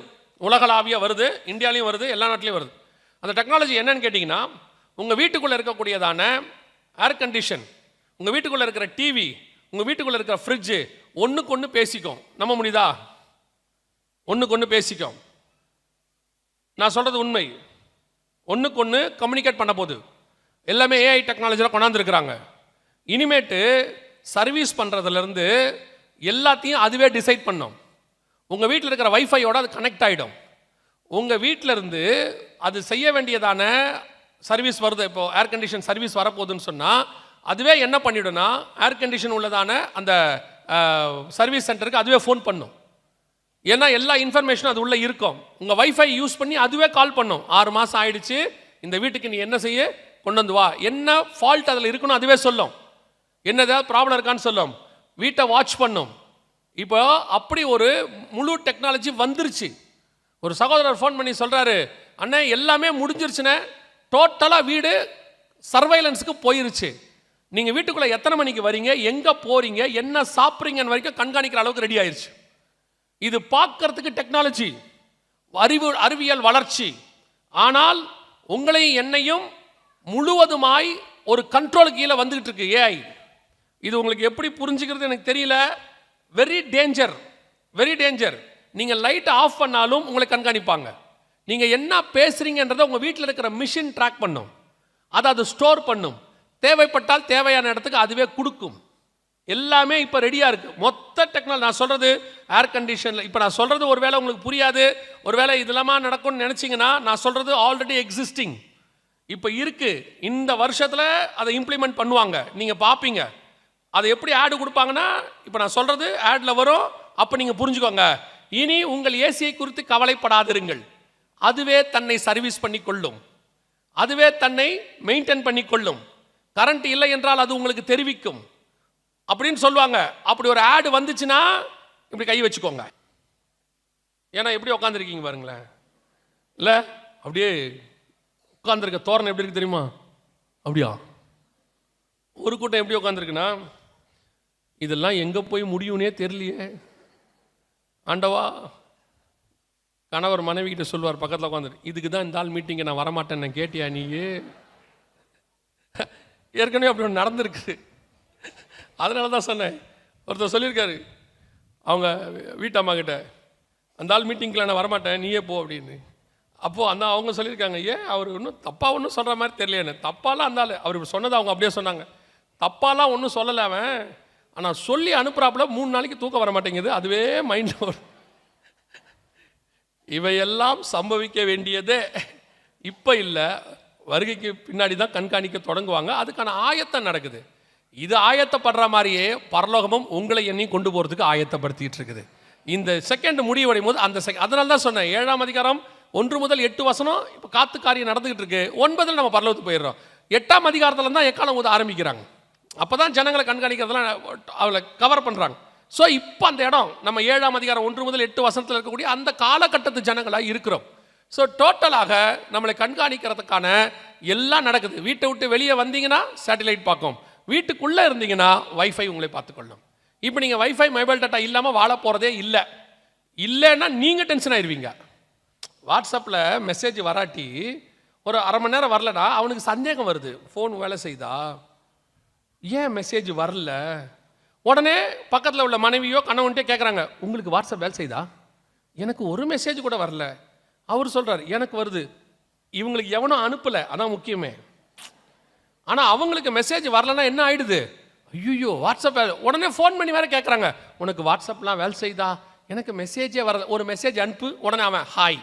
உலகளாவியாக வருது, இந்தியாலையும் வருது, எல்லா நாட்டிலையும் வருது. அந்த டெக்னாலஜி என்னன்னு கேட்டிங்கன்னா, உங்கள் வீட்டுக்குள்ளே இருக்கக்கூடியதான ஏர் கண்டிஷன், உங்கள் வீட்டுக்குள்ளே இருக்கிற டிவி, உங்கள் வீட்டுக்குள்ளே இருக்கிற ஃப்ரிட்ஜு ஒன்றுக்கு ஒன்று பேசிக்கும். நம்ப முடியுதா? ஒன்றுக்கு ஒன்று பேசிக்கும். நான் சொல்கிறது உண்மை. ஒன்றுக்கு ஒன்று கம்யூனிகேட் பண்ண போகுது. எல்லாமே ஏஐ டெக்னாலஜியில் கொண்டாந்துருக்குறாங்க. இனிமேட்டு சர்வீஸ் பண்ணுறதுலேருந்து எல்லாத்தையும் அதுவே டிசைட் பண்ணும். உங்கள் வீட்டில் இருக்கிற வைஃபையோட அது கனெக்ட் ஆகிடும். உங்கள் வீட்டில் இருந்து அது செய்ய வேண்டியதான சர்வீஸ் வருது. இப்போ ஏர் கண்டிஷன் சர்வீஸ் வரப்போகுதுன்னு சொன்னால் அதுவே என்ன பண்ணிவிடும்னா, ஏர் கண்டிஷன் உள்ளதான அந்த சர்வீஸ் சென்டருக்கு அதுவே ஃபோன் பண்ணும். ஏன்னா எல்லா இன்ஃபர்மேஷனும் அது உள்ளே இருக்கும். உங்கள் வைஃபை யூஸ் பண்ணி அதுவே கால் பண்ணும். 6 மாதம் ஆயிடுச்சு, இந்த வீட்டுக்கு நீ என்ன செய்ய, கொண்டு வந்து வா, என்ன ஃபால்ட் அதில் இருக்குன்னு அதுவே சொல்லும், என்ன ஏதாவது ப்ராப்ளம் இருக்கான்னு சொல்லும், வீட்டை வாட்ச் பண்ணும். இப்போ அப்படி ஒரு முழு டெக்னாலஜி வந்துருச்சு. ஒரு சகோதரர் ஃபோன் பண்ணி சொல்கிறாரு, அண்ணே எல்லாமே முடிஞ்சிருச்சுண்ணே, டோட்டலாக வீடு சர்வைலன்ஸுக்கு போயிருச்சு. நீங்கள் வீட்டுக்குள்ளே எத்தனை மணிக்கு வரீங்க, எங்கே போகிறீங்க, என்ன சாப்பிட்றீங்கன்னு வரைக்கும் கண்காணிக்கிற அளவுக்கு ரெடி ஆயிடுச்சு. இது பார்க்கறதுக்கு டெக்னாலஜி, அறிவியல் வளர்ச்சி. ஆனால் உங்களையும் என்னையும் முழுவதுமாய் ஒரு கண்ட்ரோல் கீழே வந்துகிட்டு இருக்கு ஏஐ. இது உங்களுக்கு எப்படி புரிஞ்சுக்கிறது எனக்கு தெரியல. Very danger, very danger. நீங்கள் லைட்டை ஆஃப் பண்ணாலும் உங்களை கண்காணிப்பாங்க. நீங்கள் என்ன பேசுகிறீங்கன்றதை உங்கள் வீட்டில் இருக்கிற மிஷின் ட்ராக் பண்ணும், அதை அது ஸ்டோர் பண்ணும், தேவைப்பட்டால் தேவையான இடத்துக்கு அதுவே கொடுக்கும். எல்லாமே இப்போ ரெடியாக இருக்குது. மொத்த டெக்னாலஜி நான் சொல்கிறது ஏர் கண்டிஷனில். இப்போ நான் சொல்கிறது ஒருவேளை உங்களுக்கு புரியாது, ஒருவேளை இதெல்லாம் நடக்கும்னு நினச்சிங்கன்னா, நான் சொல்கிறது ஆல்ரெடி எக்ஸிஸ்டிங், இப்போ இருக்குது. இந்த வருஷத்தில் அதை இம்ப்ளிமெண்ட் பண்ணுவாங்க, நீங்கள் பார்ப்பீங்க. அதை எப்படி ஆடு கொடுப்பாங்கன்னா, இப்போ நான் சொல்கிறது ஆடில் வரும், அப்போ நீங்கள் புரிஞ்சுக்கோங்க. இனி உங்கள் ஏசியை குறித்து கவலைப்படாதிருங்கள், அதுவே தன்னை சர்வீஸ் பண்ணி கொள்ளும், அதுவே தன்னை மெயின்டைன் பண்ணி கொள்ளும், கரண்ட் இல்லை என்றால் அது உங்களுக்கு தெரிவிக்கும் அப்படின்னு சொல்லுவாங்க. அப்படி ஒரு ஆடு வந்துச்சுன்னா இப்படி கை வச்சுக்கோங்க. ஏன்னா எப்படி உட்காந்துருக்கீங்க பாருங்களேன், இல்லை அப்படியே உட்காந்துருக்க தோரணை எப்படி இருக்கு தெரியுமா? அப்படியா ஒரு கூட்டம் எப்படி உட்காந்துருக்குன்னா, இதெல்லாம் எங்கே போய் முடியும்னே தெரியலையே ஆண்டவா. கணவர் மனைவி கிட்ட சொல்லுவார் பக்கத்தில் உட்காந்துரு, இதுக்கு தான் இந்த ஆள் மீட்டிங்கை நான் வரமாட்டேன், நான் கேட்டியா நீ? ஏற்கனவே அப்படி ஒன்று நடந்திருக்கு. அதனால தான் சொன்னேன். ஒருத்தர் சொல்லியிருக்காரு அவங்க வீட்டம்மா கிட்ட, அந்த ஆள் மீட்டிங்கில் நான் வரமாட்டேன், நீயே போ அப்படின்னு. அப்போது அவங்க சொல்லியிருக்காங்க, ஏன் அவர் ஒன்றும் தப்பாக ஒன்றும் சொல்கிற மாதிரி தெரியலையே. தப்பாலாம் அந்த ஆள் அவர் சொன்னதை அவங்க அப்படியே சொன்னாங்க. தப்பாலாம் ஒன்றும் சொல்லலை அவன், ஆனால் சொல்லி அனுப்புகிறாப்புல 3 நாளைக்கு தூக்கம் வர மாட்டேங்குது, அதுவே மைண்டில் வரும். இவையெல்லாம் சம்பவிக்க வேண்டியதே இப்போ இல்லை, வருகைக்கு பின்னாடி தான் கண்காணிக்க தொடங்குவாங்க. அதுக்கான ஆயத்தம் நடக்குது. இது ஆயத்தப்படுற மாதிரியே பரலோகமும் உங்களை எண்ணியும் கொண்டு போகிறதுக்கு ஆயத்தப்படுத்திட்டு இருக்குது. இந்த செகண்ட் முடிவடையும் போது அந்த அதனால தான் சொன்னேன், 7ஆம் அதிகாரம் 1 முதல் 8 வசனம் இப்போ காத்து காரியம் நடந்துகிட்டு இருக்கு. 9 நம்ம பரலோகத்துக்கு போயிடுறோம். 8ஆம் அதிகாரத்தில் தான் எக்காலம் ஊத ஆரம்பிக்கிறாங்க. அப்போ தான் ஜனங்களை கண்காணிக்கிறதெல்லாம் அவளை கவர் பண்ணுறாங்க. ஸோ இப்போ அந்த இடம் நம்ம 7ஆம் அதிகாரம் 1 முதல் 8 வசனத்தில் இருக்கக்கூடிய அந்த காலகட்டத்து ஜனங்களாக இருக்கிறோம். ஸோ டோட்டலாக நம்மளை கண்காணிக்கிறதுக்கான எல்லாம் நடக்குது. வீட்டை விட்டு வெளியே வந்தீங்கன்னா சேட்டலைட் பார்க்கும், வீட்டுக்குள்ளே இருந்தீங்கன்னா வைஃபை உங்களை பார்த்துக்கொள்ளும். இப்போ நீங்கள் வைஃபை மொபைல் டேட்டா இல்லாமல் வாழ போகிறதே இல்லைன்னா நீங்கள் டென்ஷன் ஆயிடுவீங்க. வாட்ஸ்அப்பில் மெசேஜ் வராட்டி ஒரு அரை மணி நேரம் வரலடா அவனுக்கு சந்தேகம் வருது, ஃபோன் வேலை செய்தா, ஏன் மெசேஜ் வரல, உடனே பக்கத்தில் உள்ள மனைவியோ கணவன்ட்டே கேட்குறாங்க, உங்களுக்கு வாட்ஸ்அப் வேலை செய்தா, எனக்கு ஒரு மெசேஜ் கூட வரல. அவர் சொல்கிறார் எனக்கு வருது. இவங்களுக்கு எவனும் அனுப்பலை, அதான் முக்கியமே. ஆனால் அவங்களுக்கு மெசேஜ் வரலன்னா என்ன ஆயிடுது, ஐயோ வாட்ஸ்அப் வேலை, உடனே ஃபோன் பண்ணி வேறு கேட்குறாங்க, உனக்கு வாட்ஸ்அப்லாம் வேலை செய்தா, எனக்கு மெசேஜே வரல, ஒரு மெசேஜ் அனுப்பு, உடனே அவன் ஹாய்.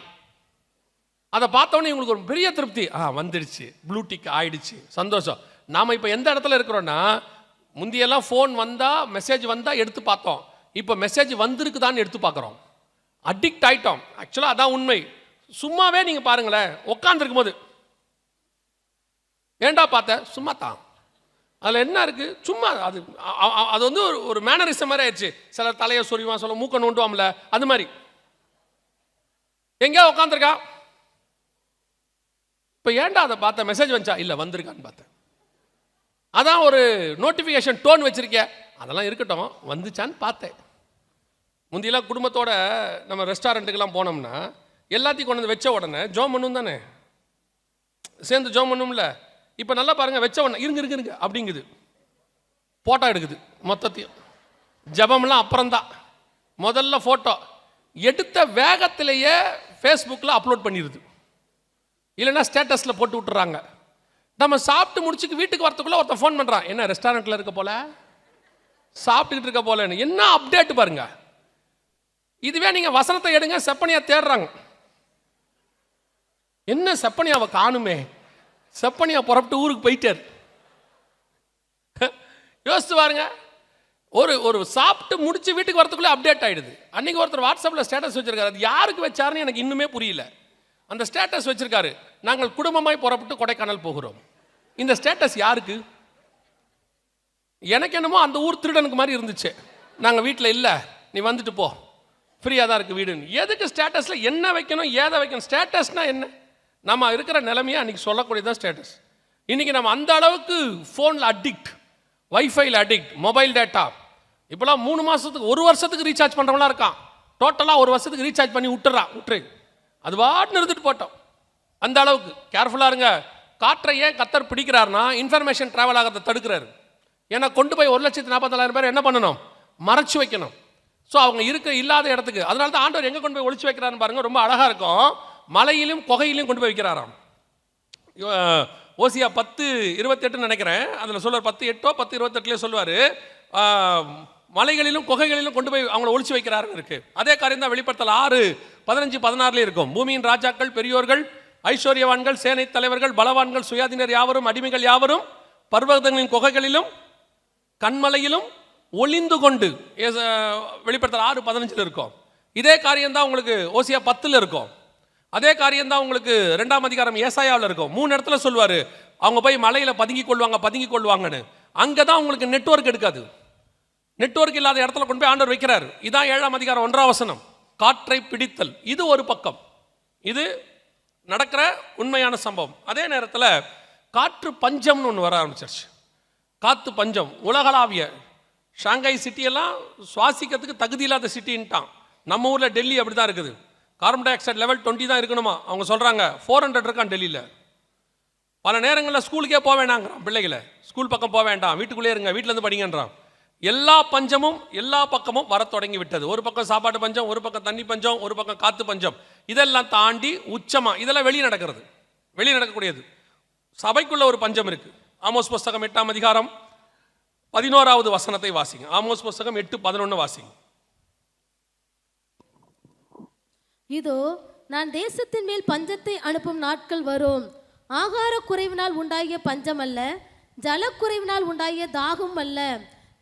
அதை பார்த்தோன்னே இவங்களுக்கு ஒரு பெரிய திருப்தி, வந்துடுச்சு, ப்ளூடிக் ஆயிடுச்சு, சந்தோஷம். நாம் இப்போ எந்த இடத்துல இருக்கிறோன்னா, முந்தியெல்லாம் ஃபோன் வந்தால் மெசேஜ் வந்தால் எடுத்து பார்த்தோம், இப்போ மெசேஜ் வந்திருக்குதான்னு எடுத்து பார்க்குறோம், அடிக்ட் ஆகிட்டோம். ஆக்சுவலாக அதான் உண்மை. சும்மாவே நீங்கள் பாருங்களேன், உட்காந்துருக்கும் போது ஏண்டா பார்த்த, சும்மா தான், அதில் என்ன இருக்குது, சும்மா அது வந்து ஒரு மேனரிசம் மாதிரி ஆயிடுச்சு. சில தலையை சொறிவான், சொல்ல மூக்க நோண்டுவாம்ல, அது மாதிரி. எங்கேயா உட்காந்துருக்கா, இப்போ ஏண்டா அதை பார்த்த, மெசேஜ் வந்துச்சா, இல்லை வந்திருக்கான்னு பார்த்தேன். அதான் ஒரு நோட்டிஃபிகேஷன் டோன் வச்சிருக்கேன், அதெல்லாம் இருக்கட்டும், வந்துச்சான்னு பார்த்தேன். முந்தியெல்லாம் குடும்பத்தோட நம்ம ரெஸ்டாரண்ட்டுக்கெல்லாம் போனோம்னா எல்லாத்தையும் கொண்டு வந்து வச்ச உடனே ஜோம் பண்ணும் தானே, சேர்ந்து ஜோம் பண்ணும்ல. இப்போ நல்லா பாருங்கள், வச்ச உடனே இருங்க அப்படிங்குது, ஃபோட்டோ எடுக்குது மொத்தத்தையும். ஜபம்லாம் அப்புறம்தான், முதல்ல ஃபோட்டோ எடுத்த வேகத்திலேயே ஃபேஸ்புக்கில் அப்லோட் பண்ணிடுது, இல்லைன்னா ஸ்டேட்டஸில் போட்டு விட்டுறாங்க. நம்ம சாப்பிட்டு முடிச்சுக்கு வீட்டுக்கு வரத்துக்குள்ளே ஒருத்தன் ஃபோன் பண்ணுறான், என்ன ரெஸ்டாரண்ட்டில் இருக்க போல, சாப்பிட்டுக்கிட்டு இருக்க போலன்னு. என்ன அப்டேட் பாருங்க. இதுவே நீங்கள் வசனத்தை எடுங்க, செப்பனியா தேடுறாங்க, என்ன செப்பனியாவை காணுமே, செப்பனியா புறப்பட்டு ஊருக்கு போயிட்டார். யோசிச்சு பாருங்க, ஒரு சாப்பிட்டு முடிச்சு வீட்டுக்கு வரத்துக்குள்ளே அப்டேட் ஆகிடுது. அன்றைக்கி ஒருத்தர் வாட்ஸ்அப்பில் ஸ்டேட்டஸ் வச்சிருக்காரு, அது யாருக்கு வச்சாருன்னு எனக்கு இன்னுமே புரியல. அந்த ஸ்டேட்டஸ் வச்சிருக்காரு, நாங்கள் குடும்பமாய் புறப்பட்டு கொடைக்கானல் போகிறோம். இந்த ஸ்டேட்டஸ் யாருக்கு? எனக்கு என்னமோ அந்த ஊர் திருடனுக்கு மாதிரி இருந்துச்சு. நாங்கள் வீட்டில் இல்லை, நீ வந்துட்டு போ, ஃப்ரீயாக தான் இருக்குது வீடுன்னு. எதுக்கு ஸ்டேட்டஸில் என்ன வைக்கணும், ஏதை வைக்கணும்? ஸ்டேட்டஸ்னால் என்ன? நம்ம இருக்கிற நிலைமையை அன்றைக்கி சொல்லக்கூடியதான் ஸ்டேட்டஸ். இன்றைக்கி நம்ம அந்த அளவுக்கு ஃபோனில் அடிக்ட், வைஃபைல அடிக்ட், மொபைல் டேட்டா. இப்போலாம் 3 மாதத்துக்கு 1 வருஷத்துக்கு ரீசார்ஜ் பண்ணுறவங்களாம் இருக்கான். டோட்டலாக 1 வருஷத்துக்கு ரீசார்ஜ் பண்ணி விட்டுரு, அது பாட்டு நிறுத்திட்டு போட்டோம். அந்த அளவுக்கு கேர்ஃபுல்லாக இருங்க. காற்றை ஏன் கத்தர் பிடிக்கிறாருன்னா, இன்ஃபர்மேஷன் ட்ராவல் ஆகிறத தடுக்கிறாரு. ஏன்னா கொண்டு போய் 1,44,000 பேர் என்ன பண்ணணும், மறைச்சு வைக்கணும். ஸோ அவங்க இல்லாத இடத்துக்கு. அதனால தான் ஆண்டவர் எங்கே கொண்டு போய் ஒளிச்சு வைக்கிறாருன்னு பாருங்க, ரொம்ப அழகாக இருக்கும். மலையிலும் குகையிலும் கொண்டு போய் வைக்கிறாராம். ஓசியா 10:28 நினைக்கிறேன், அதில் சொல்லுவார், 10:8 10:28 சொல்லுவார், மலைகளிலும் குகைகளிலும் கொண்டு போய் அவங்கள ஒளிச்சு வைக்கிறாருன்னு இருக்கு. அதே காரியம் தான் வெளிப்படுத்தல் 6:15-16 இருக்கும். பூமியின் ராஜாக்கள், பெரியோர்கள், ஐஸ்வர்யவான்கள், சேனை தலைவர்கள், பலவான்கள், சுயாதீனர் யாவரும், அடிமைகள் யாவரும் பர்வதங்களின் குகைகளிலும் கண்மலையிலும் ஒளிந்து கொண்டு, வெளிப்படுத்தல் 6:15 இருக்கும். இதே காரியம்தான் உங்களுக்கு ஓசியா 10 இருக்கும். அதே காரியம்தான் உங்களுக்கு 2ஆம் அதிகாரம் ஏசாயாவில் இருக்கும். 3 இடத்துல சொல்லுவார், அவங்க போய் மலையில் பதுங்கி கொள்வாங்கன்னு. அங்கே தான் உங்களுக்கு நெட்வொர்க் எடுக்காது. நெட்வொர்க் இல்லாத இடத்துல கொண்டு போய் ஆண்டவர் வைக்கிறார். இதான் 7ஆம் அதிகாரம் 1ஆம் வசனம், காற்றை பிடித்தல். இது ஒரு பக்கம், இது நடக்கிற உண்மையான சம்பவம். அதே நேரத்தில் காற்று பஞ்சம்னு ஒன்று வர ஆரம்பிச்சிருச்சு. காற்று பஞ்சம் உலகளாவிய. ஷாங்காய் சிட்டியெல்லாம் சுவாசிக்கிறதுக்கு தகுதி இல்லாத சிட்டின்ட்டான். நம்ம ஊரில் டெல்லி அப்படி தான் இருக்குது. கார்பன் டை ஆக்சைடு லெவல் 20 தான் இருக்கணுமா, அவங்க சொல்கிறாங்க 400 இருக்கான் டெல்லியில். பல நேரங்களில் ஸ்கூலுக்கே போக வேண்டாங்கிறான், பிள்ளைகளை ஸ்கூல் பக்கம் போக வேண்டாம், வீட்டுக்குள்ளே இருங்க, வீட்டிலேருந்து படிங்கன்றான். எல்லா பஞ்சமும் எல்லா பக்கமும் வர தொடங்கி விட்டது. ஒரு பக்கம் சாப்பாட்டு பஞ்சம், ஒரு பக்கம் தண்ணி பஞ்சம், ஒரு பக்கம் காற்று பஞ்சம். இதெல்லாம் தாண்டி உச்சமாக இதெல்லாம் வெளியே நடக்கக்கூடியது. சபைக்குள்ள ஒரு பஞ்சம் இருக்கு. ஆமோஸ் புஸ்தகம் 8ஆம் அதிகாரம் 11வது வசனத்தை வாசிங்க. ஆமோஸ் புஸ்தகம் 8:11 வாசிங்க. இதோ நான் தேசத்தின் மேல் பஞ்சத்தை அனுப்பும் நாட்கள் வரும். ஆகார குறைவினால் உண்டாகிய பஞ்சம் அல்ல, ஜலக்குறைவினால் உண்டாகிய தாகம் அல்ல.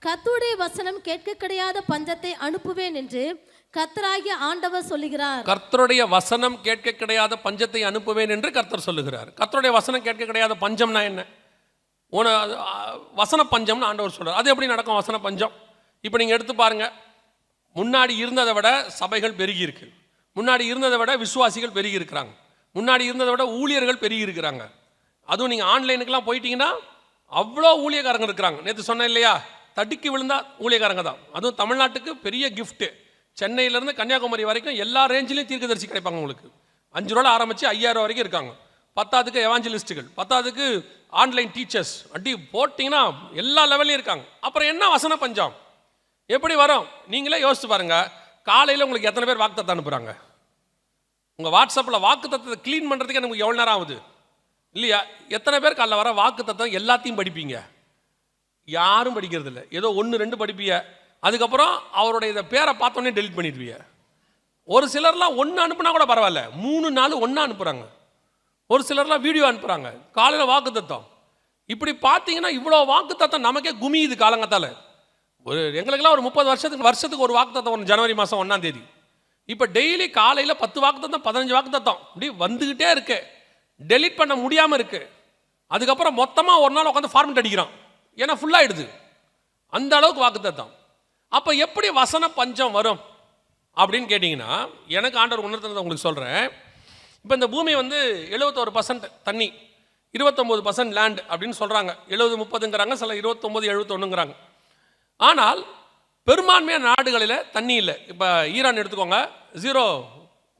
கர்த்தருடைய வசனம் கேட்க கிடையாத பஞ்சத்தை அனுப்புவேன் என்று கர்த்தராகிய ஆண்டவர் சொல்லுகிறார். கர்த்தருடைய வசனம் கேட்க கிடையாத பஞ்சத்தை அனுப்புவேன் என்று கர்த்தர் சொல்லுகிறார். கர்த்தருடைய வசனம் கேட்க கிடையாத பஞ்சம்னா என்ன? வசன பஞ்சம்னு ஆண்டவர் சொல்றார். அது எப்படி நடக்கும் வசன பஞ்சம்? இப்போ நீங்கள் எடுத்து பாருங்க, முன்னாடி இருந்ததை விட சபைகள் பெருகி இருக்கு, முன்னாடி இருந்ததை விட விசுவாசிகள் பெருகி இருக்கிறாங்க, முன்னாடி இருந்ததை விட ஊழியர்கள் பெருகி இருக்கிறாங்க. அதுவும் நீங்கள் ஆன்லைனுக்கெல்லாம் போயிட்டீங்கன்னா அவ்வளோ ஊழியக்காரங்க இருக்கிறாங்க. நேற்று சொன்னேன் இல்லையா, தடுக்கி விழுந்தா ஊழியக்காரங்க தான். அதுவும் தமிழ்நாட்டுக்கு பெரிய கிஃப்ட்டு. சென்னையிலேருந்து கன்னியாகுமரி வரைக்கும் எல்லா ரேஞ்சிலையும் தீர்க்கதரிசி கிடைப்பாங்க உங்களுக்கு. 5 ரூபா ஆரம்பித்து 5000 வரைக்கும் இருக்காங்க. 10க்கு எவாஞ்சலிஸ்ட்டுகள், 10க்கு ஆன்லைன் டீச்சர்ஸ், அடி போட்டிங்கன்னா எல்லா லெவல்லையும் இருக்காங்க. அப்புறம் என்ன வசன பஞ்சம் எப்படி வரும்? நீங்களே யோசிச்சு பாருங்க. காலையில் உங்களுக்கு எத்தனை பேர் வாக்குத்தத்தம் அனுப்புகிறாங்க? உங்கள் வாட்ஸ்அப்பில் வாக்குத்தத்தத்தை க்ளீன் பண்ணுறதுக்கு எனக்கு எவ்வளோ நேரம் ஆகுது இல்லையா? எத்தனை பேர் காலைல வர வாக்குத்தத்தம் எல்லாத்தையும் படிப்பீங்க? யாரும் படிக்கிறது இல்லை. ஏதோ 1-2 படிப்பீங்க. அதுக்கப்புறம் அவருடைய இதை பேரை பார்த்தோன்னே டெலிட் பண்ணிடுவீங்க. ஒரு சிலர்லாம் 1 அனுப்புனா கூட பரவாயில்ல, 3-4 ஒன்றா அனுப்புகிறாங்க. ஒரு சிலர்லாம் வீடியோ அனுப்புகிறாங்க. காலையில் வாக்குத்தத்தம். இப்படி பார்த்தீங்கன்னா இவ்வளோ வாக்குத்தத்தம் நமக்கே குமியுது காலங்கத்தால். எங்களுக்கெல்லாம் ஒரு 30 வருஷத்துக்கு ஒரு வாக்குத்தத்தம் வரும். ஜனவரி மாதம் 1ஆம் தேதி. இப்போ டெய்லி காலையில் 10 வாக்குத்தத்தம், 15 வாக்குத்தத்தம் இப்படி வந்துக்கிட்டே இருக்கு. டெலிட் பண்ண முடியாமல் இருக்கு. அதுக்கப்புறம் மொத்தமாக ஒரு நாள் உட்காந்து ஃபார்மெட் அடிக்கிறான், ஏன்னா ஃபுல்லாகிடுது. அந்த அளவுக்கு வாக்குத்தத்தம். அப்போ எப்படி வசன பஞ்சம் வரும் அப்படின்னு கேட்டிங்கன்னா, எனக்கு ஆண்டவர் உணர்த்தினதை உங்களுக்கு சொல்கிறேன். இப்போ இந்த பூமி வந்து 71% தண்ணி, 29% லேண்ட் அப்படின்னு சொல்கிறாங்க. 70-30ங்கிறாங்க, சில 29-71ங்கிறாங்க. ஆனால் பெரும்பான்மையான நாடுகளில் தண்ணி இல்லை. இப்போ ஈரான் எடுத்துக்கோங்க, 0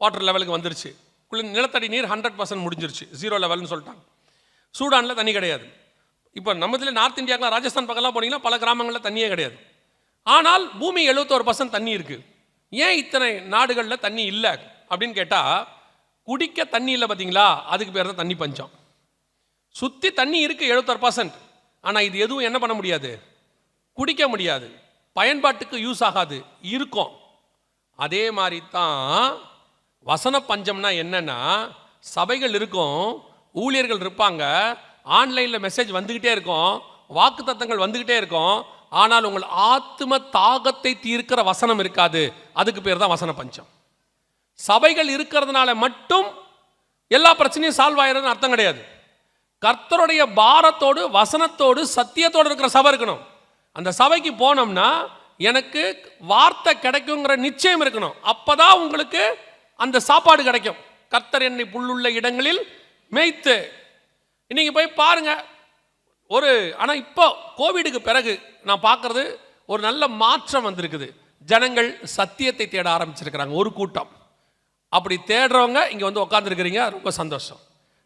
வாட்டர் லெவலுக்கு வந்துருச்சு. நிலத்தடி நீர் 100% முடிஞ்சிருச்சு, 0 லெவல்னு சொல்லிட்டாங்க. சூடானில் தண்ணி கிடையாது. இப்போ நம்ம இதில் நார்த் இந்தியாவில் ராஜஸ்தான் பக்கம்லாம் போனீங்கன்னா பல கிராமங்களில் தண்ணியே கிடையாது. ஆனால் பூமி 71% தண்ணி இருக்குது. ஏன் இத்தனை நாடுகளில் தண்ணி இல்லை அப்படின்னு கேட்டால், குடிக்க தண்ணி இல்லை பார்த்தீங்களா, அதுக்கு பேர் தான் தண்ணி பஞ்சம். சுற்றி தண்ணி இருக்குது 71%, ஆனால் இது எதுவும் என்ன பண்ண முடியாது, குடிக்க முடியாது, பயன்பாட்டுக்கு யூஸ் ஆகாது, இருக்கும். அதே மாதிரி தான் வசன பஞ்சம்னா என்னன்னா, சபைகள் இருக்கும், ஊழியர்கள் இருப்பாங்க, ஆன்லைனில் மெசேஜ் வந்துக்கிட்டே இருக்கும், வாக்கு தத்தங்கள் வந்துக்கிட்டே இருக்கும், ஆனால் உங்கள் ஆத்ம தாகத்தை தீர்க்கிற வசனம் இருக்காது. அதுக்கு பேர் தான் வசன பஞ்சம். சபைகள் இருக்கிறதுனால மட்டும் எல்லா பிரச்சனையும் சால்வ் ஆயிடுறதுன்னு அர்த்தம் கிடையாது. கர்த்தருடைய பாரத்தோடு வசனத்தோடு சத்தியத்தோடு இருக்கிற சபை இருக்கணும். அந்த சபைக்கு போனோம்னா எனக்கு வார்த்தை கிடைக்குங்கிற நிச்சயம் இருக்கணும். அப்பதான் உங்களுக்கு அந்த சாப்பாடு கிடைக்கும். கர்த்தர் என்னை புல்லுள்ள இடங்களில் மேய்த்து. இன்னைக்கு போய் பாருங்க, ஆனால் இப்போ கோவிடுக்கு பிறகு நான் பார்க்கறது ஒரு நல்ல மாற்றம் வந்திருக்குது. ஜனங்கள் சத்தியத்தை தேட ஆரம்பிச்சிருக்கிறாங்க. ஒரு கூட்டம் அப்படி தேடுறவங்க இங்கே வந்து உட்காந்துருக்கிறீங்க, ரொம்ப சந்தோஷம்.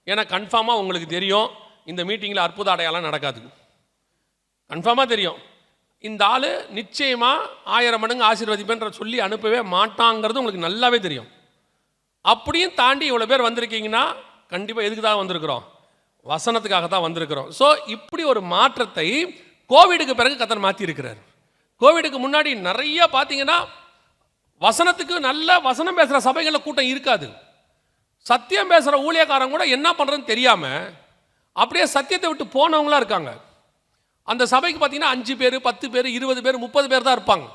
ஏன்னா கன்ஃபார்மாக உங்களுக்கு தெரியும், இந்த மீட்டிங்கில் அற்புத அடையாளம் நடக்காது. கன்ஃபார்மாக தெரியும், இந்த ஆள் நிச்சயமாக 1000 மடங்கு ஆசீர்வதிப்பேன்ற சொல்லி அனுப்பவே மாட்டாங்கிறது உங்களுக்கு நல்லாவே தெரியும். அப்படியும் தாண்டி இவ்வளோ பேர் வந்திருக்கீங்கன்னா கண்டிப்பாக எதுக்கு தான் வந்திருக்கிறோம், வசனத்துக்காக தான் வந்திருக்கிறோம். ஸோ இப்படி ஒரு மாற்றத்தை கோவிடுக்கு பிறகு கர்த்தர் மாற்றி இருக்கிறார். கோவிடுக்கு முன்னாடி நிறைய பார்த்தீங்கன்னா வசனத்துக்கு நல்ல வசனம் பேசுகிற சபைகளில் கூட்டம் இருக்காது. சத்தியம் பேசுகிற ஊழியக்காரங்க கூட என்ன பண்ணுறதுன்னு தெரியாமல் அப்படியே சத்தியத்தை விட்டு போனவங்களாம் இருக்காங்க. அந்த சபைக்கு பார்த்தீங்கன்னா 5 பேர் 10 பேர் 20 பேர் 30 பேர் தான் இருப்பாங்க.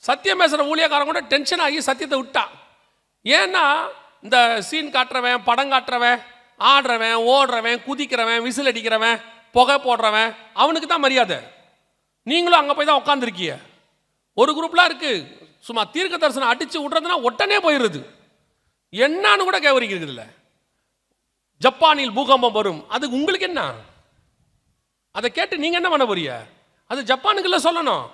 சத்தியம் பேசுகிற ஊழியக்காரங்க கூட டென்ஷன் ஆகி சத்தியத்தை விட்டா. ஏன்னா இந்த சீன் காட்டுறவன், படம் காட்டுறவன், ஆடுறவன், ஓடுறவன், குதிக்கிறவன், விசில் அடிக்கிறவன், புகை போடுறவன், அவனுக்கு தான் மரியாதை. நீங்களும் அங்கே போய் தான் உட்காந்துருக்கீங்க. ஒரு குரூப்லாம் இருக்குது, சும்மா தீர்க்க தரிசனம் அடித்து விட்றதுனா உடனே போயிடுறது. என்னன்னு கூட கேவரிக்கிறது இல்லை. ஜப்பானில் பூகம்பம் வரும், அது உங்களுக்கு என்ன? அதை கேட்டு நீங்கள் என்ன பண்ண போறீங்க? அது ஜப்பானுக்குள்ள சொல்லணும்,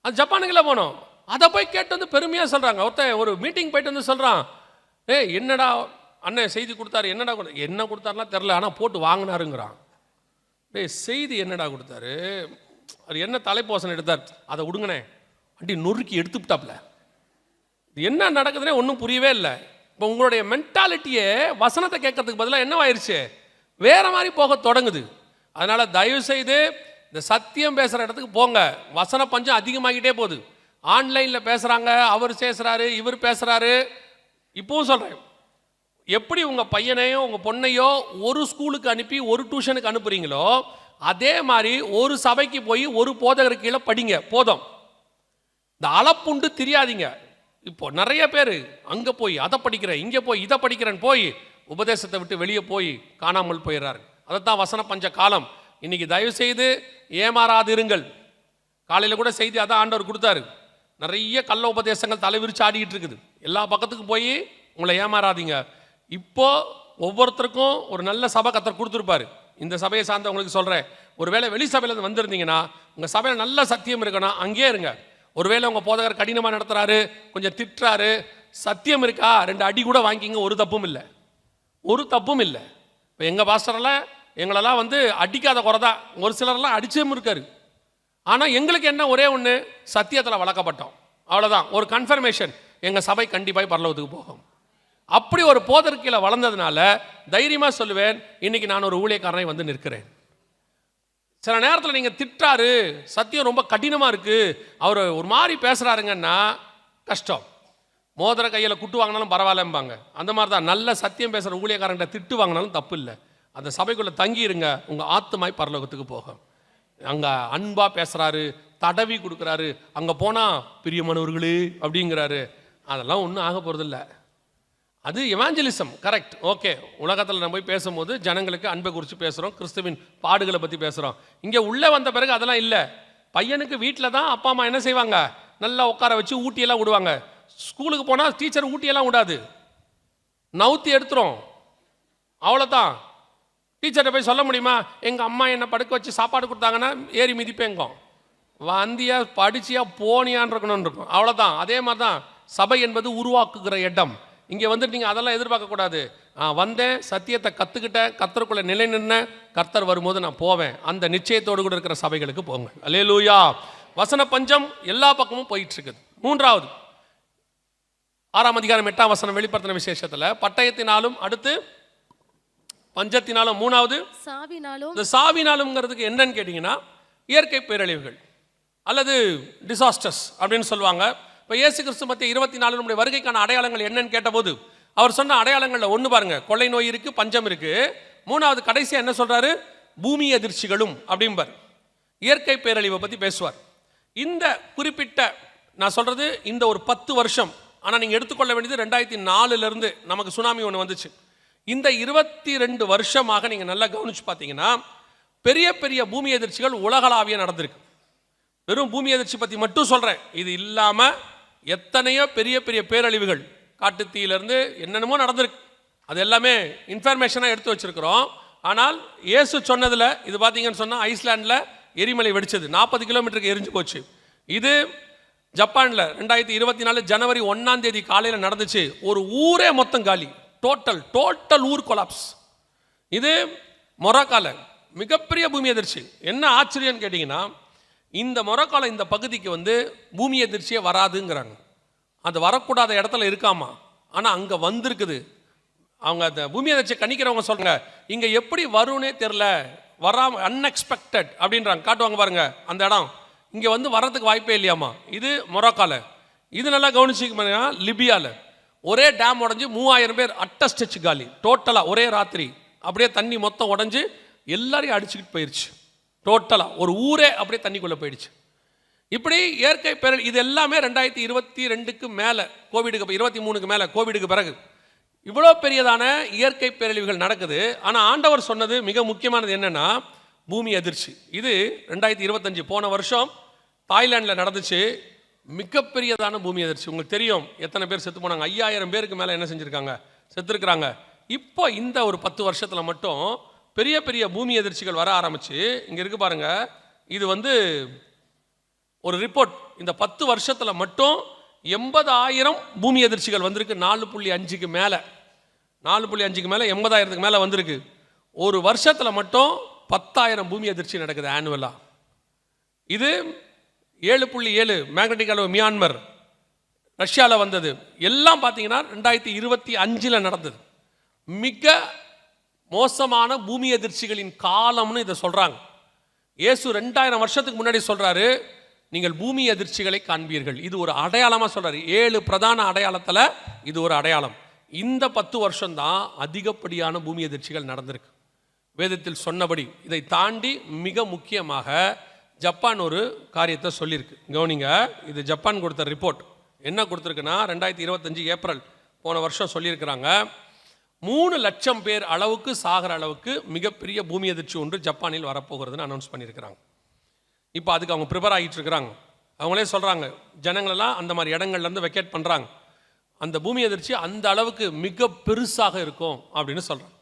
அது ஜப்பானுக்குள்ள போகணும். அதை போய் கேட்டு வந்து பெருமையாக சொல்கிறாங்க. ஒருத்தன் ஒரு மீட்டிங் போயிட்டு வந்து சொல்கிறான், என்னடா அண்ணன் செய்தி கொடுத்தாரு, என்னடா என்ன கொடுத்தாருலாம் தெரில, ஆனால் போட்டு வாங்கினாருங்கிறான். செய்தி என்னடா கொடுத்தாரு, அது என்ன தலைப்போசனை எடுத்தார், அதை விடுங்கண்ணே அண்டி நொறுக்கி எடுத்துவிட்டாப்ல. என்ன நடக்குதுன்னே ஒன்றும் புரியவே இல்லை. இப்போ உங்களுடைய மென்டாலிட்டியே வசனத்தை கேட்கறதுக்கு பதிலாக என்னவாயிருச்சு, வேற மாதிரி போக தொடங்குது. அதனால் தயவு செய்து இந்த சத்தியம் பேசுகிற இடத்துக்கு போங்க. வசன பஞ்சம் அதிகமாகிட்டே போகுது. ஆன்லைனில் பேசுகிறாங்க, அவர் பேசுகிறாரு, இவர் பேசுகிறாரு. இப்போவும் சொல்கிறேன், எப்படி உங்கள் பையனையோ உங்கள் பொண்ணையோ ஒரு ஸ்கூலுக்கு அனுப்பி ஒரு டியூஷனுக்கு அனுப்புகிறீங்களோ, அதே மாதிரி ஒரு சபைக்கு போய் ஒரு போதகர் கீழே படிங்க, போதும். இந்த அளப்புண்டு தெரியாதீங்க. இப்போ நிறைய பேர் அங்கே போய் அதை படிக்கிறேன், இங்கே போய் இதை படிக்கிறேன்னு போய் உபதேசத்தை விட்டு வெளியே போய் காணாமல் போயிடுறாரு. அதைத்தான் வசன பஞ்ச காலம். இன்னைக்கு தயவு செய்து ஏமாறாது இருங்கள். காலையில் கூட செய்தி அதான் ஆண்டவர் கொடுத்தாரு. நிறைய கள்ள உபதேசங்கள் தலைவிரிச்சு ஆடிக்கிட்டு இருக்குது. எல்லா பக்கத்துக்கும் போய் உங்களை ஏமாறாதீங்க. இப்போ ஒவ்வொருத்தருக்கும் ஒரு நல்ல சபை கர்த்தர் கொடுத்துருப்பாரு. இந்த சபையை சார்ந்தவங்களுக்கு சொல்கிறேன், ஒருவேளை வெளி சபையிலேருந்து வந்திருந்தீங்கன்னா உங்கள் சபையில் நல்ல சத்தியம் இருக்குன்னா அங்கேயே இருங்க. ஒருவேளை உங்கள் போதகர் கடினமாக நடத்துகிறாரு, கொஞ்சம் திட்டுறாரு, சத்தியம் இருக்கா, 2 அடி கூட வாங்கிங்க, ஒரு தப்பும் இல்லை, ஒரு தப்பும் இல்லை. இப்போ எங்கள் பாஸ்டரெல்லாம் எங்களெல்லாம் அடிக்காத குறை தான், ஒரு சிலரெல்லாம் அடிச்சேயும் இருக்காரு. ஆனால் எங்களுக்கு என்ன ஒரே ஒன்று, சத்தியத்தில் வளர்க்கப்பட்டோம், அவ்வளோதான். ஒரு கன்ஃபர்மேஷன், எங்கள் சபை கண்டிப்பாக பரலோகத்துக்கு போகும். அப்படி ஒரு போதற்கையில் வளர்ந்ததுனால தைரியமாக சொல்லுவேன், இன்னைக்கு நான் ஒரு ஊழியக்காரனை நிற்கிறேன். சில நேரத்தில் நீங்கள் திட்டாரு, சத்தியம் ரொம்ப கடினமாக இருக்குது, அவர் ஒரு மாதிரி பேசுகிறாருங்கன்னா கஷ்டம். மோதிர கையில் குட்டு வாங்கினாலும் பரவாயில்லம்பாங்க. அந்த மாதிரி தான் நல்ல சத்தியம் பேசுகிற ஊழியக்காரங்கிட்ட திட்டு வாங்கினாலும் தப்பு இல்லை. அந்த சபைக்குள்ளே தங்கிடுங்க, உங்கள் ஆத்துமாய் பரலோகத்துக்கு போகும். அங்கே அன்பாக பேசுகிறாரு, தடவி கொடுக்குறாரு, அங்கே போனால் பிரியமானவர்களே அப்படிங்கிறாரு, அதெல்லாம் ஒன்றும் ஆக போகிறதில்ல. அது எவாஞ்சலிசம், கரெக்ட், ஓகே. உலகத்தில் நம்ம போய் பேசும்போது ஜனங்களுக்கு அன்பை குறித்து பேசுகிறோம், கிறிஸ்துவின் பாடுகளை பற்றி பேசுகிறோம். இங்கே உள்ளே வந்த பிறகு அதெல்லாம் இல்லை. பையனுக்கு வீட்டில் தான் அப்பா அம்மா என்ன செய்வாங்க, நல்லா உட்கார வச்சு ஊட்டியெல்லாம் விடுவாங்க. ஸ்கூலுக்கு போனால் டீச்சர் ஊட்டியெல்லாம் விடாது, நவுத்தி எடுத்துரும், அவ்வளோதான். டீச்சர்கிட்ட போய் சொல்ல முடியுமா, எங்கள் அம்மா என்னை படுக்க வச்சு சாப்பாடு கொடுத்தாங்கன்னா ஏறி மிதிப்பேங்கோ, வந்தியா படிச்சியா போனியான்னு இருக்கணும்னு இருக்கும், அவ்வளோதான். அதே மாதிரி தான் சபை என்பது உருவாக்குகிற இடம். இங்கே நீங்கள் அதெல்லாம் எதிர்பார்க்கக்கூடாது. வந்தேன், சத்தியத்தை கற்றுக்கிட்டேன், கர்த்தருக்குள்ளே நிலை நின்ன, கர்த்தர் வரும்போது நான் போவேன், அந்த நிச்சயத்தோடு கூட இருக்கிற சபைகளுக்கு போங்க. அல்லேலூயா. வசன பஞ்சம் எல்லா பக்கமும் போயிட்டு இருக்குது. 3வது 6ஆம் அதிகாரம் 8ஆம் வசனம் வெளிப்படுத்தின விசேஷத்தில் பட்டயத்தினாலும், அடுத்து பஞ்சத்தினாலும், 3வது சாவினாலும். இந்த சாவினாலும்ங்கிறதுக்கு என்னன்னு கேட்டிங்கன்னா இயற்கை பேரழிவுகள் அல்லது டிசாஸ்டர்ஸ் அப்படின்னு சொல்லுவாங்க. இப்போ இயேசு கிறிஸ்து மத்திய 24 நம்முடைய வருகைக்கான அடையாளங்கள் என்னன்னு கேட்டபோது அவர் சொன்ன அடையாளங்களில் ஒன்று பாருங்க, கொள்ளை நோய் இருக்குது, பஞ்சம் இருக்குது. 3வது கடைசியாக என்ன சொல்கிறாரு, பூமி அதிர்ச்சிகளும் அப்படிம்பார். இயற்கை பேரழிவை பற்றி பேசுவார். இந்த குறிப்பிட்ட நான் சொல்கிறது இந்த ஒரு 10 வருஷம், ஆனால் நீங்கள் எடுத்துக்கொள்ள வேண்டியது 2004 நமக்கு சுனாமி ஒன்று வந்துச்சு. இந்த 22 வருஷமாக நீங்கள் நல்லா கவனித்து பார்த்தீங்கன்னா பெரிய பெரிய பூமி அதிர்ச்சிகள் உலகளாவிய நடந்திருக்கு. வெறும் பூமி அதிர்ச்சி பற்றி மட்டும் சொல்கிறேன், இது இல்லாமல் எத்தனையோ பெரிய பெரிய பேரழிவுகள், காட்டுத்தீயிலேருந்து என்னென்னமோ நடந்திருக்கு. அது எல்லாமே இன்ஃபர்மேஷனாக எடுத்து வச்சுருக்கிறோம். ஆனால் இயேசு சொன்னதில் இது பார்த்தீங்கன்னு சொன்னால் ஐஸ்லாண்டில் எரிமலை வெடிச்சது, 40 கிலோமீட்டருக்கு எரிஞ்சு போச்சு. இது ஜப்பானில் 2024 ஜனவரி 1ஆம் தேதி காலையில் நடந்துச்சு. ஒரு ஊரே மொத்தம் காலி, டோட்டல் ஊர் கொலாப்ஸ். இது மொராக்கால மிகப்பெரிய பூமி அதிர்ச்சி. என்ன ஆச்சரியம்னு கேட்டிங்கன்னா இந்த மொராக்கால இந்த பகுதிக்கு பூமி அதிர்ச்சியே வராதுங்கிறாங்க. அது வரக்கூடாத இடத்துல இருக்காமா, ஆனால் அங்கே வந்திருக்குது. அவங்க அந்த பூமி அதிர்ச்சியை கணிக்கிறவங்க சொல்கிறாங்க, இங்கே எப்படி வரும்னே தெரில, வராம அன்எக்ஸ்பெக்டட் அப்படின்றாங்க. காட்டுவாங்க பாருங்க அந்த இடம், இங்கே வர்றதுக்கு வாய்ப்பே இல்லையாமா. இது மொராக்கால. இது நல்லா கவனிச்சிங்கன்னா லிபியாவில் ஒரே டேம் உடஞ்சி 3000 பேர் அட்டஸ்டச் காலி, டோட்டலாக ஒரே ராத்திரி. அப்படியே தண்ணி மொத்தம் உடஞ்சி எல்லாரையும் அடிச்சுக்கிட்டு போயிடுச்சு. டோட்டலாக ஒரு ஊரே அப்படியே தண்ணிக்குள்ளே போயிடுச்சு. இப்படி இயற்கை பேரழிவு இது எல்லாமே 2022க்கு மேலே, கோவிடுக்கு 23க்கு மேலே, கோவிடுக்கு பிறகு இவ்வளோ பெரியதான இயற்கை பேரழிவுகள் நடக்குது. ஆனால் ஆண்டவர் சொன்னது மிக முக்கியமானது என்னென்னா பூமி அதிர்ச்சி. இது 2025 போன வருஷம் தாய்லாண்டில் நடந்துச்சு. மிகப்பெரியதான பூமி அதிர்ச்சி. உங்களுக்கு தெரியும் எத்தனை பேர் செத்து போனாங்க, 5000 பேருக்கு மேலே என்ன செஞ்சுருக்காங்க, செத்துருக்குறாங்க. இப்போ இந்த ஒரு 10 வருஷத்தில் மட்டும் பெரிய பெரிய பூமி அதிர்ச்சிகள் வர ஆரம்பிச்சு. இங்கே இருக்கு பாருங்க, இது ஒரு ரிப்போர்ட். இந்த 10 வருஷத்தில் மட்டும் 80,000 பூமி அதிர்ச்சிகள் வந்திருக்கு. 4.5க்கு மேலே 80,000க்கு மேலே வந்திருக்கு. ஒரு வருஷத்தில் மட்டும் 10,000 பூமி அதிர்ச்சி நடக்குது ஆனுவலாக. இது 7.7 மேக்னட்டிக் அளவு மியான்மர், ரஷ்யாவில் வந்தது. எல்லாம் பார்த்தீங்கன்னா 2025 நடந்தது. மிக மோசமான பூமி அதிர்ச்சிகளின் காலம்னு இதை சொல்கிறாங்க. இயேசு 2000 வருஷத்துக்கு முன்னாடி சொல்கிறாரு, நீங்கள் பூமி அதிர்ச்சிகளை காண்பீர்கள். இது ஒரு அடையாளமாக சொல்கிறார். 7 பிரதான அடையாளத்தில் இது ஒரு அடையாளம். இந்த 10 வருஷம்தான் அதிகப்படியான பூமி அதிர்ச்சிகள் நடந்திருக்கு வேதத்தில் சொன்னபடி. இதை தாண்டி மிக முக்கியமாக ஜப்பான் ஒரு காரியத்தை சொல்லியிருக்கு. கவனிங்க, இது ஜப்பான் கொடுத்த ரிப்போர்ட். என்ன கொடுத்துருக்குன்னா 2025 ஏப்ரல் போன வருஷம் சொல்லியிருக்கிறாங்க, 3 லட்சம் பேர் அளவுக்கு சாகிற அளவுக்கு மிகப்பெரிய பூமி அதிர்ச்சி ஒன்று ஜப்பானில் வரப்போகிறதுன்னு அனௌன்ஸ் பண்ணியிருக்கிறாங்க. இப்போ அதுக்கு அவங்க ப்ரிப்பேர் ஆகிட்டு இருக்கிறாங்க. அவங்களே சொல்கிறாங்க, ஜனங்களெல்லாம் அந்த மாதிரி இடங்கள்லேருந்து வெக்கேட் பண்ணுறாங்க. அந்த பூமி அதிர்ச்சி அந்த அளவுக்கு மிக பெருசாக இருக்கும் அப்படின்னு சொல்கிறாங்க.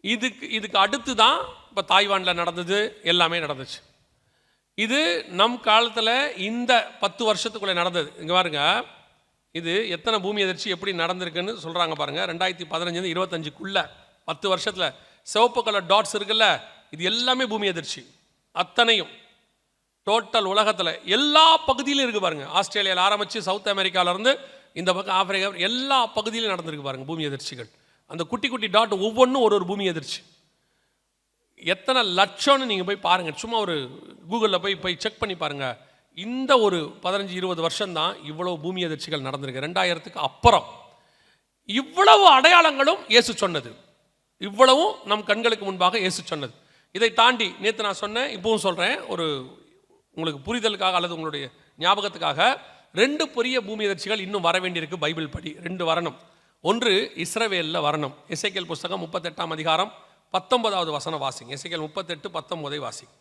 இதுக்கு அடுத்து தான் இப்போ தாய்வானில் நடந்தது, எல்லாமே நடந்துச்சு. இது நம் காலத்தில் இந்த 10 வருஷத்துக்குள்ளே நடந்தது. இங்கே பாருங்க, இது எத்தனை பூமி அதிர்ச்சி எப்படி நடந்திருக்குன்னு சொல்கிறாங்க பாருங்கள். 2015 25க்குள்ளே 10 வருஷத்தில் சிவப்பு கலர் டாட்ஸ் இருக்குல்ல, இது எல்லாமே பூமி அதிர்ச்சி. அத்தனையும் டோட்டல் உலகத்தில் எல்லா பகுதியிலும் இருக்குது பாருங்கள். ஆஸ்திரேலியாவில் ஆரம்பித்து சவுத் அமெரிக்காவிலேருந்து இந்த பக்கம் ஆப்பிரிக்கா எல்லா பகுதியிலும் நடந்திருக்கு பாருங்கள் பூமி அதிர்ச்சிகள். அந்த குட்டி குட்டி டாட் ஒவ்வொன்றும் ஒரு பூமி அதிர்ச்சி. எத்தனை லட்சம்னு நீங்கள் போய் பாருங்கள், சும்மா ஒரு கூகுளில் போய் செக் பண்ணி பாருங்கள். இந்த ஒரு 15-20 வருஷம்தான் இவ்வளோ பூமி அதிர்ச்சிகள் நடந்திருக்கு. 2000க்கு அப்புறம் இவ்வளவு அடையாளங்களும் இயேசு சொன்னது, இவ்வளவும் நம் கண்களுக்கு முன்பாக இயேசு சொன்னது. இதை தாண்டி நேற்று நான் சொன்னேன், இப்பவும் சொல்கிறேன், ஒரு உங்களுக்கு புரிதலுக்காக அல்லது உங்களுடைய ஞாபகத்துக்காக 2 பெரிய பூமி அதிர்ச்சிகள் இன்னும் வர வேண்டியிருக்கு. பைபிள் படி 2 வரணும். ஒன்று இஸ்ரவேலில் வரணும். எசேக்கியேல் புஸ்தகம் 38ஆம் அதிகாரம் 19வது வசனம் வாசிங்க. எசேக்கியேல் 38:19 வாசிங்க.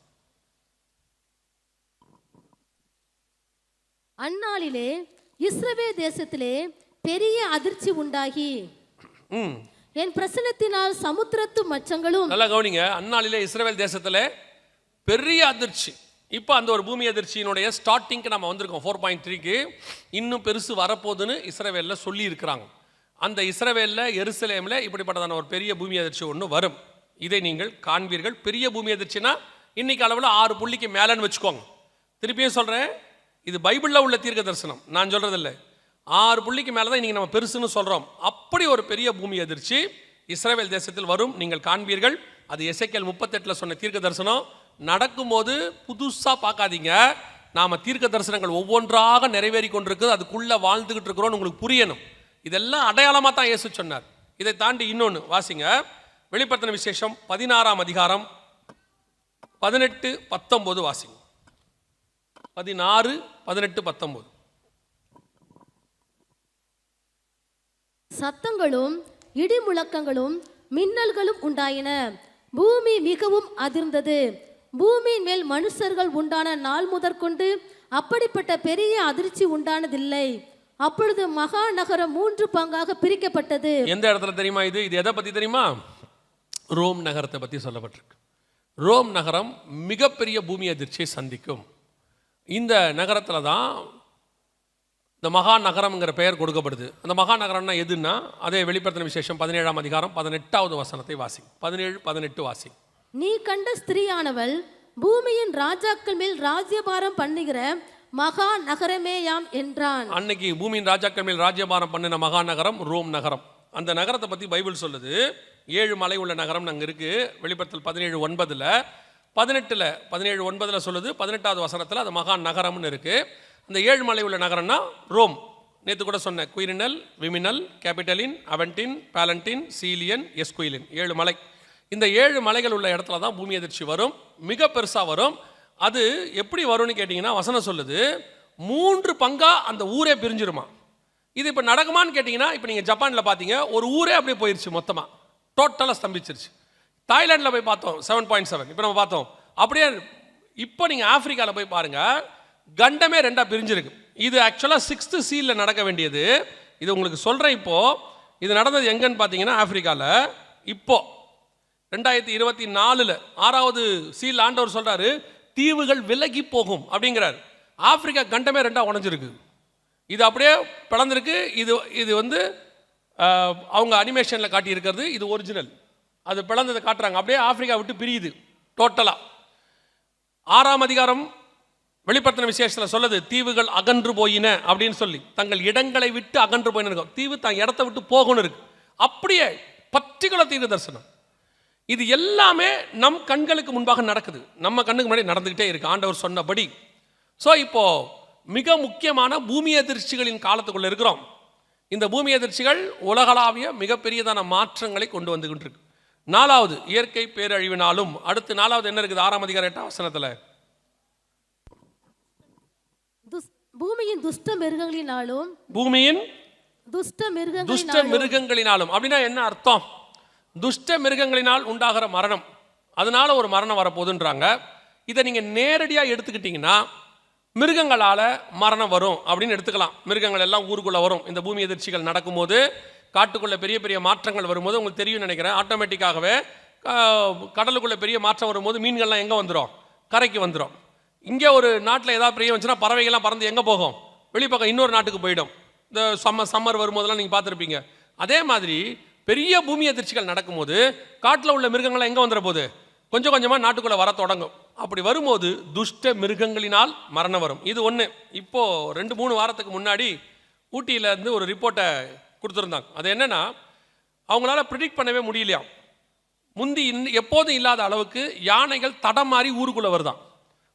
அந்நாளிலே இஸ்ரவேல் தேசத்திலே பெரிய அதிர்ச்சி உண்டாகி என் பிரசன்னத்தினால் சமுத்திரத்து மச்சங்களும். நல்லா கவனிங்க, அந்நாளிலே இஸ்ரவேல் தேசத்திலே பெரிய அதிர்ச்சி. இப்போ அந்த ஒரு பூமி அதிர்ச்சியினுடைய ஸ்டார்டிங்க்கு நம்ம வந்திருக்கோம். 4.3க்கு இன்னும் பெருசு வரப்போகுதுன்னு இஸ்ரவேலில் சொல்லி இருக்கிறாங்க. அந்த இஸ்ரவேலில் எருசலேமில் இப்படிப்பட்டதான ஒரு பெரிய பூமி அதிர்ச்சி ஒன்று வரும். இதை நீங்கள் காண்பீர்கள். பெரிய பூமி அதிர்ச்சினா இன்னைக்கு அளவில் 6 புள்ளிக்கு மேலேன்னு வச்சுக்கோங்க. திருப்பியும் சொல்கிறேன், இது பைபிளில் உள்ள தீர்க்க தரிசனம், நான் சொல்கிறதில்ல. 6 புள்ளிக்கு மேலே தான் இன்றைக்கி நம்ம பெருசுன்னு சொல்கிறோம். அப்படி ஒரு பெரிய பூமி அதிர்ச்சி இஸ்ரவேல் தேசத்தில் வரும், நீங்கள் காண்பீர்கள். அது எசேக்கியேல் 38 சொன்ன தீர்க்க தரிசனம். நடக்கும்போது புதுசாக பார்க்காதீங்க. நாம் தீர்க்க தரிசனங்கள் ஒவ்வொன்றாக நிறைவேறி கொண்டிருக்குது, அதுக்குள்ளே வாழ்ந்துக்கிட்டு இருக்கிறோன்னு உங்களுக்கு புரியணும். இதெல்லாம் அடையாளமாக தான் இயேசு சொன்னார். இதை தாண்டி இன்னொன்று வாசிங்க. வெளிப்படுத்தின விசேஷம் 16ஆம் அதிகாரம் 18-19 வாசிங்க. 16, 18, 19. சத்தங்களும் இடி முழக்கங்களும் மின்னல்களும் உண்டாயின. பூமி மிகவும் அதிர்ந்தது. பூமியின் மேல் மனுஷர்கள் உண்டான நாள் முதற்கொண்டு அப்படிப்பட்ட பெரிய அதிர்ச்சி உண்டானதில்லை. அப்பொழுது மகா நகரம் 3 பங்காக பிரிக்கப்பட்டது. எந்த இடத்துல தெரியுமா? இது எதை பற்றி தெரியுமா? ரோம் நகரத்தை பற்றி சொல்லப்பட்டிருக்கு. ரோம் நகரம் மிகப்பெரிய பூமி அதிர்ச்சியை சந்திக்கும். இந்த நகரத்தில் தான் இந்த மகா நகரம்ங்கிற பெயர் கொடுக்கப்படுது. அந்த மகா நகரம்னா எதுன்னா, அதே வெளிப்படுத்தின விசேஷம் 17ஆம் அதிகாரம் 18வது வசனத்தை வாசி. 17, 18 வாசி. நீ கண்ட ஸ்திரீயானவள் பூமியின் ராஜாக்கள் மேல் ராஜ்யபாரம் பண்ணுகிற மகா நகரமேயாம் என்றான். அன்னைக்கு பூமியின் ராஜாக்கள் மேல் ராஜ்யபாரம் பண்ணின மகா நகரம் ரோம் நகரம். அந்த நகரத்தை பற்றி பைபிள் சொல்லுது. 7 மலை உள்ள நகரம் அங்கே இருக்கு. வெளிப்படுத்தல் 17:9, 17:9 சொல்லுது. 18வது வசனத்தில் அது மகா நகரம்னு இருக்கு. அந்த 7 மலை உள்ள நகரம்னா ரோம். நேற்று கூட சொன்ன குயிரினல், விமினல், கேபிட்டலின், அவென்டின், பேலண்டின், சீலியன், எஸ்குயிலின் 7 மலை. இந்த 7 மலைகள் உள்ள இடத்துல தான் பூமி அதிர்ச்சி வரும். மிக பெருசாக வரும். அது எப்படி வரும்னு கேட்டிங்கன்னா, வசனம் சொல்லுது 3 பங்கா அந்த ஊரே பிரிஞ்சிருமா. இது இப்போ நடக்குமான்னு கேட்டிங்கன்னா, இப்போ நீங்கள் ஜப்பானில் பார்த்தீங்க, ஒரு ஊரே அப்படியே போயிடுச்சு, மொத்தமாக டோட்டலாக ஸ்தம்பிச்சிருச்சு. தாய்லாண்டில் போய் பார்த்தோம் 7.7, இப்போ நம்ம பார்த்தோம். அப்படியே இப்போ நீங்கள் ஆப்பிரிக்காவில் போய் பாருங்கள், கண்டமே 2ஆக பிரிஞ்சிருக்கு. இது ஆக்சுவலாக 6th சீலில் நடக்க வேண்டியது. இது உங்களுக்கு சொல்கிறேன். இப்போது இது நடந்தது எங்கன்னு பார்த்தீங்கன்னா ஆப்பிரிக்காவில். இப்போது 2024 6வது சீல் ஆண்டவர் சொல்கிறாரு, தீவுகள் விலகி போகும் அப்படிங்கிறார். ஆப்பிரிக்கா கண்டமே 2ஆக உடஞ்சிருக்கு. இது அப்படியே பிளந்திருக்கு. இது வந்து அவங்க அனிமேஷனில் காட்டியிருக்கிறது. இது ஒரிஜினல். அது பிளந்ததை காட்டுறாங்க. அப்படியே ஆப்பிரிக்கா விட்டு பிரியுது டோட்டலாக. 6ஆம் அதிகாரம் வெளிப்படுத்தின விசேஷத்தில் சொல்லுது, தீவுகள் அகன்று போயின அப்படின்னு சொல்லி, தங்கள் இடங்களை விட்டு அகன்று போயின்னு இருக்கும். தீவு தான் இடத்தை விட்டு போகணும் இருக்கு. அப்படியே பர்டிகுலர் தீர்க்க தரிசனம். இது எல்லாமே நம் கண்களுக்கு முன்பாக நடக்குது. நம்ம கண்ணுக்கு முன்னாடி நடந்துக்கிட்டே இருக்கு, ஆண்டவர் சொன்னபடி. ஸோ இப்போ மிக முக்கியமான பூமி அதிர்ச்சிகளின் காலத்துக்குள்ள இருக்கிறோம். இந்த பூமி அதிர்ச்சிகள் உலகளாவிய மிகப்பெரியதான மாற்றங்களை கொண்டு வந்துகிட்டு இருக்கு. 4வது இயற்கை பேரழிவினாலும். அடுத்து 4வது என்ன இருக்குது? 6ஆம் அதிகாரம் 8ஆம் வசனத்தில், பூமியின் துஷ்ட மிருகங்களினாலும். பூமியின் துஷ்ட மிருகங்களினாலும் அப்படின்னா என்ன அர்த்தம்? துஷ்ட மிருகங்களினால் உண்டாகிற மரணம், அதனால ஒரு மரணம் வரப்போகுதுன்றாங்க. இதை நீங்கள் நேரடியாக எடுத்துக்கிட்டிங்கன்னா மிருகங்களால் மரணம் வரும் அப்படின்னு எடுத்துக்கலாம். மிருகங்கள் எல்லாம் ஊருக்குள்ளே வரும். இந்த பூமி எதிர்ச்சிகள் நடக்கும்போது, காட்டுக்குள்ளே பெரிய பெரிய மாற்றங்கள் வரும்போது, உங்களுக்கு தெரியும் நினைக்கிறேன், ஆட்டோமேட்டிக்காகவே கடலுக்குள்ளே பெரிய மாற்றம் வரும்போது மீன்கள்லாம் எங்கே வந்துடும்? கரைக்கு வந்துடும். இங்கே ஒரு நாட்டில் ஏதாவது பெரிய வந்துச்சுன்னா பறவைகள்லாம் பறந்து எங்கே போகும்? வெளிப்பக்கம் இன்னொரு நாட்டுக்கு போயிடும். இந்த சம்மர் வரும்போதெல்லாம் நீங்கள் பார்த்துருப்பீங்க. அதே மாதிரி பெரிய பூமி எதிர்ச்சிகள் நடக்கும்போது காட்டில் உள்ள மிருகங்கள்லாம் எங்கே வந்துட போகுது? கொஞ்சம் கொஞ்சமாக நாட்டுக்குள்ளே வர தொடங்கும். அப்படி வரும்போது துஷ்ட மிருகங்களினால் மரணம் வரும். இது ஒன்று. இப்போது 2-3 வாரத்துக்கு முன்னாடி ஊட்டியிலேருந்து ஒரு ரிப்போர்ட்டை கொடுத்துருந்தாங்க. அது என்னென்னா, அவங்களால ப்ரிடிக்ட் பண்ணவே முடியலையா, முந்தி எப்போதும் இல்லாத அளவுக்கு யானைகள் தடம் மாறி ஊருக்குள்ளே வருதான்.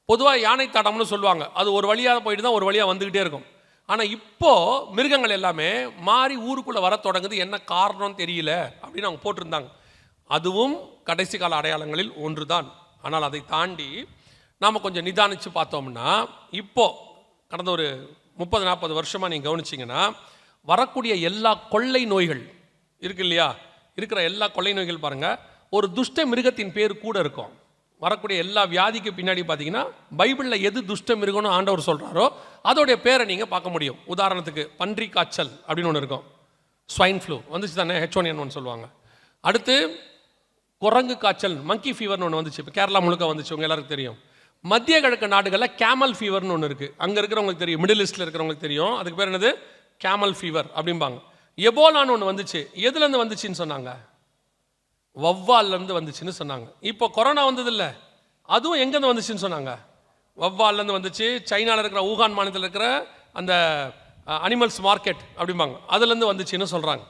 பொதுவாக யானை தடம்னு சொல்லுவாங்க. அது ஒரு வழியாக போயிட்டு தான் ஒரு வழியாக வந்துக்கிட்டே இருக்கும். ஆனால் இப்போது மிருகங்கள் எல்லாமே மாறி ஊருக்குள்ளே வர தொடங்குது. என்ன காரணம் தெரியல அப்படின்னு அவங்க போட்டிருந்தாங்க. அதுவும் கடைசி கால அடையாளங்களில் ஒன்று தான். ஆனால் அதை தாண்டி நாம் கொஞ்சம் நிதானித்து பார்த்தோம்னா, இப்போது கடந்த ஒரு 30-40 வருஷமாக நீங்கள் கவனிச்சிங்கன்னா, வரக்கூடிய எல்லா கொள்ளை நோய்கள் இருக்கு இல்லையா, இருக்கிற எல்லா கொள்ளை நோய்கள் பாருங்கள், ஒரு துஷ்ட மிருகத்தின் பேர் கூட இருக்கும். வரக்கூடிய எல்லா வியாதிக்கு பின்னாடி பார்த்தீங்கன்னா, பைபிளில் எது துஷ்ட மிருகம்னு ஆண்டவர் சொல்கிறாரோ அதோடைய பேரை நீங்கள் பார்க்க முடியும். உதாரணத்துக்கு பன்றி காய்ச்சல் அப்படின்னு ஒன்று இருக்கும். ஸ்வைன் ஃப்ளூ வந்துச்சு தானே, H1N1 சொல்லுவாங்க. அடுத்து குரங்கு காய்ச்சல், மங்கி ஃபீவர்னு ஒன்று வந்துச்சு. இப்போ கேரளா முழுக்க வந்துச்சு, உங்கள் எல்லாருக்கும் தெரியும். மத்திய கிழக்கு நாடுகளில் கேமல் ஃபீவர்னு ஒன்று இருக்குது. அங்கே இருக்கிறவங்களுக்கு தெரியும், மிடில் ஈஸ்டில் இருக்கிறவங்களுக்கு தெரியும். அதுக்கு பேர் என்னது? கேமல் ஃபீவர் அப்படிம்பாங்க. எபோலான்னு ஒன்று வந்துச்சு. எதுலேருந்து வந்துச்சுன்னு சொன்னாங்க? வவ்வால்லேருந்து வந்துச்சுன்னு சொன்னாங்க. இப்போ கொரோனா வந்தது இல்லை, அதுவும் எங்கேருந்து வந்துச்சுன்னு சொன்னாங்க? வவ்வால்லேருந்து வந்துச்சு. சைனாவில் இருக்கிற ஊகான் மாநிலத்தில் இருக்கிற அந்த அனிமல்ஸ் மார்க்கெட் அப்படிம்பாங்க, அதுலேருந்து வந்துச்சுன்னு சொல்கிறாங்க.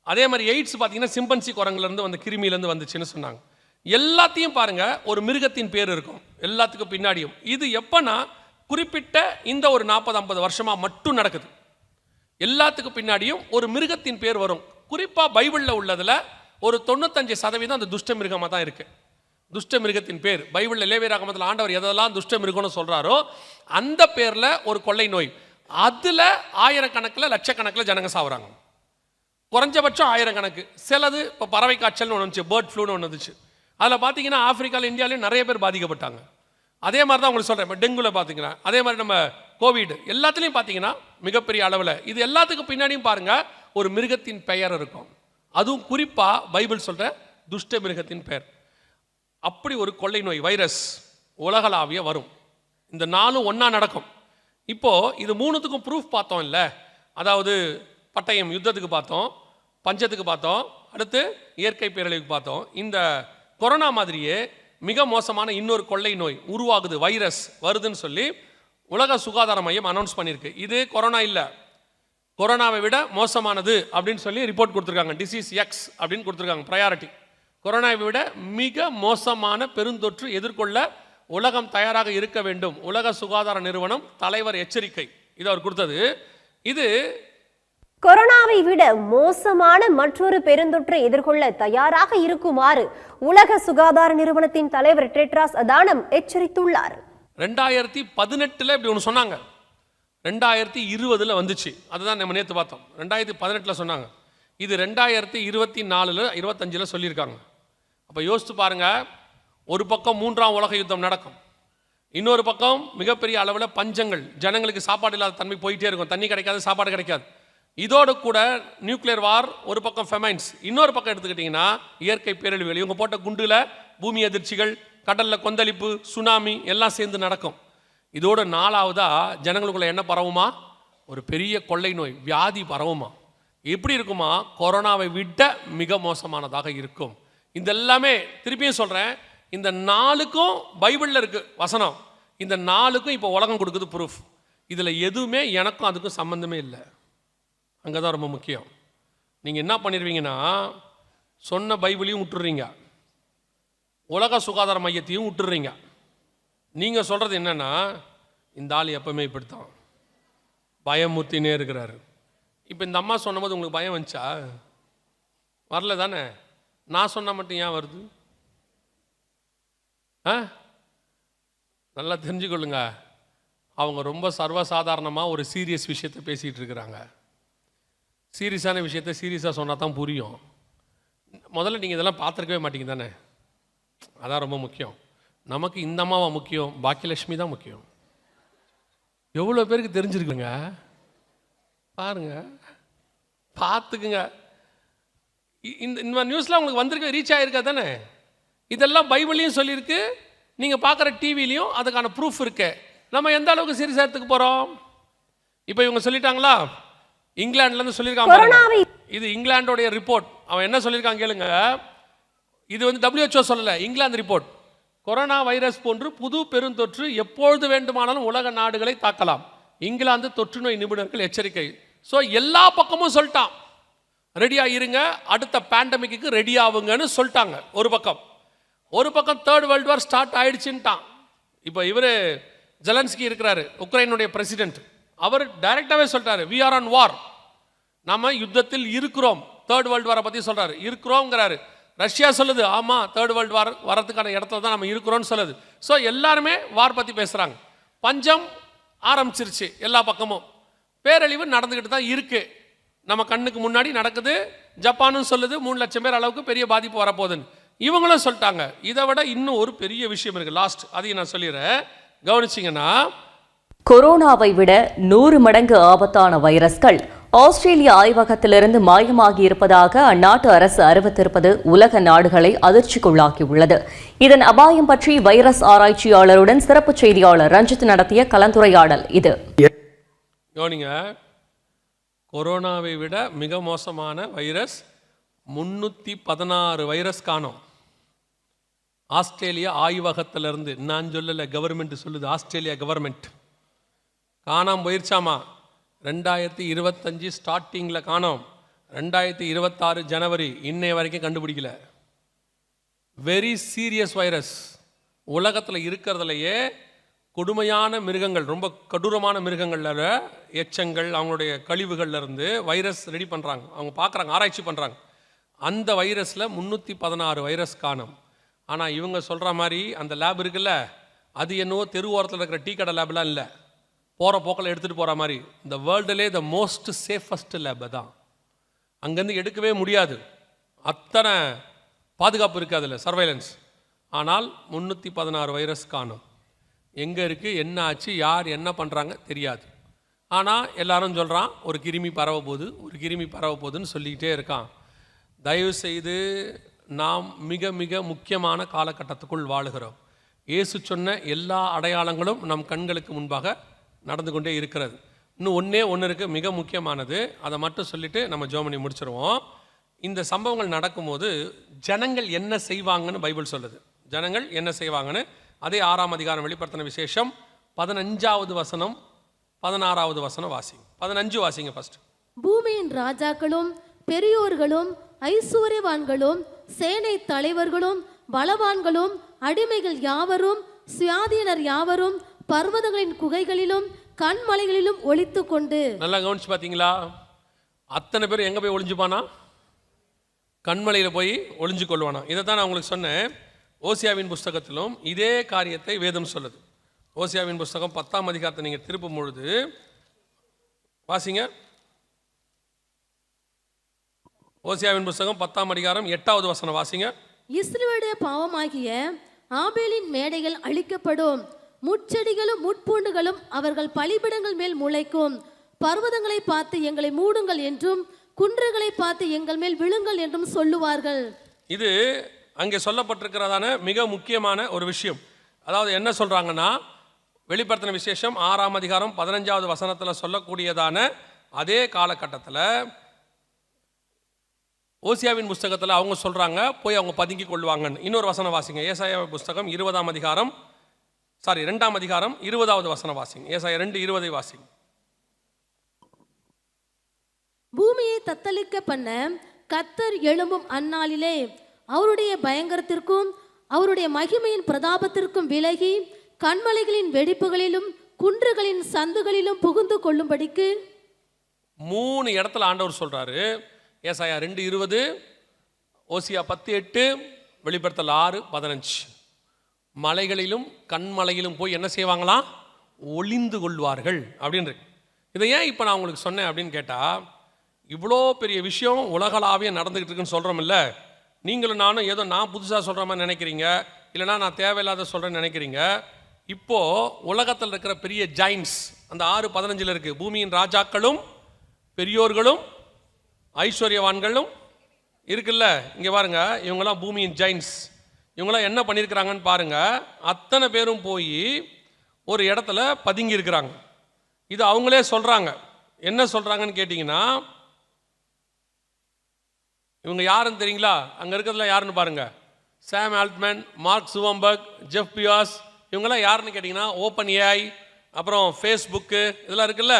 அதே மாதிரி எய்ட்ஸ் பார்த்தீங்கன்னா சிம்பன்சி குரங்குலேருந்து வந்த கிருமியிலேருந்து வந்துச்சுன்னு சொன்னாங்க. எல்லாத்தையும் பாருங்கள், ஒரு மிருகத்தின் பேர் இருக்கும் எல்லாத்துக்கும் பின்னாடியும். இது எப்போனா குறிப்பிட்ட இந்த ஒரு 40-50 வருஷமாக மட்டும் நடக்குது. எல்லாத்துக்கும் பின்னாடியும் ஒரு மிருகத்தின் பேர் வரும். குறிப்பாக பைபிளில் உள்ளதில் ஒரு 95% அந்த துஷ்ட மிருகமாக தான் இருக்குது. துஷ்ட மிருகத்தின் பேர் பைபிளில் லேவியராகமத்தில் ஆண்டவர் எதெல்லாம் துஷ்ட மிருகம்னு சொல்கிறாரோ அந்த பேரில் ஒரு கொள்ளை நோய், அதில் ஆயிரக்கணக்கில் லட்சக்கணக்கில் ஜனங்க சாவுறாங்க. குறைஞ்சபட்சம் ஆயிரக்கணக்கு. சிலது இப்போ பறவை காய்ச்சல்னு ஒன்று வந்துச்சு, பேர்ட் ஃப்ளூன்னு ஒன்று வந்துச்சு. அதில் பார்த்தீங்கன்னா ஆப்பிரிக்காவில், இந்தியாவிலையும் நிறைய பேர் பாதிக்கப்பட்டாங்க. அதே மாதிரி தான் உங்களுக்கு சொல்கிறேன். இப்போ டெங்குவில் பார்த்தீங்கன்னா, அதே மாதிரி நம்ம கோவிட் எல்லாத்துலேயும் பார்த்தீங்கன்னா மிகப்பெரிய அளவில். இது எல்லாத்துக்கும் பின்னாடியும் பாருங்கள் ஒரு மிருகத்தின் பெயர் இருக்கும். அதுவும் குறிப்பாக பைபிள் சொல்கிற துஷ்ட மிருகத்தின் பெயர். அப்படி ஒரு கொள்ளை நோய் வைரஸ் உலகளாவிய வரும். இந்த 4 ஒன்றா நடக்கும். இப்போது இது 3த்துக்கும் ப்ரூஃப் பார்த்தோம் இல்லை? அதாவது பட்டயம் யுத்தத்துக்கு பார்த்தோம், பஞ்சத்துக்கு பார்த்தோம், அடுத்து இயற்கை பேரழிவுக்கு பார்த்தோம். இந்த கொரோனா மாதிரியே மிக மோசமான இன்னொரு கொள்ளை நோய் உருவாகுது, வைரஸ் வருதுன்னு சொல்லி உலக சுகாதார மையம் அனௌன்ஸ் பண்ணியிருக்கு. இது கொரோனா இல்லை, கொரோனாவை விட மோசமானது அப்படின்னு சொல்லி ரிப்போர்ட் கொடுத்துருக்காங்க. டிசீஸ் எக்ஸ் அப்படின்னு கொடுத்துருக்காங்க ப்ரையாரிட்டி. கொரோனாவை விட மிக மோசமான பெருந்தொற்று எதிர்கொள்ள உலகம் தயாராக இருக்க வேண்டும். உலக சுகாதார நிறுவனம் தலைவர் எச்சரிக்கை இது அவர் கொடுத்தது. இது கொரோனாவை விட மோசமான மற்றொரு பெருந்தொற்றை எதிர்கொள்ள தயாராக இருக்குமாறு உலக சுகாதார நிறுவனத்தின் தலைவர் டெட்ராஸ் அதானம் எச்சரித்துள்ளார். 2018 இப்படி ஒன்று சொன்னாங்க, 2020 வந்துச்சு. அதுதான் நம்ம நேற்று பார்த்தோம். 2018 சொன்னாங்க. இது 2024 25 சொல்லியிருக்காங்க. அப்போ யோசித்து பாருங்க, ஒரு பக்கம் 3ஆம் உலக யுத்தம் நடக்கும், இன்னொரு பக்கம் மிகப்பெரிய அளவில் பஞ்சங்கள், ஜனங்களுக்கு சாப்பாடு இல்லாத தன்மை போயிட்டே இருக்கும், தண்ணி கிடைக்காது, சாப்பாடு கிடைக்காது. இதோடு கூட நியூக்ளியர் வார், ஒரு பக்கம் ஃபெமைன்ஸ், இன்னொரு பக்கம் எடுத்துக்கிட்டிங்கன்னா இயற்கை பேரழிவுகள். இவங்க போட்ட குண்டில் பூமி எதிர்ச்சிகள், கடலில் கொந்தளிப்பு, சுனாமி எல்லாம் சேர்ந்து நடக்கும். இதோட 4ஆவதாக ஜனங்களுக்குள்ள என்ன பரவுமா? ஒரு பெரிய கொள்ளை நோய், வியாதி பரவுமா. எப்படி இருக்குமா? கொரோனாவை விட மிக மோசமானதாக இருக்கும். இந்த எல்லாமே திருப்பியும் சொல்கிறேன், இந்த 4க்கும் பைபிளில் இருக்குது வசனம். இந்த 4க்கும் இப்போ உலகம் கொடுக்குது ப்ரூஃப். இதில் எதுவுமே எனக்கும் அதுக்கும் சம்மந்தமே இல்லை. அங்கே தான் ரொம்ப முக்கியம். நீங்கள் என்ன பண்ணிடுவீங்கன்னா, சொன்ன பைபிளையும் விட்டுடுறீங்க, உலக சுகாதார மையத்தையும் விட்டுடுறீங்க. நீங்கள் சொல்கிறது என்னென்னா, இந்த ஆள் எப்பவுமே இப்படித்தான் பயமுறுத்தினே இருக்கிறாரு. இப்போ இந்த அம்மா சொன்னபோது உங்களுக்கு பயம் வந்துச்சா? வரல தானே? நான் சொன்னால் மட்டும் ஏன் வருது? நல்லா தெரிஞ்சுக்கொள்ளுங்க, அவங்க ரொம்ப சர்வசாதாரணமாக ஒரு சீரியஸ் விஷயத்தை பேசிகிட்டு இருக்கிறாங்க. சீரியஸான விஷயத்தை சீரியஸாக சொன்னால் தான் புரியும். முதல்ல நீங்கள் இதெல்லாம் பார்த்துருக்கவே மாட்டீங்க தானே? அதான் ரொம்ப முக்கியம். நமக்கு இந்த அம்மாவா முக்கியம்? பாக்கியலட்சுமி தான் முக்கியம். எவ்வளோ பேருக்கு தெரிஞ்சிருக்குங்க பாருங்க, பார்த்துக்குங்க. இந்த நியூஸ்லாம் உங்களுக்கு வந்திருக்க, ரீச் ஆகிருக்கா தானே? இதெல்லாம் பைபிளையும் சொல்லியிருக்கு, நீங்கள் பார்க்குற டிவிலையும் அதுக்கான ப்ரூஃப் இருக்கு. நம்ம எந்த அளவுக்கு சீரியஸாக எடுத்துக்க போகிறோம்? இப்போ இவங்க சொல்லிட்டாங்களா, இங்கிலாந்துலேருந்து சொல்லியிருக்காங்க. இது இங்கிலாண்டோடைய ரிப்போர்ட். அவன் என்ன சொல்லியிருக்காங்க கேளுங்க. இது வந்து WHO சொல்லலை, இங்கிலாந்து ரிப்போர்ட். கொரோனா வைரஸ் போன்று புது பெருந்தொற்று எப்பொழுது வேண்டுமானாலும் உலக நாடுகளை தாக்கலாம். இங்கிலாந்து தொற்று நோய் நிபுணர்கள் எச்சரிக்கை. ஸோ எல்லா பக்கமும் சொல்லிட்டான், ரெடியாக இருங்க, அடுத்த பேண்டமிக்கு ரெடி ஆகுங்கன்னு சொல்லிட்டாங்க. ஒரு பக்கம் தேர்ட் வேர்ல்டு வார் ஸ்டார்ட் ஆயிடுச்சுன்ட்டான். இப்போ இவர் ஜெலன்ஸ்கி இருக்கிறாரு, உக்ரைனுடைய பிரசிடென்ட். அவர் டைரக்டாகவே சொல்லிட்டாரு, வி ஆர் ஆன் வார், நம்ம யுத்தத்தில் இருக்கிறோம். தேர்ட் வேர்ல்டு வாரை பற்றி சொல்கிறாரு, இருக்கிறோங்கிறாரு. ரஷ்யா சொல்லுது, ஆமாம் தேர்ட் வேர்ல்டு வார் வரதுக்கான இடத்துல தான் நம்ம இருக்கிறோன்னு சொல்லுது. ஸோ எல்லாருமே வார் பற்றி பேசுகிறாங்க. பஞ்சம் ஆரம்பிச்சிருச்சு, எல்லா பக்கமும் பேரழிவு நடந்துக்கிட்டு தான் இருக்கு, நம்ம கண்ணுக்கு முன்னாடி நடக்குது. ஜப்பானும் சொல்லுது 3 லட்சம் பேர் அளவுக்கு பெரிய பாதிப்பு வரப்போகுதுன்னு. இவங்களும் சொல்லிட்டாங்க. இதை விட இன்னும் ஒரு பெரிய விஷயம் இருக்குது, லாஸ்ட், அதையும் நான் சொல்லிடுறேன், கவனிச்சிங்கன்னா. கொரோனாவை விட 100 மடங்கு ஆபத்தான வைரஸ்கள் ஆஸ்திரேலிய ஆய்வகத்திலிருந்து மாயமாகி இருப்பதாக அந்நாட்டு அரசு அறிவித்திருப்பது உலக நாடுகளை அதிர்ச்சிக்குள்ளாக்கியுள்ளது. இதன் அபாயம் பற்றி வைரஸ் ஆராய்ச்சியாளருடன் சிறப்பு செய்தியாளர் ரஞ்சித் நடத்திய கலந்துரையாடல் இது. கவனிங்க, கொரோனாவை விட மிக மோசமான வைரஸ் 316 வைரஸ் காணோம் ஆஸ்திரேலியா ஆய்வகத்திலிருந்து. நான் சொல்லலை, கவர்மெண்ட் சொல்லுது, ஆஸ்திரேலியா கவர்மெண்ட். காணாமல் போயிருச்சாமா. 2025 ஸ்டார்டிங்கில் காணோம், 2026 ஜனவரி இன்னைய வரைக்கும் கண்டுபிடிக்கல. Very serious virus. உலகத்தில் இருக்கிறதுலையே கொடுமையான மிருகங்கள், ரொம்ப கொடூரமான மிருகங்களில் எச்சங்கள், அவங்களுடைய கழிவுகள்லேருந்து வைரஸ் ரெடி பண்ணுறாங்க, அவங்க பார்க்குறாங்க, ஆராய்ச்சி பண்ணுறாங்க. அந்த வைரஸில் 316 வைரஸ் காணும். ஆனால் இவங்க சொல்கிற மாதிரி அந்த லேப் இருக்குல்ல, அது என்னவோ தெரு ஓரத்தில் இருக்கிற டீ கடை லேப்லாம் இல்லை, போகிற போக்கில் எடுத்துகிட்டு போகிற மாதிரி. இந்த வேர்ல்டுலே த மோஸ்ட் சேஃபஸ்ட் லேப் தான். அங்கேருந்து எடுக்கவே முடியாது, அத்தனை பாதுகாப்பு இருக்குது அதில், சர்வைலன்ஸ். ஆனால் 316 வைரஸ் காணும். எங்கே இருக்குது, என்ன ஆச்சு, யார் என்ன பண்ணுறாங்க தெரியாது. ஆனால் எல்லாரும் சொல்கிறான், ஒரு கிருமி பரவ போகுதுன்னு சொல்லிக்கிட்டே இருக்கான். தயவு செய்து நாம் மிக மிக முக்கியமான காலகட்டத்துக்குள் வாழுகிறோம். இயேசு சொன்ன எல்லா அடையாளங்களும் நம் கண்களுக்கு முன்பாக நடந்து கொண்டே இருக்கிறது. இன்னும் ஒன்று இருக்குது, மிக முக்கியமானது, அதை மட்டும் சொல்லிவிட்டு நம்ம ஜெர்மனி முடிச்சிருவோம். இந்த சம்பவங்கள் நடக்கும்போது ஜனங்கள் என்ன செய்வாங்கன்னு பைபிள் சொல்லுது. ஜனங்கள் என்ன செய்வாங்கன்னு அதே 6ஆம் அதிகாரம் வெளிப்படுத்தின விசேஷம் 15வது வசனம் 16வது வசனம் வாசிங்க. 15 வாசிங்க ஃபர்ஸ்ட். பூமியின் ராஜாக்களும் பெரியோர்களும் ஐசுவரியவான்களும் சேனை தலைவர்களும் பலவான்களும் அடிமைகள் யாவரும் சுயாதீனர் யாவரும் பர்வதங்களின் குகைகளிலும் கண்மலைகளிலும் ஒளித்து கொண்டு. நல்லா கவனிச்சு பார்த்தீங்களா? அத்தனை பேர் எங்கே போய் ஒளிஞ்சுப்பானா? கண்மலையில் போய் ஒளிஞ்சு கொள்வானா. இதை தான் நான் உங்களுக்கு சொன்னேன். ஓசியாவின் புஸ்தகத்திலும் இதே காரியத்தை வேதம் சொல்லுது. ஓசியாவின் புஸ்தகம் 10ஆம் அதிகாரத்தை நீங்கள் திருப்பும் பொழுது வாசிங்க. ஓசியாவின் புஸ்தகம் 10ஆம் அதிகாரம் 8வது வசனம் வாசிங்க. இஸ்ரவேலுடைய பாவமாகிய ஆபேலின் மேடைகள் அழிக்கப்படும், முட்செடிகளும் முட்பூண்டுகளும் அவர்கள் பலிபிடங்கள் மேல் முளைக்கும். பர்வதங்களை பார்த்து எங்களை மூடுங்கள் என்றும் குன்றுகளை பார்த்து எங்கள் மேல் விழுங்கள் என்றும் சொல்லுவார்கள். இது அங்கே சொல்லப்பட்டிருக்கிறதான மிக முக்கியமான ஒரு விஷயம். அதாவது என்ன சொல்றாங்கன்னா, வெளிப்படுத்தின விசேஷம் 6ஆம் அதிகாரம் 15வது வசனத்தில் சொல்லக்கூடியதான அதே காலகட்டத்தில் ஓசியாவின் புஸ்தகத்தில் அவங்க சொல்றாங்க போய் அவங்க பதுங்கி கொள்வாங்கன்னு. இன்னொரு வசனம் வாசிங்க. ஏசாயா புஸ்தகம் 2ஆம் அதிகாரம் 20வது வசனம் வாசிங்க. ஏசாயா 2:20 வாசிங்க. பூமியை தத்தளிக்க பண்ண கர்த்தர் எழும்பும் அந்நாளிலே அவருடைய பயங்கரத்திற்கும் அவருடைய மகிமையின் பிரதாபத்திற்கும் விலகி கண்மலைகளின் வெடிப்புகளிலும் குன்றுகளின் சந்துகளிலும் புகுந்து கொள்ளும்படிக்கு 3 இடத்துல ஆண்டவர் சொல்றாரு. ஏசாயா 2:20, ஓசியா 10:8, வெளிப்படுத்தல் 6:15. மலைகளிலும் கண்மலையிலும் போய் என்ன செய்வாங்களாம்? ஒளிந்து கொள்வார்கள் அப்படின்னு இருக்கு. இதை ஏன் இப்போ நான் உங்களுக்கு சொன்னேன் அப்படின்னு கேட்டால், இவ்வளோ பெரிய விஷயம் உலகளாவிய நடந்துக்கிட்டு இருக்குன்னு சொல்கிறோம் இல்லை. நீங்களும் நானும் ஏதோ நான் புதுசாக சொல்கிற மாதிரி நினைக்கிறீங்க, இல்லைனா நான் தேவையில்லாத சொல்கிறேன்னு நினைக்கிறீங்க. இப்போ உலகத்தில் இருக்கிற பெரிய ஜைன்ஸ் அந்த 6:15 இருக்கு. பூமியின் ராஜாக்களும் பெரியோர்களும் ஐஸ்வர்யவான்களும் இருக்குல்ல, இங்கே பாருங்க, இவங்கெல்லாம் பூமியின் ஜைன்ஸ். இவங்களாம் என்ன பண்ணியிருக்கிறாங்கன்னு பாருங்க. அத்தனை பேரும் போய் ஒரு இடத்துல பதுங்கி இருக்கிறாங்க. இது அவங்களே சொல்றாங்க. என்ன சொல்றாங்கன்னு கேட்டிங்கன்னா, இவங்க யாருன்னு தெரியுங்களா? அங்கே இருக்கிறதுல யாருன்னு பாருங்க. Sam Altman, Mark Zuckerberg, Jeff Bezos, இவங்கெல்லாம் யாருன்னு கேட்டிங்கன்னா ஓப்பன் ஏஐ, அப்புறம் ஃபேஸ்புக்கு இதெல்லாம் இருக்குல்ல,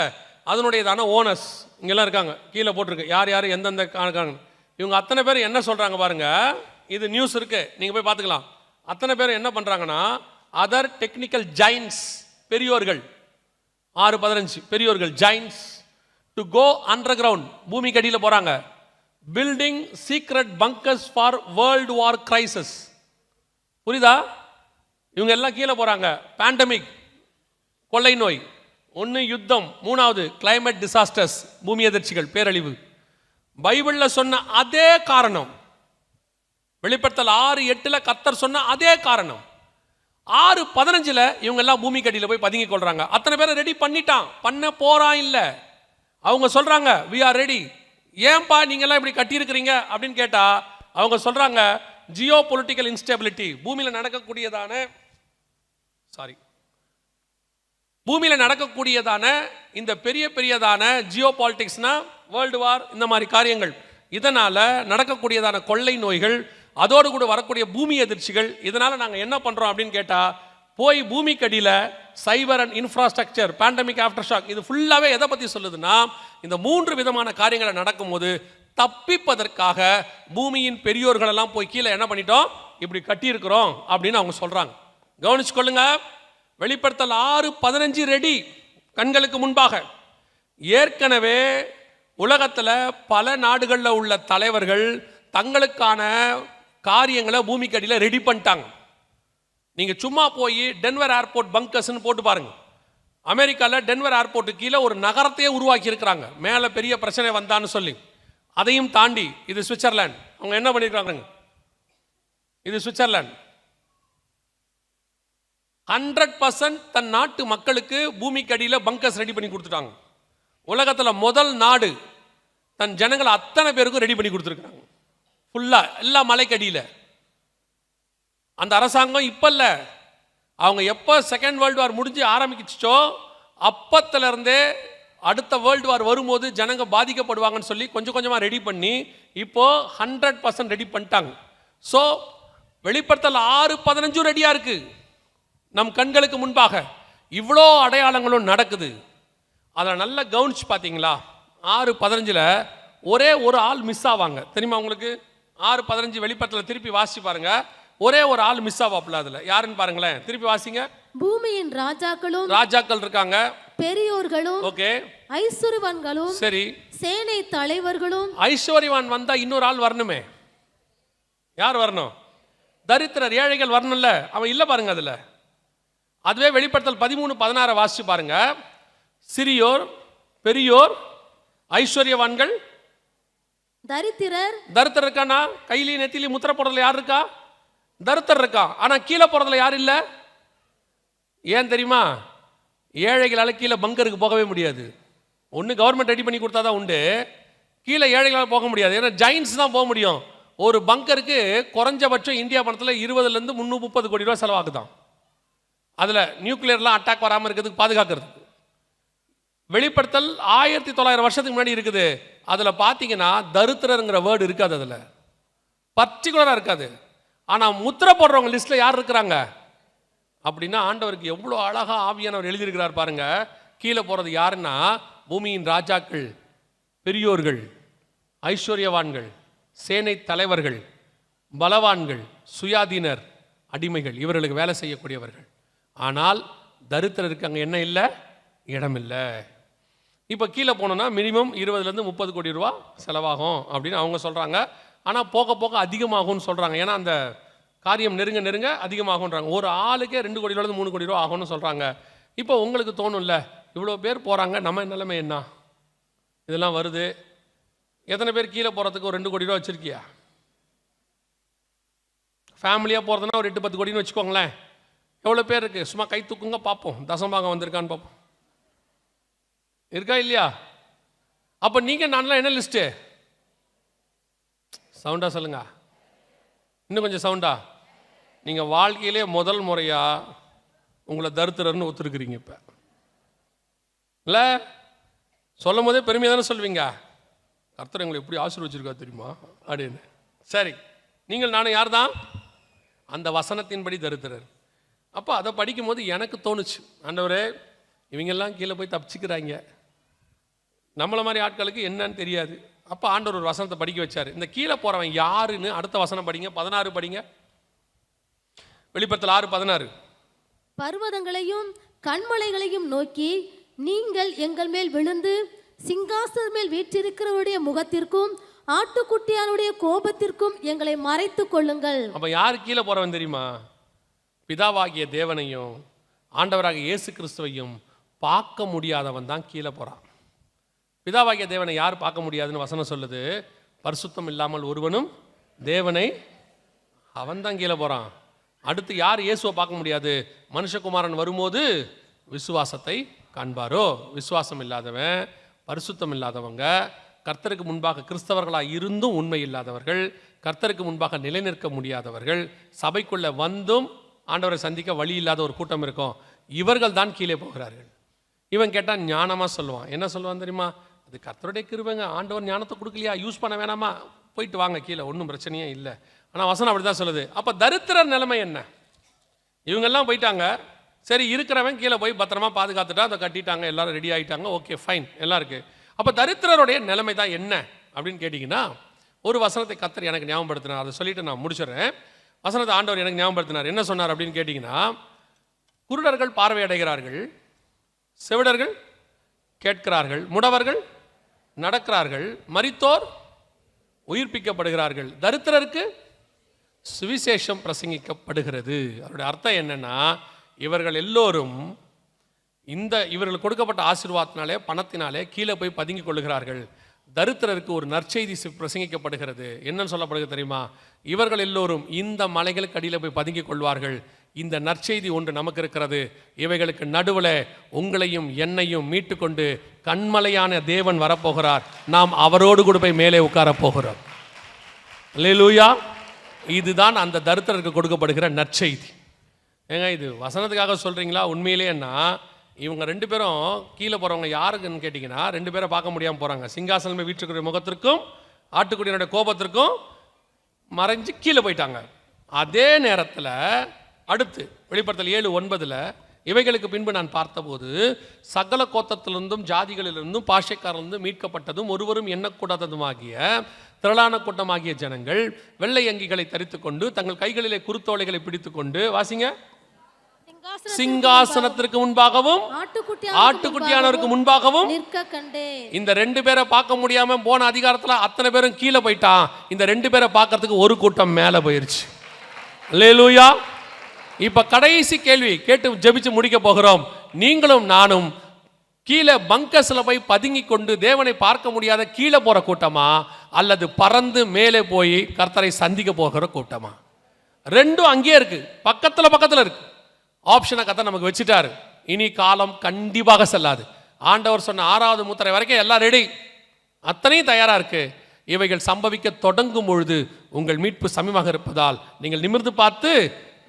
அதனுடையதான ஓனர்ஸ் இங்கெல்லாம் இருக்காங்க. கீழே போட்டிருக்கு யார் யார் எந்தெந்த இருக்காங்க. இவங்க அத்தனை பேர் என்ன சொல்கிறாங்க பாருங்க. இது நியூஸ் இருக்கு, நீங்கள் போய் பார்த்துக்கலாம். அத்தனை பேர் என்ன பண்ணுறாங்கன்னா, அதர் டெக்னிக்கல் ஜைன்ஸ், பெரியோர்கள் 6:15 பெரியோர்கள் ஜைன்ஸ் டு கோ அண்டர் கிரவுண்ட், பூமிக்கு அடியில் போகிறாங்க. Building secret bunkers for world war crisis. புரியுதா? இவங்க எல்லாம் கீழே போகிறாங்க. பேண்டமிக், கொள்ளை நோய், 1 யுத்தம், 3வது கிளைமேட் டிசாஸ்டர்ஸ், பூமி எதிர்ச்சிகள், பேரழிவு. பைபிளில் சொன்ன அதே காரணம், வெளிப்படுத்தல் 6:8 கர்த்தர் சொன்ன அதே காரணம், 6:15 இவங்க எல்லாம் பூமி கடியில் போய் பதுங்கி கொள்றாங்க. அத்தனை பேரை ரெடி பண்ணிட்டான், பண்ண போறான் இல்லை. அவங்க சொல்றாங்க we are ready. ஏன்பா நீங்க எல்லாம் இப்படி கட்டியிருக்கிறீங்க அப்படின்னு கேட்டா அவங்க சொல்றாங்க ஜியோ பொலிட்டிக்கல் இன்ஸ்டெபிலிட்டி, பூமியில் நடக்கக்கூடியதான இந்த பெரியதான ஜியோ பாலிட்டிக்ஸ்னா வேர்ல்டு வார், இந்த மாதிரி காரியங்கள், இதனால நடக்கக்கூடியதான கொள்ளை நோய்கள், அதோடு கூட வரக்கூடிய பூமி எதிர்ச்சிகள், இதனால நாங்கள் என்ன பண்றோம் அப்படின்னு கேட்டா, போய் பூமிக்கடியில் cyber and infrastructure, pandemic after shock, இது ஃபுல்லாகவே எதை பற்றி சொல்லுதுன்னா, இந்த 3 விதமான காரியங்களை நடக்கும்போது தப்பிப்பதற்காக பூமியின் பெரியோர்களெல்லாம் போய் கீழே என்ன பண்ணிட்டோம், இப்படி கட்டியிருக்கிறோம் அப்படின்னு அவங்க சொல்றாங்க. கவனிச்சுக்கொள்ளுங்க. வெளிப்படுத்தல் 6:15 ரெடி, கண்களுக்கு முன்பாக. ஏற்கனவே உலகத்தில் பல நாடுகளில் உள்ள தலைவர்கள் தங்களுக்கான காரியங்களை பூமிக்கடியில் ரெடி பண்ணிட்டாங்க. நீங்க சும்மா போய் டென்வர் ஏர்போர்ட் பங்கர்ஸ்னு போட்டு பாருங்க. அமெரிக்காவில் டென்வர் ஏர்போர்ட்டு கீழே ஒரு நகரத்தையே உருவாக்கி இருக்கிறாங்க, மேலே பெரிய பிரச்சனை வந்தான்னு சொல்லி. அதையும் தாண்டி இது சுவிட்சர்லாந்து, அவங்க என்ன பண்ணியிருக்காங்க, இது சுவிட்சர்லாந்து 100% தன் நாட்டு மக்களுக்கு பூமிக்கு அடியில் பங்கர்ஸ் ரெடி பண்ணி கொடுத்துட்டாங்க. உலகத்தில் முதல் நாடு தன் ஜனங்களை அத்தனை பேருக்கும் ரெடி பண்ணி கொடுத்துருக்காங்க, ஃபுல்லா எல்லா மலைக்கடியில். அந்த அரசாங்கம் இப்ப இல்ல, அவங்க எப்போ செகண்ட் வேர்ல்டு வார் முடிஞ்சு ஆரம்பிச்சோ அப்பத்துல இருந்தே அடுத்த வேர்ல்டு வார் வரும்போது ஜனங்க பாதிக்கப்படுவாங்கன்னு சொல்லி கொஞ்சம் கொஞ்சமாக ரெடி பண்ணி இப்போ 100% ரெடி பண்ணிட்டாங்க. ஸோ வெளிப்படுத்தல் 6:15 ரெடியா இருக்கு நம் கண்களுக்கு முன்பாக. இவ்வளோ அடையாளங்களும் நடக்குது. அதில் நல்லா கவனிச்சு பார்த்தீங்களா, 6:15 ஒரே ஒரு ஆள் மிஸ் ஆவாங்க தெரியுமா உங்களுக்கு? 6:15 வெளிப்படுத்தல திருப்பி வாசி பாருங்க, ஒரே ஒரு ஆள் மிஸ் ஆவாப்ல. அதுல யாருன்னு பாருங்களேன், திருப்பி வாசிங்க. பூமியின் ராஜாக்கள் இருக்காங்க, பெரியோர்களும், ஓகே, ஐஸ்வர்யவான்களும், சரி, சேனை தலைவர்களும். ஐஸ்வர்யவான் வந்தா இன்னொரு ஆள் வரணுமே, யார் வரணும்? தரித்திரர், ஏழைகள் வரணும்ல, அவன் இல்ல பாருங்க அதுல. அதுவே வெளிப்படுத்தல் 13:16 வாசிச்சு பாருங்க. சிறியோர், பெரியோர், ஐஸ்வர்யவான்கள், தரித்திரர் இருக்கானா? கையிலையும் நெத்திலையும் முத்திர போடுறதுல யார் இருக்கா? தரித்திரர் இருக்கா. ஆனா கீழே போறதுல யார் இல்ல? ஏன் தெரியுமா? ஏழைகளால கீழே பங்கருக்கு போகவே முடியாது. ஒன்று கவர்மெண்ட் ரெடி பண்ணி கொடுத்தாதான் உண்டு, கீழே ஏழைகளால் போக முடியாது. ஏன்னா ஜைன்ஸ் தான் போக முடியும். ஒரு பங்கருக்கு குறைஞ்சபட்சம் இந்தியா பணத்தில் 20 to 330 கோடி ரூபாய் செலவாகுதான். அதில் நியூக்ளியர்லாம் அட்டாக் வராமல் இருக்கிறதுக்கு பாதுகாக்கிறதுக்கு. வெளிப்படுத்தல் 1900 வருஷத்துக்கு முன்னாடி இருக்குது. அதில் பார்த்தீங்கன்னா தரித்திரங்கிற வேர்டு இருக்காது, அதில் பர்டிகுலராக இருக்காது. ஆனால் முத்திரை போடுறவங்க லிஸ்ட்டில் யார் இருக்கிறாங்க அப்படின்னா, ஆண்டவருக்கு எவ்வளோ அழகாக ஆவியானவர் எழுதியிருக்கிறார் பாருங்க. கீழே போகிறது யாருன்னா, பூமியின் ராஜாக்கள், பெரியோர்கள், ஐஸ்வர்யவான்கள், சேனை தலைவர்கள், பலவான்கள், சுயாதீனர், அடிமைகள், இவர்களுக்கு வேலை செய்யக்கூடியவர்கள். ஆனால் தரித்திரருக்கு அங்கே என்ன இல்லை? இடம் இல்லை. இப்போ கீழே போனோன்னா மினிமம் 20 to 30 கோடி ரூபா செலவாகும் அப்படின்னு அவங்க சொல்கிறாங்க. ஆனால் போக போக அதிகமாகும்னு சொல்கிறாங்க. ஏன்னா அந்த காரியம் நெருங்க நெருங்க அதிகமாகுன்றாங்க. ஒரு ஆளுக்கே 2 கோடியிலேருந்து 3 கோடி ரூபா ஆகும்னு சொல்கிறாங்க. இப்போ உங்களுக்கு தோணும்ல, இவ்வளோ பேர் போகிறாங்க, நம்ம நிலைமை என்ன? இதெல்லாம் வருது. எத்தனை பேர் கீழே போகிறதுக்கு ஒரு 2 கோடி ரூபா வச்சுருக்கியா? ஃபேமிலியாக போகிறதுனா ஒரு 8-10 கோடின்னு வச்சுக்கோங்களேன். எவ்வளோ பேர் இருக்கு? சும்மா கை தூக்குங்க பார்ப்போம், தசம்பாகம் வந்திருக்கான்னு பார்ப்போம். இருக்கா இல்லையா? அப்போ நீங்கள் நான்லாம் என்ன லிஸ்ட்டு? சவுண்டா சொல்லுங்க, இன்னும் கொஞ்சம் சவுண்டா. நீங்கள் வாழ்க்கையிலே முதல் முறையாக உங்களை தரித்திரர்னு ஒத்துருக்குறீங்க. இப்போ இல்லை சொல்லும் போதே பெருமையாக தானே சொல்வீங்க, கர்த்தர் எங்களை எப்படி ஆசீர்வச்சிருக்கா தெரியுமா அப்படின்னு. சரி, நீங்கள் நானும் யார் தான்? அந்த வசனத்தின்படி தரித்திரர். அப்போ அதை படிக்கும்போது எனக்கு தோணுச்சு, ஆண்டவரே இவங்கெல்லாம் கீழே போய் தப்பிச்சுக்கிறாங்க, நம்மளை மாதிரி ஆட்களுக்கு என்னன்னு தெரியாது. அப்போ ஆண்டவர் ஒரு வசனத்தை படிக்க வச்சார். இந்த கீழே போகிறவன் யாருன்னு அடுத்த வசனம் படிங்க, 16 படிங்க. வெளிப்படுத்தல் 6:16. பர்வதங்களையும் கண்மலைகளையும் நோக்கி நீங்கள் எங்கள் மேல் விழுந்து சிங்காசனம் மேல் வீற்றிருக்கிறவருடைய முகத்திற்கும் ஆட்டுக்குட்டியானுடைய கோபத்திற்கும் எங்களை மறைத்து கொள்ளுங்கள். அப்ப யாரு கீழே போறவன் தெரியுமா? பிதாவாகிய தேவனையும் ஆண்டவராக இயேசு கிறிஸ்துவையும் பார்க்க முடியாதவன் தான் கீழே போறான். பிதாவாகிய தேவனை யார் பார்க்க முடியாதுன்னு வசனம் சொல்லுது? பரிசுத்தம் இல்லாமல் ஒருவனும் தேவனை, அவன் தான் கீழே போறான். அடுத்து யார் இயேசுவை பார்க்க முடியாது? மனுஷகுமாரன் வரும்போது விசுவாசத்தை காண்பாரோ. விசுவாசம் இல்லாதவன், பரிசுத்தம் இல்லாதவங்க, கர்த்தருக்கு முன்பாக கிறிஸ்தவர்களாக இருந்தும் உண்மை இல்லாதவர்கள், கர்த்தருக்கு முன்பாக நிலைநிற்க முடியாதவர்கள், சபைக்குள்ள வந்தும் ஆண்டவரை சந்திக்க வழி இல்லாத ஒரு கூட்டம் இருக்கும். இவர்கள் தான் கீழே போகிறார்கள். இவன் கேட்டால் ஞானமாக சொல்லுவான். என்ன சொல்லுவான் தெரியுமா? அது கர்த்தருடைய கிருபைங்க, ஆண்டவர் ஞானத்தை கொடுக்கலையா, யூஸ் பண்ண வேணாமா, போயிட்டு வாங்க கீழே, ஒன்றும் பிரச்சனையே இல்லை. ஆனால் வசனம் அப்படி தான் சொல்லுது. அப்போ தரித்திரர் நிலைமை என்ன? இவங்கெல்லாம் போயிட்டாங்க, சரி இருக்கிறவன் கீழே போய் பத்திரமா பாதுகாத்துட்டா, அதை கட்டிட்டாங்க, எல்லாரும் ரெடி ஆகிட்டாங்க, ஓகே ஃபைன், எல்லாம் இருக்குது. அப்போ தரித்திரருடைய நிலைமை தான் என்ன அப்படின்னு கேட்டிங்கன்னா, ஒரு வசனத்தை கர்த்தர் எனக்கு ஞாபகப்படுத்தினார், அதை சொல்லிட்டு நான் முடிச்சிடறேன். வசனத்தை ஆண்டவர் எனக்கு ஞாபகப்படுத்தினார். என்ன சொன்னார் அப்படின்னு கேட்டிங்கன்னா, குருடர்கள் பார்வையடைகிறார்கள், செவிடர்கள் கேட்கிறார்கள், முடவர்கள் நடக்கிறார்கள், மரித்தோர் உயிர்ப்பிக்கப்படுகிறார்கள், தரித்திரருக்கு சுவிசேஷம் பிரசங்கிக்கப்படுகிறது. அதோடைய அர்த்தம் என்னன்னா, இவர்கள் எல்லோரும் இவர்கள் கொடுக்கப்பட்ட ஆசீர்வாதத்தினாலே, பணத்தினாலே கீழே போய் பதுங்கி கொள்ளுகிறார்கள். தரித்திரருக்கு ஒரு நற்செய்தி பிரசங்கிக்கப்படுகிறது. என்னன்னு சொல்லப்படுகிறது தெரியுமா? இவர்கள் எல்லோரும் இந்த மலைகளுக்கு அடியில் போய் பதுங்கி கொள்வார்கள். இந்த நற்செய்தி ஒன்று நமக்கு இருக்கிறது. இவைகளுக்கு நடுவில் உங்களையும் என்னையும் மீட்டு கொண்டு கண்மலையான தேவன் வரப்போகிறார். நாம் அவரோடு கூட போய் மேலே உட்கார போகிறோம். அல்லேலூயா. இதுதான் அந்த தரித்திரருக்கு கொடுக்கப்படுகிற நற்செய்தி. ஏங்க இது வசனத்துக்காக சொல்கிறீங்களா? உண்மையிலேன்னா இவங்க 2 பேரும் கீழே போகிறவங்க யாருக்குன்னு கேட்டிங்கன்னா, 2 பேரை பார்க்க முடியாமல் போகிறாங்க. சிங்காசனமே வீட்டுக்குரிய முகத்திற்கும் ஆட்டுக்குடியினுடைய கோபத்திற்கும் மறைஞ்சு கீழே போயிட்டாங்க. அதே நேரத்தில் அடுத்து வெளிப்படுத்தல் 7:9 இவைகளுக்கு பின்பு நான் பார்த்தபோது சகல கோத்தத்திலிருந்தும் ஜாதிகளிலிருந்தும் பாஷைக்காரிலிருந்தும் மீட்கப்பட்டதும் ஒருவரும் எண்ணக்கூடாததுமாகிய திரளான கூட்டமாகிய ஜனங்கள் வெள்ளை அங்கிகளை தரித்து கொண்டு தங்கள் கைகளிலே குருத்தோலைகளை பிடித்து கொண்டு, வாசிங்க, சிங்காசனத்திற்கு முன்பாகவும் ஆட்டுக்குட்டியானவருக்கு முன்பாகவும் நிற்க கண்டேன். இந்த 2 பேரை பார்க்க முடியாம போன அதிகாரத்தில் அத்தனை பேரும் கீழே போயிட்டான். இந்த 2 பேரை பார்க்கறதுக்கு ஒரு கூட்டம் மேலே போயிருச்சு. அல்லேலூயா. இப்ப கடைசி கேள்வி கேட்டு ஜெபிச்சு முடிக்க போகிறோம். நீங்களும் நானும் கீழே பங்கஸ்ல போய் பதுங்கி கொண்டு தேவனை பார்க்க முடியாத கீழே போற கூட்டமா, அல்லது பறந்து மேலே போய் கர்த்தரை சந்திக்க போகிற கூட்டமா? 2ம் அங்கேயே இருக்கு, பக்கத்துல இருக்கு. ஆப்ஷனை கர்த்தர் நமக்கு வச்சுட்டாரு. இனி காலம் கண்டிப்பாக செல்லாது. ஆண்டவர் சொன்ன 6வது முத்திரை வரைக்கும் எல்லாம் ரெடி, அத்தனையும் தயாரா இருக்கு. இவைகள் சம்பவிக்க தொடங்கும் பொழுது உங்கள் மீட்பு சமீபமாக இருப்பதால் நீங்கள் நிமிர்ந்து பார்த்து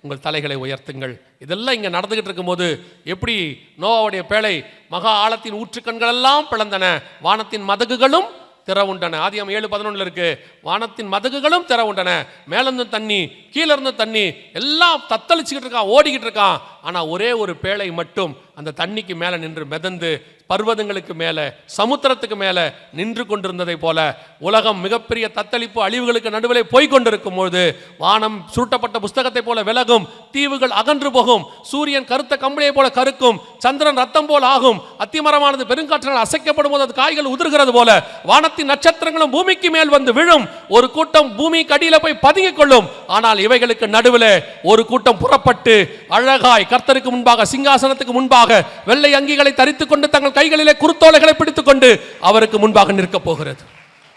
உங்கள் தலைகளை உயர்த்துங்கள். இதெல்லாம் இங்கே நடந்துகிட்டு இருக்கும்போது எப்படி நோவாவுடைய பேழை மகா ஆழத்தின் ஊற்றுக்கண்கள் எல்லாம் பிளந்தன, வானத்தின் மதகுகளும் திறவுண்டன. ஆதியாகமம் 7:11 இருக்கு. வானத்தின் மதகுகளும் திறவுண்டன, மேலிருந்தும் தண்ணி கீழே இருந்தும் தண்ணி எல்லாம் தத்தளிச்சுக்கிட்டு இருக்கான், ஓடிக்கிட்டு இருக்கான். ஆனால் ஒரே ஒரு பேழை மட்டும் அந்த தண்ணிக்கு மேலே நின்று மிதந்து பர்வதங்களுக்கு மேலே சமுத்திரத்துக்கு மேலே நின்று கொண்டிருந்ததை போல உலகம் மிகப்பெரிய தத்தளிப்பு அழிவுகளுக்கு நடுவிலே போய்கொண்டிருக்கும் பொழுது வானம் சுருட்டப்பட்ட புஸ்தகத்தை போல விலகும், தீவுகள் அகன்று போகும், சூரியன் கருத்த கம்பளியை போல கருக்கும், சந்திரன் ரத்தம் போல் ஆகும், அத்திமரமானது பெருங்காற்றினால் அசைக்கப்படும் போது அது காய்கள் உதிர்கிறது போல வானத்தின் நட்சத்திரங்களும் பூமிக்கு மேல் வந்து விழும். ஒரு கூட்டம் பூமிக்கு அடியில் போய் பதுங்கிக் கொள்ளும். ஆனால் இவைகளுக்கு நடுவில் ஒரு கூட்டம் புறப்பட்டு அழகாய் கர்த்தருக்கு முன்பாக சிங்காசனத்துக்கு முன்பாக வெள்ளை அங்கிகளை தரித்துக் கொண்டு தங்கள் கைகளிலே குருத்தோலைகளை பிடித்துக் கொண்டு அவருக்கு முன்பாக நிற்க போகிறது.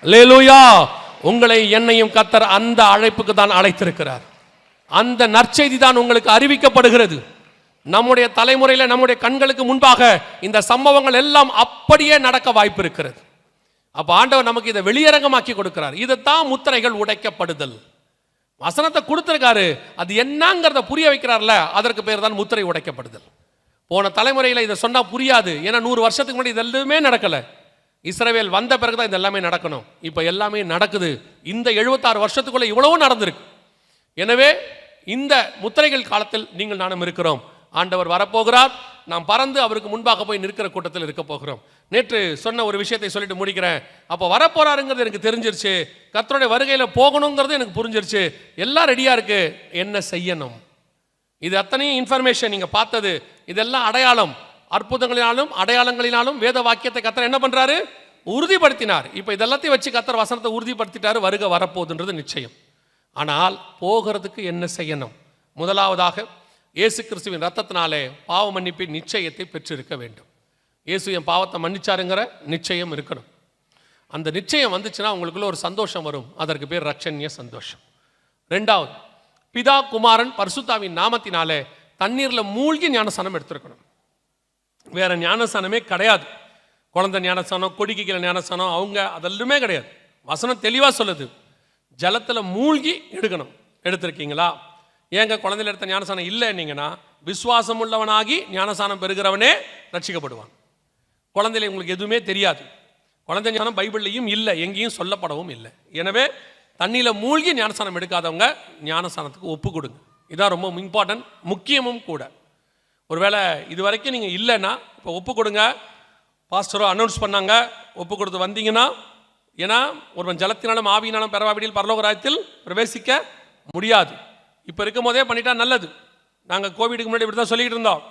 அல்லேலூயா. உங்களை என்னையும் கர்த்தர் அந்த அழைப்புக்கு தான் அழைத்திருக்கிறார். அந்த நற்செய்தி தான் உங்களுக்கு அறிவிக்கப்படுகிறது. நம்முடைய தலைமுறையில் நம்முடைய கண்களுக்கு முன்பாக இந்த சம்பவங்கள் எல்லாம் அப்படியே நடக்க வாய்ப்பு இருக்கிறது. அப்ப ஆண்டவர் நமக்கு இதை வெளியரங்கமாக்கி கொடுக்கிறார். இதைத்தான் முத்திரைகள் உடைக்கப்படுதல். வசனத்தை கொடுத்திருக்காரு, அது என்னங்கிறத புரிய வைக்கிறார்ல, அதற்கு பேர் தான் முத்திரை உடைக்கப்படுதல். போன தலைமுறையில் இதை சொன்னா புரியாது, ஏன்னா 100 வருஷத்துக்கு முன்னாடி இது எல்லாமே நடக்கல. இஸ்ரவேல் வந்த பிறகுதான் இது எல்லாமே நடக்கணும். இப்ப எல்லாமே நடக்குது. இந்த 76 வருஷத்துக்குள்ள இவ்வளவும் நடந்திருக்கு. எனவே இந்த முத்திரைகள் காலத்தில் நீங்கள் நானும் இருக்கிறோம். ஆண்டவர் வரப்போகிறார். நாம் பறந்து அவருக்கு முன்பாக போய் நிற்கிற கூட்டத்தில் இருக்க போகிறோம். நேற்று சொன்ன ஒரு விஷயத்தை சொல்லிட்டு முடிக்கிறேன். அப்போ வரப்போறாருங்கிறது எனக்கு தெரிஞ்சிருச்சு, கர்த்தருடைய வருகையில் போகணுங்கிறது எனக்கு புரிஞ்சிருச்சு. எல்லாம் ரெடியா இருக்கு, என்ன செய்யணும்? இது அத்தனையும் இன்ஃபர்மேஷன் நீங்க பார்த்தது, இதெல்லாம் அடையாளம். அற்புதங்களினாலும் அடையாளங்களினாலும் வேத வாக்கியத்தை கர்த்தர் என்ன பண்றாரு? உறுதிப்படுத்தினார். இப்போ இதெல்லாத்தையும் வச்சு கர்த்தர் வசனத்தை உறுதிப்படுத்திட்டாரு, வருகை வரப்போகுதுன்றது நிச்சயம். ஆனால் போகிறதுக்கு என்ன செய்யணும்? முதலாவதாக இயேசு கிறிஸ்துவின் ரத்தத்தினாலே பாவ மன்னிப்பின் நிச்சயத்தை பெற்றிருக்க வேண்டும். இயேசு என் பாவத்தை மன்னிச்சாருங்கிற நிச்சயம் இருக்கணும். அந்த நிச்சயம் வந்துச்சுன்னா உங்களுக்குள்ள ஒரு சந்தோஷம் வரும். அதற்கு பேர் ரட்சண்ய சந்தோஷம். ரெண்டாவது, பிதா குமாரன் பரிசுத்தாவின் நாமத்தினாலே தண்ணீர்ல மூழ்கி ஞானஸ்நானம் எடுத்திருக்கணும். வேற ஞானஸ்நானமே கிடையாது. குழந்தை ஞானஸ்நானம், கொடிக்கு கீழே ஞானஸ்நானம், அவங்க அதெல்லாமே கிடையாது. வசனம் தெளிவா சொல்லுது, ஜலத்துல மூழ்கி எடுக்கணும். எடுத்திருக்கீங்களா? ஏங்க குழந்தையில எடுத்த ஞானஸ்நானம் இல்லைன்னீங்கன்னா, விசுவாசம் உள்ளவனாகி ஞானஸ்நானம் பெறுகிறவனே ரட்சிக்கப்படுவான். குழந்தையில உங்களுக்கு எதுவுமே தெரியாது. குழந்தை ஞானம் பைபிள்லையும் இல்லை, எங்கேயும் சொல்லப்படவும் இல்லை. எனவே தண்ணியில மூழ்கி ஞானஸ்நானம் எடுக்காதவங்க ஞானஸ்நானத்துக்கு ஒப்பு கொடுங்க. இதான் ரொம்ப இம்பார்ட்டன்ட், முக்கியமும் கூட. ஒருவேளை இது வரைக்கும் நீங்கள் இல்லைன்னா இப்போ ஒப்பு கொடுங்க. பாஸ்டரோ அனௌன்ஸ் பண்ணாங்க, ஒப்பு கொடுத்து வந்தீங்கன்னா. ஏன்னா ஒருவன் ஜலத்தினாலும் ஆவியினாலும் பெறவாவிடில் பரலோக ராஜ்யத்தில் பிரவேசிக்க முடியாது. இப்போ இருக்கும் போதே பண்ணிட்டா நல்லது. நாங்கள் கோவிடுக்கு முன்னாடி இப்படி தான் சொல்லிக்கிட்டு இருந்தோம்,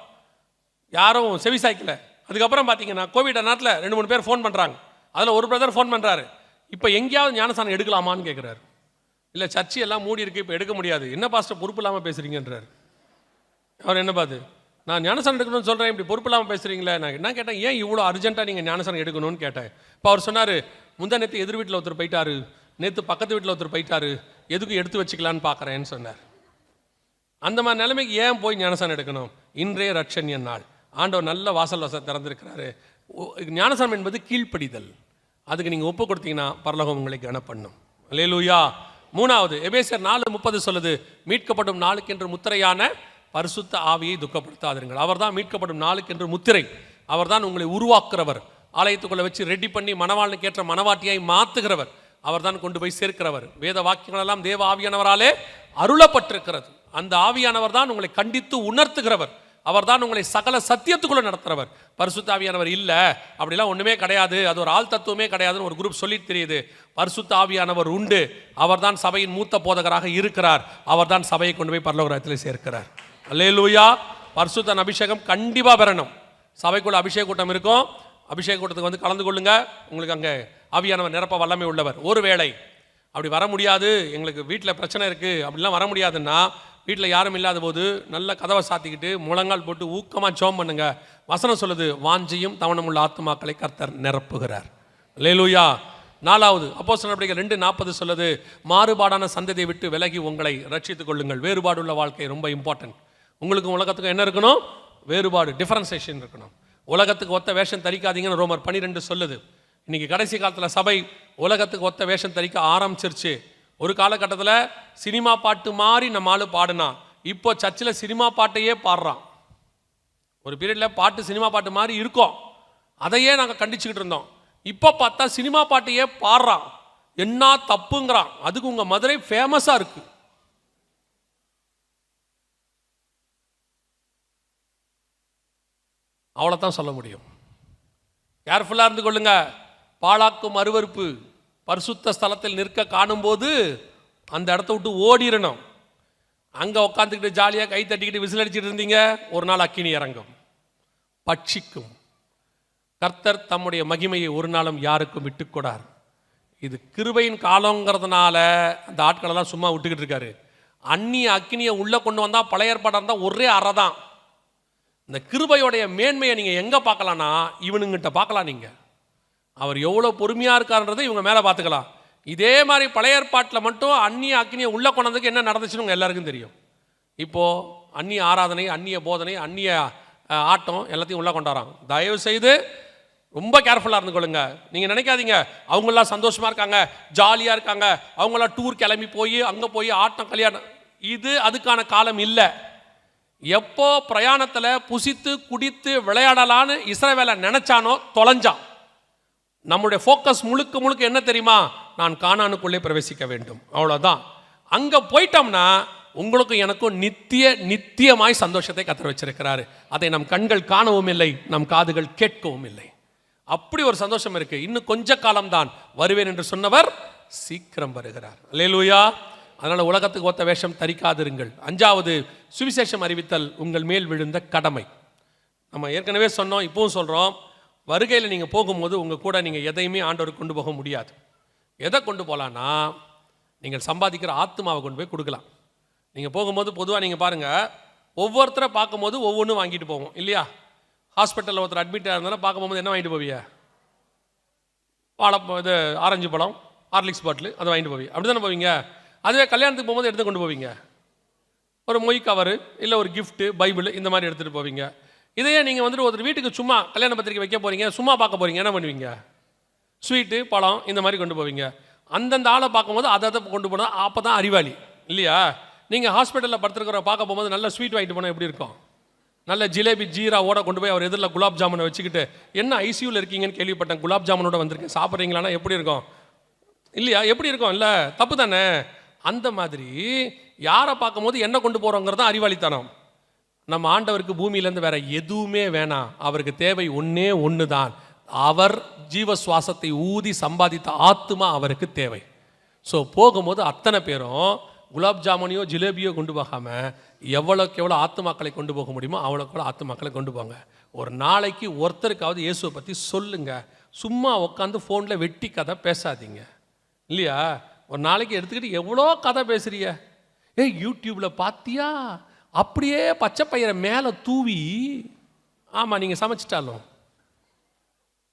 யாரும் செவி சாய்க்கல. அதுக்கப்புறம் பார்த்தீங்கன்னா கோவிட் நேரத்தில் 2-3 பேர் ஃபோன் பண்ணுறாங்க. அதில் ஒரு பிரதர் ஃபோன் பண்ணுறாரு, இப்போ எங்கேயாவது ஞானஸ்நானம் எடுக்கலாமான்னு கேட்குறாரு. இல்லை சர்ச்சி எல்லாம் மூடி இருக்கு, இப்போ எடுக்க முடியாது. என்ன பாஸ்டர் பொறுப்பு இல்லாமல் பேசுகிறீங்கன்றார். அவர் என்ன பார்த்து, நான் ஞானஸ்நானம் எடுக்கணும்னு சொல்கிறேன், இப்படி பொறுப்பு இல்லாமல் பேசுகிறீங்களே. நான் என்ன கேட்டேன், ஏன் இவ்வளோ அர்ஜென்ட்டாக நீங்கள் ஞானஸ்நானம் எடுக்கணும்னு கேட்டேன். இப்போ அவர் சொன்னார், முந்தா நேற்று எதிர் வீட்டில் ஒருத்தர் போயிட்டாரு, நேற்று பக்கத்து வீட்டில் ஒருத்தர் போயிட்டாரு, எதுக்கும் எடுத்து வச்சுக்கலான்னு பார்க்குறேன்னு சொன்னார். அந்த மாதிரி நிலைமைக்கு ஏன் போய் ஞானஸ்நானம் எடுக்கணும்? இன்றைய ரட்சண்ய நாள், ஆண்டவர் நல்ல வாசல் திறந்திருக்கிறாரு. ஞானஸ்நானம் என்பது கீழ்ப்படிதல். அதுக்கு நீங்கள் ஒப்பு கொடுத்தீங்கன்னா பரலோகம் உங்களை கனப்பண்ணும். அல்லேலூயா. மூணாவது, எபேசியர் 4:30 சொல்லுது, மீட்கப்படும் நாளுக்கென்று முத்திரையான பரிசுத்த ஆவியை துக்கப்படுத்தாதீர்கள். அவர் தான் மீட்கப்படும் நாளுக்கென்று முத்திரை. அவர் தான் உங்களை உருவாக்குறவர். ஆலயத்துக்குள்ள வச்சு ரெடி பண்ணி மணவாளனுக்கு ஏற்ற மணவாட்டியாய் மாற்றுகிறவர். அவர் தான் கொண்டு போய் சேர்க்கிறவர். வேத வாக்கியங்கள் எல்லாம் தேவ ஆவியானவராலே அருளப்பட்டிருக்கிறது. அந்த ஆவியானவர் தான் உங்களை கண்டித்து உணர்த்துகிறவர். அவர் தான் உங்களை சகல சத்தியத்துக்குள்ள நடத்துறவர். பரிசுத்த ஆவியானவர் இல்லை, அப்படிலாம் ஒன்றுமே கிடையாது, அது ஒரு ஆள் தத்துவமே கிடையாதுன்னு ஒரு குரூப் சொல்லி தெரியுது. பரிசுத்த ஆவியானவர் உண்டு. அவர் தான் சபையின் மூத்த போதகராக இருக்கிறார். அவர் தான் சபையை கொண்டு போய் பரலோக ராஜ்யத்தில் சேர்க்கிறார். அல்லேலூயா. பரிசுத்தன் அபிஷேகம் கண்டிப்பாக பெறணும். சபைக்குள்ள அபிஷேக கூட்டம் இருக்கும். அபிஷேக கூட்டத்துக்கு வந்து கலந்து கொள்ளுங்க. உங்களுக்கு அங்கே ஆவியானவர் நிரப்ப வல்லமை உள்ளவர். ஒருவேளை அப்படி வர முடியாது, எங்களுக்கு வீட்டில் பிரச்சனை இருக்குது, அப்படிலாம் வர முடியாதுன்னா, வீட்டில் யாரும் இல்லாத போது நல்ல கதவை சாத்திக்கிட்டு முழங்கால் போட்டு ஊக்கமாக ஜெபம் பண்ணுங்க. வசனம் சொல்லுது, வாஞ்சியும் தவணமுள்ள ஆத்துமாக்களை கர்த்தர் நிரப்புகிறார். அல்லேலூயா. நாலாவது, அப்போஸ்தலர் நடவடிக்கைகள் 2:40 சொல்லுது, மாறுபாடான சந்ததியை விட்டு விலகி உங்களை ரட்சித்துக் கொள்ளுங்கள். வேறுபாடுள்ள வாழ்க்கை ரொம்ப இம்பார்ட்டன்ட். உங்களுக்கும் உலகத்துக்கும் என்ன இருக்கணும்? வேறுபாடு, டிஃபரன்சேஷன் இருக்கணும். உலகத்துக்கு ஒத்த வேஷம் தரிக்காதீங்கன்னு ரோமர் 12 சொல்லுது. இன்னைக்கு கடைசி காலத்தில் சபை உலகத்துக்கு ஒத்த வேஷம் தரிக்க ஆரம்பிச்சிருச்சு. ஒரு காலகட்டத்தில் சினிமா பாட்டு மாதிரி நம்ம ஆளு பாடுனான். இப்போ சர்ச்சில் சினிமா பாட்டையே பாடுறான். ஒரு பீரியடில் பாட்டு சினிமா பாட்டு மாதிரி இருக்கும், அதையே நாங்கள் கண்டிச்சுக்கிட்டு இருந்தோம். இப்போ பார்த்தா சினிமா பாட்டையே பாடுறான். என்ன தப்புங்கிறான். அதுக்கு உங்கள் மதுரை ஃபேமஸாக இருக்கு. அவ்வளோதான் சொல்ல முடியும். கேர்ஃபுல்லாக இருந்து கொள்ளுங்க. பாழாக்கும் அருவருப்பு பரிசுத்த ஸ்தலத்தில் நிற்க காணும்போது அந்த இடத்த விட்டு ஓடிடணும். அங்கே உட்காந்துக்கிட்டு ஜாலியாக கை தட்டிக்கிட்டு விசில் அடிச்சுட்டு இருந்தீங்க, ஒரு நாள் அக்கினி இறங்கும், பட்சிக்கும். கர்த்தர் தம்முடைய மகிமையை ஒரு நாளும் யாருக்கும் விட்டுக்கூடார். இது கிருபையின் காலங்கிறதுனால அந்த ஆட்களெல்லாம் சும்மா விட்டுக்கிட்டு இருக்காரு. அந்நிய அக்கினியை உள்ளே கொண்டு வந்தால் பழைய ஏற்பாடாக இருந்தால் ஒரே அறை தான். இந்த கிருபையோடைய மேன்மையை நீங்கள் எங்கே பார்க்கலான்னா, இவனுங்கிட்ட பார்க்கலாம். நீங்கள் அவர் எவ்வளோ பொறுமையாக இருக்காருன்றதை இவங்க மேலே பார்த்துக்கலாம். இதே மாதிரி பழைய ஏற்பாட்டில் மட்டும் அந்நிய அக்கினியை உள்ளே கொண்டதுக்கு என்ன நடந்துச்சுன்னு உங்கள் எல்லாருக்கும் தெரியும். இப்போது அந்நிய ஆராதனை, அந்நிய போதனை, அந்நிய ஆட்டம் எல்லாத்தையும் உள்ளே கொண்டாடுறாங்க. தயவு செய்து ரொம்ப கேர்ஃபுல்லாக இருந்து கொள்ளுங்க. நீங்கள் நினைக்காதீங்க அவங்களாம் சந்தோஷமாக இருக்காங்க, ஜாலியாக இருக்காங்க, அவங்களாம் டூர் கிளம்பி போய் அங்கே போய் ஆட்டம் கல்யாணம், இது அதுக்கான காலம் இல்லை. எப்போ பிரயாணத்தில் புசித்து குடித்து விளையாடலான்னு இஸ்ரவேலை நினைச்சானோ தொலைஞ்சான். நம்முடைய ஃபோக்கஸ் முழுக்க முழுக்க என்ன தெரியுமா? நான் கானானுக்குள்ளே பிரவேசிக்க வேண்டும், அவ்வளோதான். அங்கே போயிட்டோம்னா உங்களுக்கும் எனக்கும் நித்தியமாய் சந்தோஷத்தை கத்தர் வச்சிருக்கிறாரு. அதை நம் கண்கள் காணவும் இல்லை, நம் காதுகள் கேட்கவும் இல்லை. அப்படி ஒரு சந்தோஷம் இருக்கு. இன்னும் கொஞ்ச காலம்தான், வருவேன் என்று சொன்னவர் சீக்கிரம் வருகிறார். அல்லேலூயா. அதனால் உலகத்துக்கு ஒத்த வேஷம் தரிக்காதிருங்கள். 5வது, சுவிசேஷம் அறிவித்தல் உங்கள் மேல் விழுந்த கடமை. நம்ம ஏற்கனவே சொன்னோம், இப்பவும் சொல்கிறோம், வருகையில் நீங்கள் போகும்போது உங்கள் கூட நீங்கள் எதையுமே ஆண்டவருக்கு கொண்டு போக முடியாது. எதை கொண்டு போகலான்னா, நீங்கள் சம்பாதிக்கிற ஆத்மாவை கொண்டு போய் கொடுக்கலாம். நீங்கள் போகும்போது பொதுவாக நீங்கள் பாருங்கள், ஒவ்வொருத்தரை பார்க்கும்போது ஒவ்வொன்றும் வாங்கிட்டு போவோம் இல்லையா? ஹாஸ்பிட்டலில் ஒருத்தர் அட்மிட்டாக இருந்தாலும் பார்க்க போகும்போது என்ன வாங்கிட்டு போவீங்க? வாழைப்பழம், இது ஆரஞ்சு பழம், ஹார்லிக்ஸ் பாட்டில், அதை வாங்கிட்டு போவீங்க. அப்படி தானே போவீங்க. அதுவே கல்யாணத்துக்கு போகும்போது எடுத்து கொண்டு போவீங்க, ஒரு மொய் கவரு இல்லை ஒரு கிஃப்ட்டு, பைபிள், இந்த மாதிரி எடுத்துகிட்டு போவீங்க. இதையே நீங்கள் வந்துட்டு ஒருத்தர் வீட்டுக்கு சும்மா கல்யாண பத்திரிக்கை வைக்க போகிறீங்க, சும்மா பார்க்க போகிறீங்க, என்ன பண்ணுவீங்க? ஸ்வீட்டு, பழம், இந்த மாதிரி கொண்டு போவீங்க. அந்தந்த ஆளை பார்க்கும்போது அதை கொண்டு போனால் அப்போ தான் அறிவாளி இல்லையா? நீங்கள் ஹாஸ்பிட்டலில் படுத்துருக்கிற பார்க்க போகும்போது நல்ல ஸ்வீட் வாங்கிட்டு போனால் எப்படி இருக்கும்? நல்ல ஜிலேபி ஜீராவோட கொண்டு போய் அவர் எதிரில் குலாப் ஜாமுனை வச்சுக்கிட்டு, என்ன ஐசியூவில் இருக்கீங்கன்னு கேள்விப்பட்டேன், குலாப் ஜாமுனோட வந்திருக்கேன், சாப்பிட்றீங்களான்னா எப்படி இருக்கும் இல்லையா? எப்படி இருக்கும்? இல்லை, தப்பு தானே? அந்த மாதிரி யாரை பார்க்கும்போது என்ன கொண்டு போகிறோங்கிறது தான் அறிவாளித்தனம். நம்ம ஆண்டவருக்கு பூமியிலேருந்து வேற எதுவுமே வேணாம். அவருக்கு தேவை ஒன்றே ஒன்று தான். அவர் ஜீவ சுவாசத்தை ஊதி சம்பாதித்த ஆத்மா அவருக்கு தேவை. ஸோ போகும்போது அத்தனை பேரும் குலாப் ஜாமுனையோ ஜிலேபியோ கொண்டு போகாமல் எவ்வளோக்கு எவ்வளோ ஆத்துமாக்களை கொண்டு போக முடியுமோ அவ்வளோக்கு எவ்வளோ ஆத்துமாக்களை கொண்டு போங்க. ஒரு நாளைக்கு ஒருத்தருக்காவது இயேசுவை பற்றி சொல்லுங்கள். சும்மா உட்காந்து ஃபோனில் வெட்டி கதை பேசாதீங்க இல்லையா? ஒரு நாளைக்கு எடுத்துக்கிட்டு எவ்வளோ கதை பேசுறீங்க. யூடியூப்பில் பார்த்தியா, அப்படியே பச்சை பயிரை மேலே தூவி, ஆமாம் நீங்கள் சமைச்சிட்டாலும்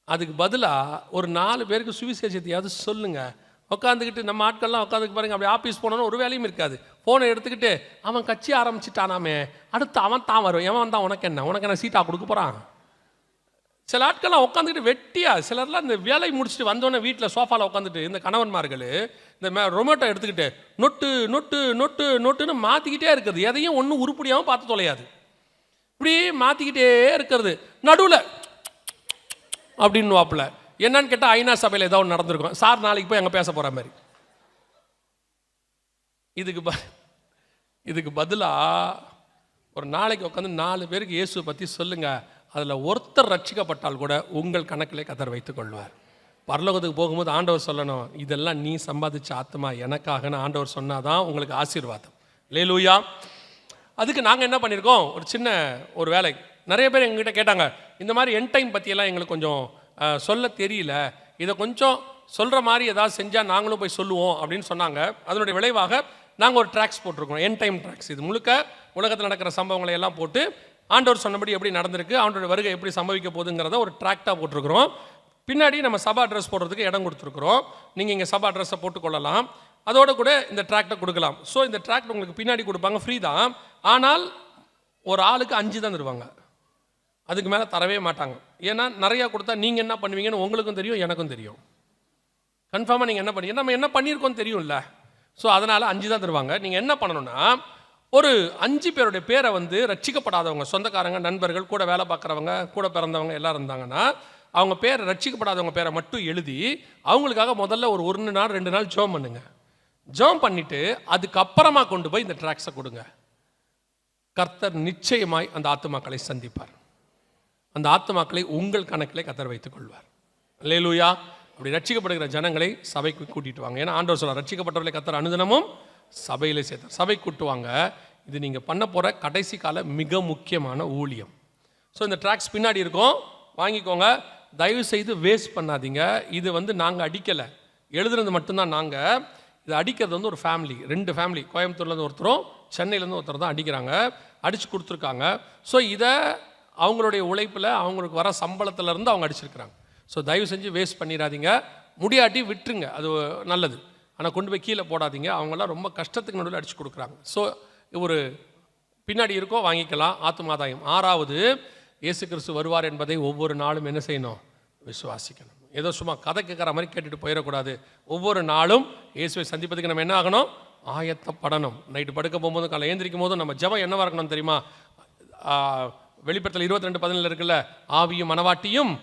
அதுக்கு பதிலாக ஒரு 4 பேருக்கு சுவிசேஷத்தையாவது சொல்லுங்கள். உட்காந்துக்கிட்டு நம்ம ஆட்கள்லாம் உட்காந்துக்கு பாருங்க, அப்படி ஆஃபீஸ் போனோன்னு ஒரு வேலையும் இருக்காது. ஃபோனை எடுத்துக்கிட்டு அவன் கட்சி ஆரம்பிச்சிட்டானாமே, அடுத்து அவன் தான் வருவான், எவன் வந்தான் உனக்கு என்ன சீட்டாக கொடுக்க போகிறான். சில ஆட்கள்லாம் உட்காந்துக்கிட்டு வெட்டியா, சிலர்லாம் இந்த வேலை முடிச்சுட்டு வந்தோடனே வீட்டில் சோஃபாவில் உட்காந்துட்டு இந்த கணவன்மார்கள் இந்த ரொமேட்டோ எடுத்துக்கிட்டு நொட்டு நொட்டு நொட்டு நொட்டுன்னு மாற்றிக்கிட்டே இருக்கிறது. எதையும் ஒன்றும் உருப்படியாகவும் பார்த்து தொலையாது. இப்படி மாற்றிக்கிட்டே இருக்கிறது. நடுவில் அப்படின்னு வாப்பில் என்னன்னு கேட்டால் ஐநா சபையில் ஏதாவது ஒன்று நடந்திருக்கும். சார் நாளைக்கு போய் அங்கே பேச போகிற மாதிரி. இதுக்கு பதிலாக ஒரு நாளைக்கு உட்காந்து 4 பேருக்கு இயேசுவை பற்றி சொல்லுங்கள். அதில் ஒருத்தர் ரட்சிக்கப்பட்டால் கூட உங்கள் கணக்கிலே கத்தர் வைத்துக் கொள்வார். பரலோகத்துக்கு போகும்போது ஆண்டவர் சொல்லணும், இதெல்லாம் நீ சம்பாதிச்ச ஆத்மா எனக்காகன்னு ஆண்டவர் சொன்னாதான் உங்களுக்கு ஆசீர்வாதம். அல்லேலூயா. அதுக்கு நாங்கள் என்ன பண்ணியிருக்கோம், ஒரு சின்ன ஒரு வேலை. நிறைய பேர் எங்ககிட்ட கேட்டாங்க, இந்த மாதிரி என் டைம் பற்றியெல்லாம் எங்களுக்கு கொஞ்சம் சொல்ல தெரியல, இதை கொஞ்சம் சொல்கிற மாதிரி ஏதாவது செஞ்சால் நாங்களும் போய் சொல்லுவோம் அப்படின்னு சொன்னாங்க. அதனுடைய விளைவாக நாங்கள் ஒரு ட்ராக்ஸ் போட்டிருக்கோம், என் டைம் ட்ராக்ஸ். இது முழுக்க உலகத்தில் நடக்கிற சம்பவங்களை எல்லாம் போட்டு ஆண்டவர் சொன்னபடி எப்படி நடந்திருக்கு, ஆண்டோட வருகை எப்படி சம்பவிக்க போகுதுங்கிறத ஒரு ட்ராக்டாக போட்டிருக்கிறோம். பின்னாடி நம்ம சபா அட்ரஸ் போடுறதுக்கு இடம் கொடுத்துருக்குறோம். நீங்கள் இங்கே சபா அட்ரஸை போட்டுக்கொள்ளலாம், அதோட கூட இந்த ட்ராக்டை கொடுக்கலாம். ஸோ இந்த ட்ராக்ட் உங்களுக்கு பின்னாடி கொடுப்பாங்க, ஃப்ரீ தான். ஆனால் ஒரு ஆளுக்கு 5 தான் தருவாங்க, அதுக்கு மேலே தரவே மாட்டாங்க. ஏன்னா நிறையா கொடுத்தா நீங்கள் என்ன பண்ணுவீங்கன்னு உங்களுக்கும் தெரியும், எனக்கும் தெரியும். கன்ஃபார்மாக நீங்கள் என்ன பண்ணுவீங்க, நம்ம என்ன பண்ணியிருக்கோன்னு தெரியும்ல. ஸோ அதனால் 5 தான் தருவாங்க. நீங்கள் என்ன பண்ணணும்னா, ஒரு 5 பேருடைய பேரை வந்து ரட்சிக்கப்படாதவங்க, சொந்தக்காரங்க, நண்பர்கள், கூட வேலை பார்க்குறவங்க, கூட பிறந்தவங்க எல்லாம் இருந்தாங்கன்னா அவங்க பேரை, ரட்சிக்கப்படாதவங்க பேரை மட்டும் எழுதி அவங்களுக்காக முதல்ல ஒரு 1 நாள் 2 நாள் ஜெபம் பண்ணுங்க. ஜெபம் பண்ணிவிட்டு அதுக்கப்புறமா கொண்டு போய் இந்த ட்ராக்ஸை கொடுங்க. கர்த்தர் நிச்சயமாய் அந்த ஆத்துமாக்களை சந்திப்பார். அந்த ஆத்துமாக்களை உங்கள் கணக்கிலே கர்த்தர் வைத்துக் கொள்வார். அல்லேலூயா. அப்படி ரட்சிக்கப்படுகிற ஜனங்களை சபைக்கு கூட்டிட்டு வாங்க. ஏன்னா ஆண்டவர் சொல்றார், ரட்சிக்கப்பட்டவர்களை கர்த்தர் அனுதினமும் சபையிலே சேர்த்தார். சபை கூட்டுவாங்க. இது நீங்கள் பண்ண போகிற கடைசி கால மிக முக்கியமான ஊழியம். ஸோ இந்த ட்ராக்ஸ் பின்னாடி இருக்கும், வாங்கிக்கோங்க. தயவு செய்து வேஸ்ட் பண்ணாதீங்க. இது வந்து நாங்கள் அடிக்கலை, எழுதுனது மட்டும்தான். நாங்கள் இதை அடிக்கிறது வந்து ஒரு ஃபேமிலி, 2 ஃபேமிலி, கோயம்புத்தூர்லேருந்து ஒருத்தரும் சென்னையிலேருந்து ஒருத்தர் தான் அடிக்கிறாங்க, அடித்து கொடுத்துருக்காங்க. ஸோ இதை அவங்களுடைய உழைப்பில் அவங்களுக்கு வர சம்பளத்திலேருந்து அவங்க அடிச்சிருக்கிறாங்க. ஸோ தயவு செஞ்சு வேஸ்ட் பண்ணிடாதீங்க. முடியாட்டி விட்டுருங்க, அது நல்லது. ஆனால் கொண்டு போய் கீழே போடாதீங்க. அவங்களாம் ரொம்ப கஷ்டத்துக்கு நடுவில் அடித்து கொடுக்குறாங்க. ஸோ ஒரு பின்னாடி இருக்கோ வாங்கிக்கலாம், ஆத்துமாதாயம். 6வது, இயேசு கிறிஸ்து வருவார் என்பதை ஒவ்வொரு நாளும் என்ன செய்யணும்? விசுவாசிக்கணும். ஏதோ சும்மா கதை கேட்குற மாதிரி கேட்டுட்டு போயிடக்கூடாது. ஒவ்வொரு நாளும் இயேசுவை சந்திப்பதுக்கு நம்ம என்ன ஆகணும்? ஆயத்தப்படணும். நைட்டு படுக்க போகும்போது காலை ஏந்திரிக்கும் போதும் நம்ம ஜெபம் என்னவா இருக்கணும் தெரியுமா? வெளிப்படுத்தல் 22:17 இருக்குல்ல, ஆவியும் மனவாட்டியும்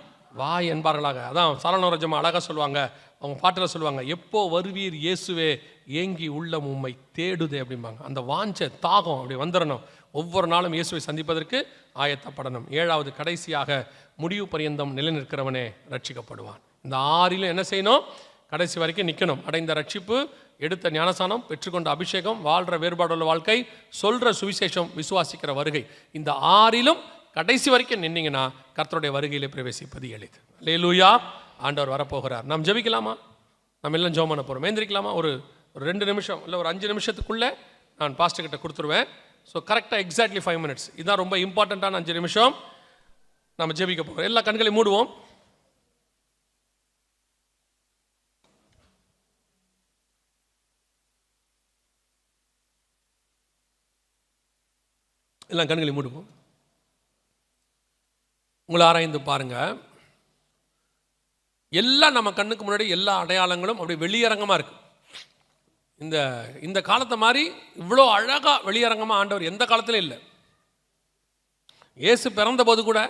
வாய் என்பார்களாக. அதான் சாலனோர ஜெபம் அழகாக சொல்லுவாங்க, அவங்க பாட்டில் சொல்லுவாங்க, எப்போ வருவீர் இயேசுவே, ஏங்கி உள்ளம் உம்மை தேடுதே அப்படிம்பாங்க. அந்த வாஞ்ச தாகம் அப்படி வந்துடணும். ஒவ்வொரு நாளும் இயேசுவை சந்திப்பதற்கு ஆயத்தப்படணும். 7வது, கடைசியாக, முடிவு பரியந்தம் நிலைநிற்கிறவனே ரட்சிக்கப்படுவான். இந்த 6லும் என்ன செய்யணும்? கடைசி வரைக்கும் நிற்கணும். அடைந்த ரட்சிப்பு, எடுத்த ஞானசானம், பெற்றுக்கொண்ட அபிஷேகம், வாழ்கிற வேறுபாடுள்ள வாழ்க்கை, சொல்கிற சுவிசேஷம், விசுவாசிக்கிற வருகை, இந்த 6லும் கடைசி வரைக்கும் நின்னீங்கன்னா கர்த்தருடைய வருகையிலே பிரவேசிப்பது எளிது. அல்லேலூயா. ஆண்டவர் வரப்போகிறார். நாம் ஜெபிக்கலாமா? நம்ம எல்லாம் ஜெபம் பண்ண போகிறோம். ஏந்திரிக்கலாமா? ஒரு 2 நிமிஷம் இல்லை ஒரு 5 நிமிஷத்துக்குள்ளே நான் பாஸ்டர் கிட்ட கொடுத்துருவேன். ஸோ கரெக்டாக எக்ஸாக்ட்லி 5 minutes. இதுதான் ரொம்ப இம்பார்ட்டண்ட்டான 5 நிமிஷம். நம்ம ஜெபிக்க போகிறோம். எல்லா கண்களையும் மூடுவோம். எல்லாம் கண்களையும் மூடுவோம். உங்களை ஆராய்ந்து பாருங்க. எல்லாம் நம்ம கண்ணுக்கு முன்னாடி எல்லா அடையாளங்களும் அப்படி வெளியரங்கமாக இருக்கு. இந்த காலத்தை மாதிரி இவ்வளோ அழகாக வெளியரங்கமாக ஆண்டவர் எந்த காலத்திலும் இல்லை. இயேசு பிறந்த போது கூட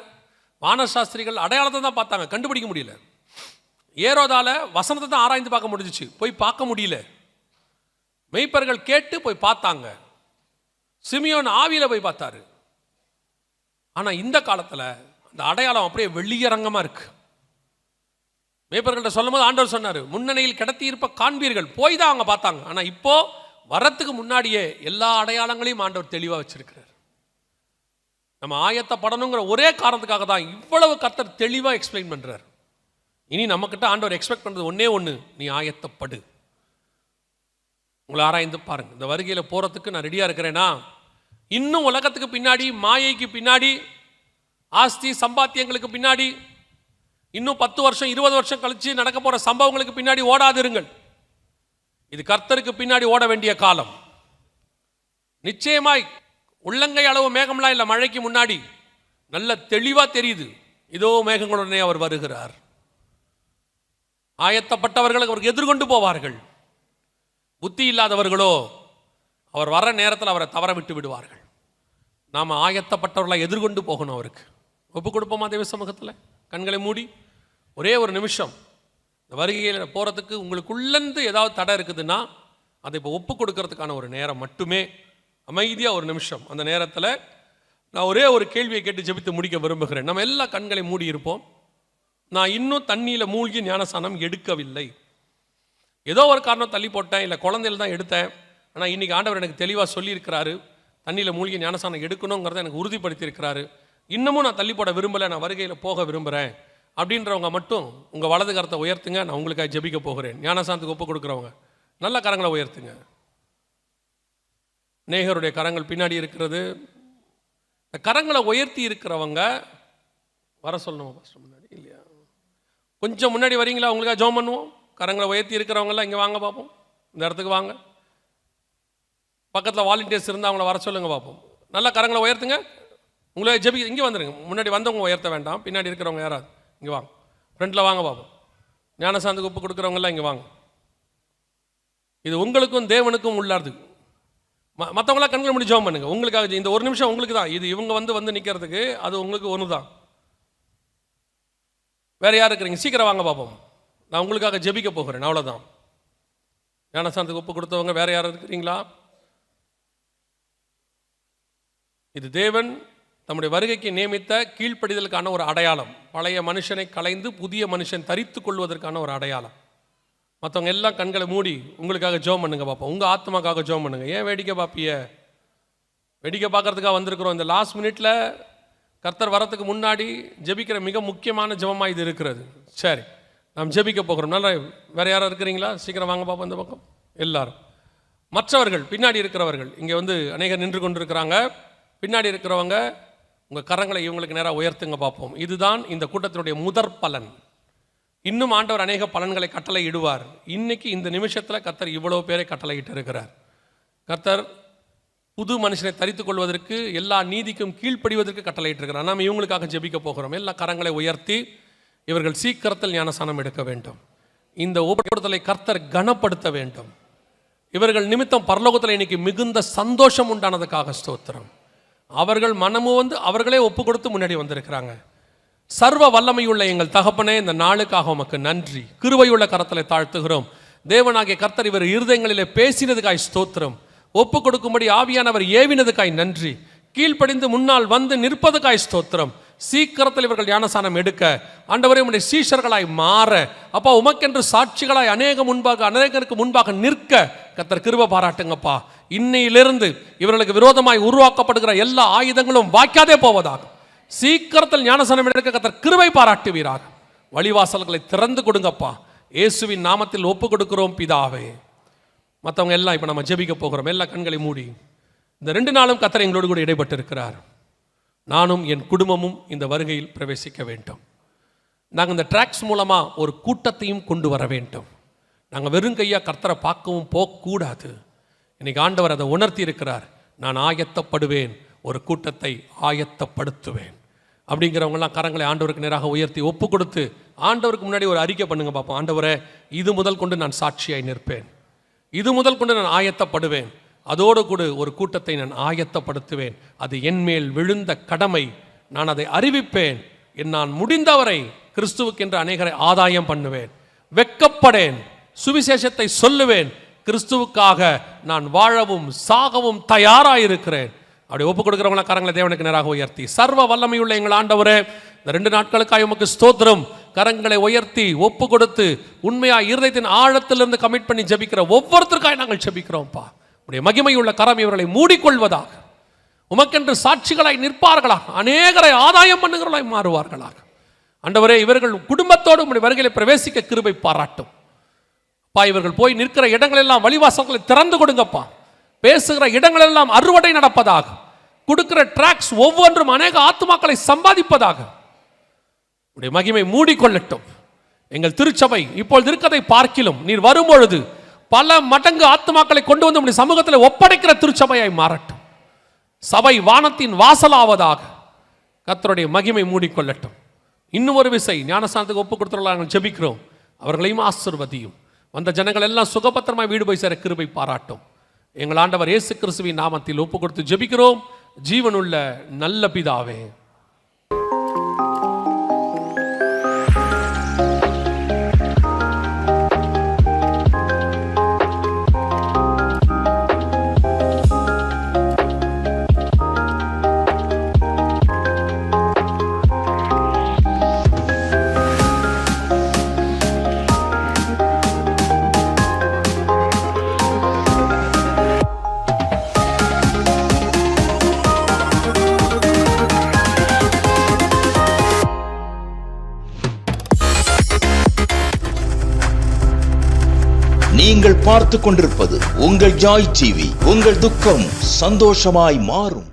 வானசாஸ்திரிகள் அடையாளத்தை தான் பார்த்தாங்க, கண்டுபிடிக்க முடியல. ஏரோதால வசனத்தை தான் ஆராய்ந்து பார்க்க முடிஞ்சிச்சு, போய் பார்க்க முடியல. மெய்ப்பர்கள் கேட்டு போய் பார்த்தாங்க. சிமியோன் ஆவியில் போய் பார்த்தாரு. ஆனால் இந்த காலத்தில் அந்த அடையாளம் அப்படியே வெளியரங்கமாக இருக்கு. மேய்ப்பர்கள்ட்ட சொல்லும் போது ஆண்டவர் சொன்னார், முன்னணியில் கிடத்தி இருப்ப காண்பீர்கள், போய் தான் அவங்க பார்த்தாங்க. ஆனால் இப்போ வரத்துக்கு முன்னாடியே எல்லா அடையாளங்களையும் ஆண்டவர் தெளிவாக வச்சிருக்கிறார். நம்ம ஆயத்தப்படணுங்கிற ஒரே காரணத்துக்காக தான் இவ்வளவு கர்த்தர் தெளிவாக எக்ஸ்பிளைன் பண்ணுறார். இனி நம்மக்கிட்ட ஆண்டவர் எக்ஸ்பெக்ட் பண்ணுறது ஒன்று, நீ ஆயத்தப்படு. உங்களை ஆராய்ந்து பாருங்க. இந்த வருகையில் போகிறதுக்கு நான் ரெடியாக இருக்கிறேன்னா, இன்னும் உலகத்துக்கு பின்னாடி, மாயைக்கு பின்னாடி, ஆஸ்தி சம்பாத்தியங்களுக்கு பின்னாடி, இன்னும் 10 வருஷம் 20 வருஷம் கழிச்சு நடக்க போற சம்பவங்களுக்கு பின்னாடி ஓடாதிருங்கள். இது கர்த்தருக்கு பின்னாடி ஓட வேண்டிய காலம். நிச்சயமாய் உள்ளங்கை அளவு மேகம்லாம் இல்லை, மழைக்கு முன்னாடி நல்ல தெளிவா தெரியுது, இதோ மேகங்களுடனே அவர் வருகிறார். ஆயத்தப்பட்டவர்கள் அவருக்கு எதிர்கொண்டு போவார்கள். புத்தி இல்லாதவர்களோ அவர் வர நேரத்தில் அவரை தவற விட்டு விடுவார்கள். நாம் ஆயத்தப்பட்டவர்களை எதிர்கொண்டு போகணும். அவருக்கு ஒப்பு கொடுப்போமா தேவ சமூகத்தில்? கண்களை மூடி ஒரே ஒரு நிமிஷம். இந்த வருகையில் போகிறதுக்கு உங்களுக்குள்ளேருந்து ஏதாவது தடை இருக்குதுன்னா அதை இப்போ ஒப்பு கொடுக்கறதுக்கான ஒரு நேரம் மட்டுமே. அமைதியாக ஒரு நிமிஷம். அந்த நேரத்தில் நான் ஒரே ஒரு கேள்வியை கேட்டு ஜெபித்து முடிக்க விரும்புகிறேன். நம்ம எல்லா கண்களை மூடி இருப்போம். நான் இன்னும் தண்ணியில் மூழ்கி ஞானசானம் எடுக்கவில்லை. ஏதோ ஒரு காரணம் தள்ளி போட்டேன், இல்லை குழந்தையில் தான் எடுத்தேன். ஆனால் இன்றைக்கி ஆண்டவர் எனக்கு தெளிவாக சொல்லியிருக்கிறாரு, தண்ணியில் மூழ்கி ஞானசானம் எடுக்கணுங்கிறத எனக்கு உறுதிப்படுத்தியிருக்கிறாரு. இன்னமும் நான் தள்ளி போட விரும்பலை, நான் வருகையில் போக விரும்புகிறேன் அப்படின்றவங்க மட்டும் உங்கள் வலது கரத்தை உயர்த்துங்க. நான் உங்களுக்காக ஜெபிக்க போகிறேன். ஞானசானத்துக்கு ஒப்பு கொடுக்குறவங்க நல்ல கரங்களை உயர்த்துங்க. நேகருடைய கரங்கள் பின்னாடி இருக்கிறது. இந்த கரங்களை உயர்த்தி இருக்கிறவங்க வர சொல்லணுமா ஃபஸ்ட்டு? முன்னாடி இல்லையா? கொஞ்சம் முன்னாடி வரீங்களா? உங்களுக்காக ஜெபம் பண்ணுவோம். கரங்களை உயர்த்தி இருக்கிறவங்களாம் இங்கே வாங்க பார்ப்போம். இந்த இடத்துக்கு வாங்க. பக்கத்தில் வாலண்டியர்ஸ் இருந்தால் அவங்கள வர சொல்லுங்க பார்ப்போம். நல்லா கரங்களை உயர்த்துங்க. உங்களை ஜெபி இங்கே வந்துடுங்க. முன்னாடி வந்தவங்க உயர்த்த வேண்டாம். பின்னாடி இருக்கிறவங்க யாராவது இங்கே வாங்க, ஃப்ரெண்டில் வாங்க பார்ப்போம். ஞானசாந்துக்கு ஒப்பு கொடுக்குறவங்களாம் இங்கே வாங்க. இது உங்களுக்கும் தேவனுக்கும் உள்ளாது. மற்றவங்களாம் கண்களை முடி ஜெபம் பண்ணுங்க. உங்களுக்காக இந்த ஒரு நிமிஷம் உங்களுக்கு தான். இது இவங்க வந்து நிற்கிறதுக்கு அது உங்களுக்கு ஒன்று தான். வேறு யார் இருக்கிறீங்க? சீக்கிரம் வாங்க பார்ப்போம். நான் உங்களுக்காக ஜெபிக்க போகிறேன், அவ்வளோதான். ஞானசாந்துக்கு ஒப்பு கொடுத்தவங்க வேறு யாரும் இருக்கிறீங்களா? இது தேவன் தம்முடைய வருகைக்கு நியமித்த கீழ்ப்படிதலுக்கான ஒரு அடையாளம். பழைய மனுஷனை களைந்து புதிய மனுஷன் தரித்து கொள்வதற்கான ஒரு அடையாளம். மற்றவங்க எல்லாம் கண்களை மூடி உங்களுக்காக ஜெபம் பண்ணுங்க பார்ப்போம். உங்கள் ஆத்மாக்காக ஜெபம் பண்ணுங்க. ஏன் வேடிக்கை பார்ப்பிய? வேடிக்கை பார்க்கறதுக்காக வந்திருக்கிறோம். இந்த லாஸ்ட் மினிட்ல கர்த்தர் வரத்துக்கு முன்னாடி ஜெபிக்கிற மிக முக்கியமான ஜெபமாக இது இருக்கிறது. சரி, நாம் ஜெபிக்க போகிறோம். நல்லா வேறு யாரும் இருக்கிறீங்களா? சீக்கிரம் வாங்க பார்ப்போம் இந்த பக்கம். எல்லாரும் மற்றவர்கள் பின்னாடி இருக்கிறவர்கள் இங்கே அநேகர் நின்று கொண்டிருக்கிறாங்க. பின்னாடி இருக்கிறவங்க உங்கள் கரங்களை இவங்களுக்கு நேராக உயர்த்துங்க பார்ப்போம். இதுதான் இந்த கூட்டத்தினுடைய முதற் பலன். இன்னும் ஆண்டவர் அநேக பலன்களை கட்டளை இடுவார். இன்னைக்கு இந்த நிமிஷத்தில் கர்த்தர் இவ்வளோ பேரை கட்டளை இட்டு இருக்கிறார். கர்த்தர் புது மனுஷனை தரித்துக் கொள்வதற்கு, எல்லா நீதிக்கும் கீழ்ப்படிவதற்கு கட்டளையிட்டிருக்கிறார். நாம் இவங்களுக்காக ஜெபிக்க போகிறோம். எல்லா கரங்களை உயர்த்தி இவர்கள் சீக்கிரத்தில் ஞானஸ்நானம் எடுக்க வேண்டும். இந்த ஒப்புக்கொடுத்தலை கர்த்தர் கனப்படுத்த வேண்டும். இவர்கள் நிமித்தம் பரலோகத்தில் இன்னைக்கு மிகுந்த சந்தோஷம் உண்டானதுக்காக ஸ்தோத்திரம். அவர்கள் மனமும் வந்து அவர்களே ஒப்பு கொடுத்து முன்னாடி வந்திருக்கிறாங்க. சர்வ வல்லமையுள்ள எங்கள் தகப்பனே, இந்த நாளுக்காக உமக்கு நன்றி. கிருபையுள்ள கரத்தலை தாழ்த்துகிறோம். தேவனாகிய கர்த்தர் இவர் இருதயங்களிலே பேசினதுக்காய் ஸ்தோத்திரம். ஒப்பு கொடுக்கும்படி ஆவியானவர் ஏவினதுக்காய் நன்றி. கீழ்ப்படிந்து முன்னால் வந்து நிற்பதுக்காய் ஸ்தோத்திரம். சீக்கிரத்தில் இவர்கள் ஞானஸ்நானம் எடுக்க, ஆண்டவரே உம்முடைய சீஷர்களாய் மாற, அப்பா உமக்கென்று சாட்சிகளாய் அநேகருக்கு முன்பாக நிற்க கர்த்தர் கிருபை பாராட்டுங்கப்பா. இன்னையிலிருந்து இவர்களுக்கு விரோதமாய் உருவாக்கப்படுகிற எல்லா ஆயுதங்களும் வாய்க்காதே போவதாக. சீக்கிரத்தில் ஞானஸ்நானம் எடுக்க கர்த்தர் கிருபை பாராட்டுவீராக. வழிவாசல்களை திறந்து கொடுங்கப்பா. இயேசுவின் நாமத்தில் ஒப்பு கொடுக்கிறோம் பிதாவே. மற்றவங்க எல்லாம் இப்போ நம்ம ஜெபிக்க போகிறோம். எல்லா கண்களை மூடி. இந்த 2 நாளும் கர்த்தர் எங்களோடு கூட இடைப்பட்டு இருக்கிறார். நானும் என் குடும்பமும் இந்த வருகையில் பிரவேசிக்க வேண்டும். நாங்கள் இந்த ட்ராக்ஸ் மூலமாக ஒரு கூட்டத்தையும் கொண்டு வர வேண்டும். நாங்கள் வெறும் கையாக கர்த்தரை பார்க்கவும் போகக்கூடாது. இன்னைக்கு ஆண்டவர் அதை உணர்த்தி இருக்கிறார். நான் ஆயத்தப்படுவேன், ஒரு கூட்டத்தை ஆயத்தப்படுத்துவேன். அப்படிங்கிறவங்களாம் கரங்களை ஆண்டவருக்கு நேராக உயர்த்தி ஒப்பு கொடுத்து ஆண்டவருக்கு முன்னாடி ஒரு அறிக்கை பண்ணுங்க பார்ப்போம். ஆண்டவரே, இது முதல் கொண்டு நான் சாட்சியாய் நிற்பேன். இது முதல் கொண்டு நான் ஆயத்தப்படுவேன். அதோடு கூட ஒரு கூட்டத்தை நான் ஆயத்தப்படுத்துவேன். அது என்மேல் விழுந்த கடமை. நான் அதை அறிவிப்பேன். நான் முடிந்தவரை கிறிஸ்துவுக்கென்று அநேகரை ஆதாயம் பண்ணுவேன். வெட்கப்படேன், சுவிசேஷத்தை சொல்லுவேன். கிறிஸ்துவுக்காக நான் வாழவும் சாகவும் தயாராயிருக்கிறேன். அப்படி ஒப்பு கொடுக்கிறவங்கள கரங்களை தேவனுக்கு நேராக உயர்த்தி, சர்வ வல்லமையுள்ள எங்கள் ஆண்டவரே, இந்த 2 நாட்களுக்காக உமக்கு ஸ்தோத்திரம். கரங்களை உயர்த்தி ஒப்பு கொடுத்து உண்மையா இருதயத்தின் ஆழத்திலிருந்து கமிட் பண்ணி ஜெபிக்கிற ஒவ்வொருத்தருக்காக நாங்கள் ஜெபிக்கிறோம்ப்பா. உடைய மகிமையுள்ள கரம் இவர்களை மூடிக்கொள்வதாக. உமக்கென்று சாட்சிகளாய் நிற்பார்களாக. அநேகரை ஆதாயம் பண்ணுகிறவர்களாய் மாறுவார்களாக. ஆண்டவரே, இவர்கள் குடும்பத்தோடு உடைய வருகையில பிரவேசிக்க கிருபை பாராட்டும். பா, இவர்கள் போய் நிற்கிற இடங்களெல்லாம் வழிவாசல்களை திறந்து கொடுங்கப்பா. பேசுகிற இடங்களெல்லாம் அறுவடை நடப்பதாக. கொடுக்கிற டிராக்ஸ் ஒவ்வொன்றும் அநேக ஆத்துமாக்களை சம்பாதிப்பதாக. உடைய மகிமை மூடிக்கொள்ளட்டும். எங்கள் திருச்சபை இப்பொழுது இருக்கதை பார்க்கிலும் நீர் வரும்பொழுது பல மடங்கு ஆத்துமாக்களை கொண்டு வந்து உடைய சமூகத்தில் ஒப்படைக்கிற திருச்சபையாய் மாறட்டும். சபை வானத்தின் வாசலாவதாக. கர்த்தருடைய மகிமை மூடிக்கொள்ளட்டும். இன்னும் ஒரு விசை ஞானஸ்நானத்துக்கு ஒப்பு கொடுத்துள்ள நாங்கள் ஜெபிக்கிறோம். அவர்களையும் ஆசீர்வதியும். வந்த ஜனங்கள் எல்லாம் சுகபத்திரமாய் வீடு போய் சேர கிருபை பாராட்டும். எங்கள் ஆண்டவர் இயேசு கிறிஸ்துவின் நாமத்தில் ஒப்பு கொடுத்து ஜெபிக்கிறோம் ஜீவனுள்ள நல்ல பிதாவே. நீங்கள் பார்த்துக் கொண்டிருப்பது உங்கள் ஜாய் டிவி. உங்கள் துக்கம் சந்தோஷமாய் மாறும்.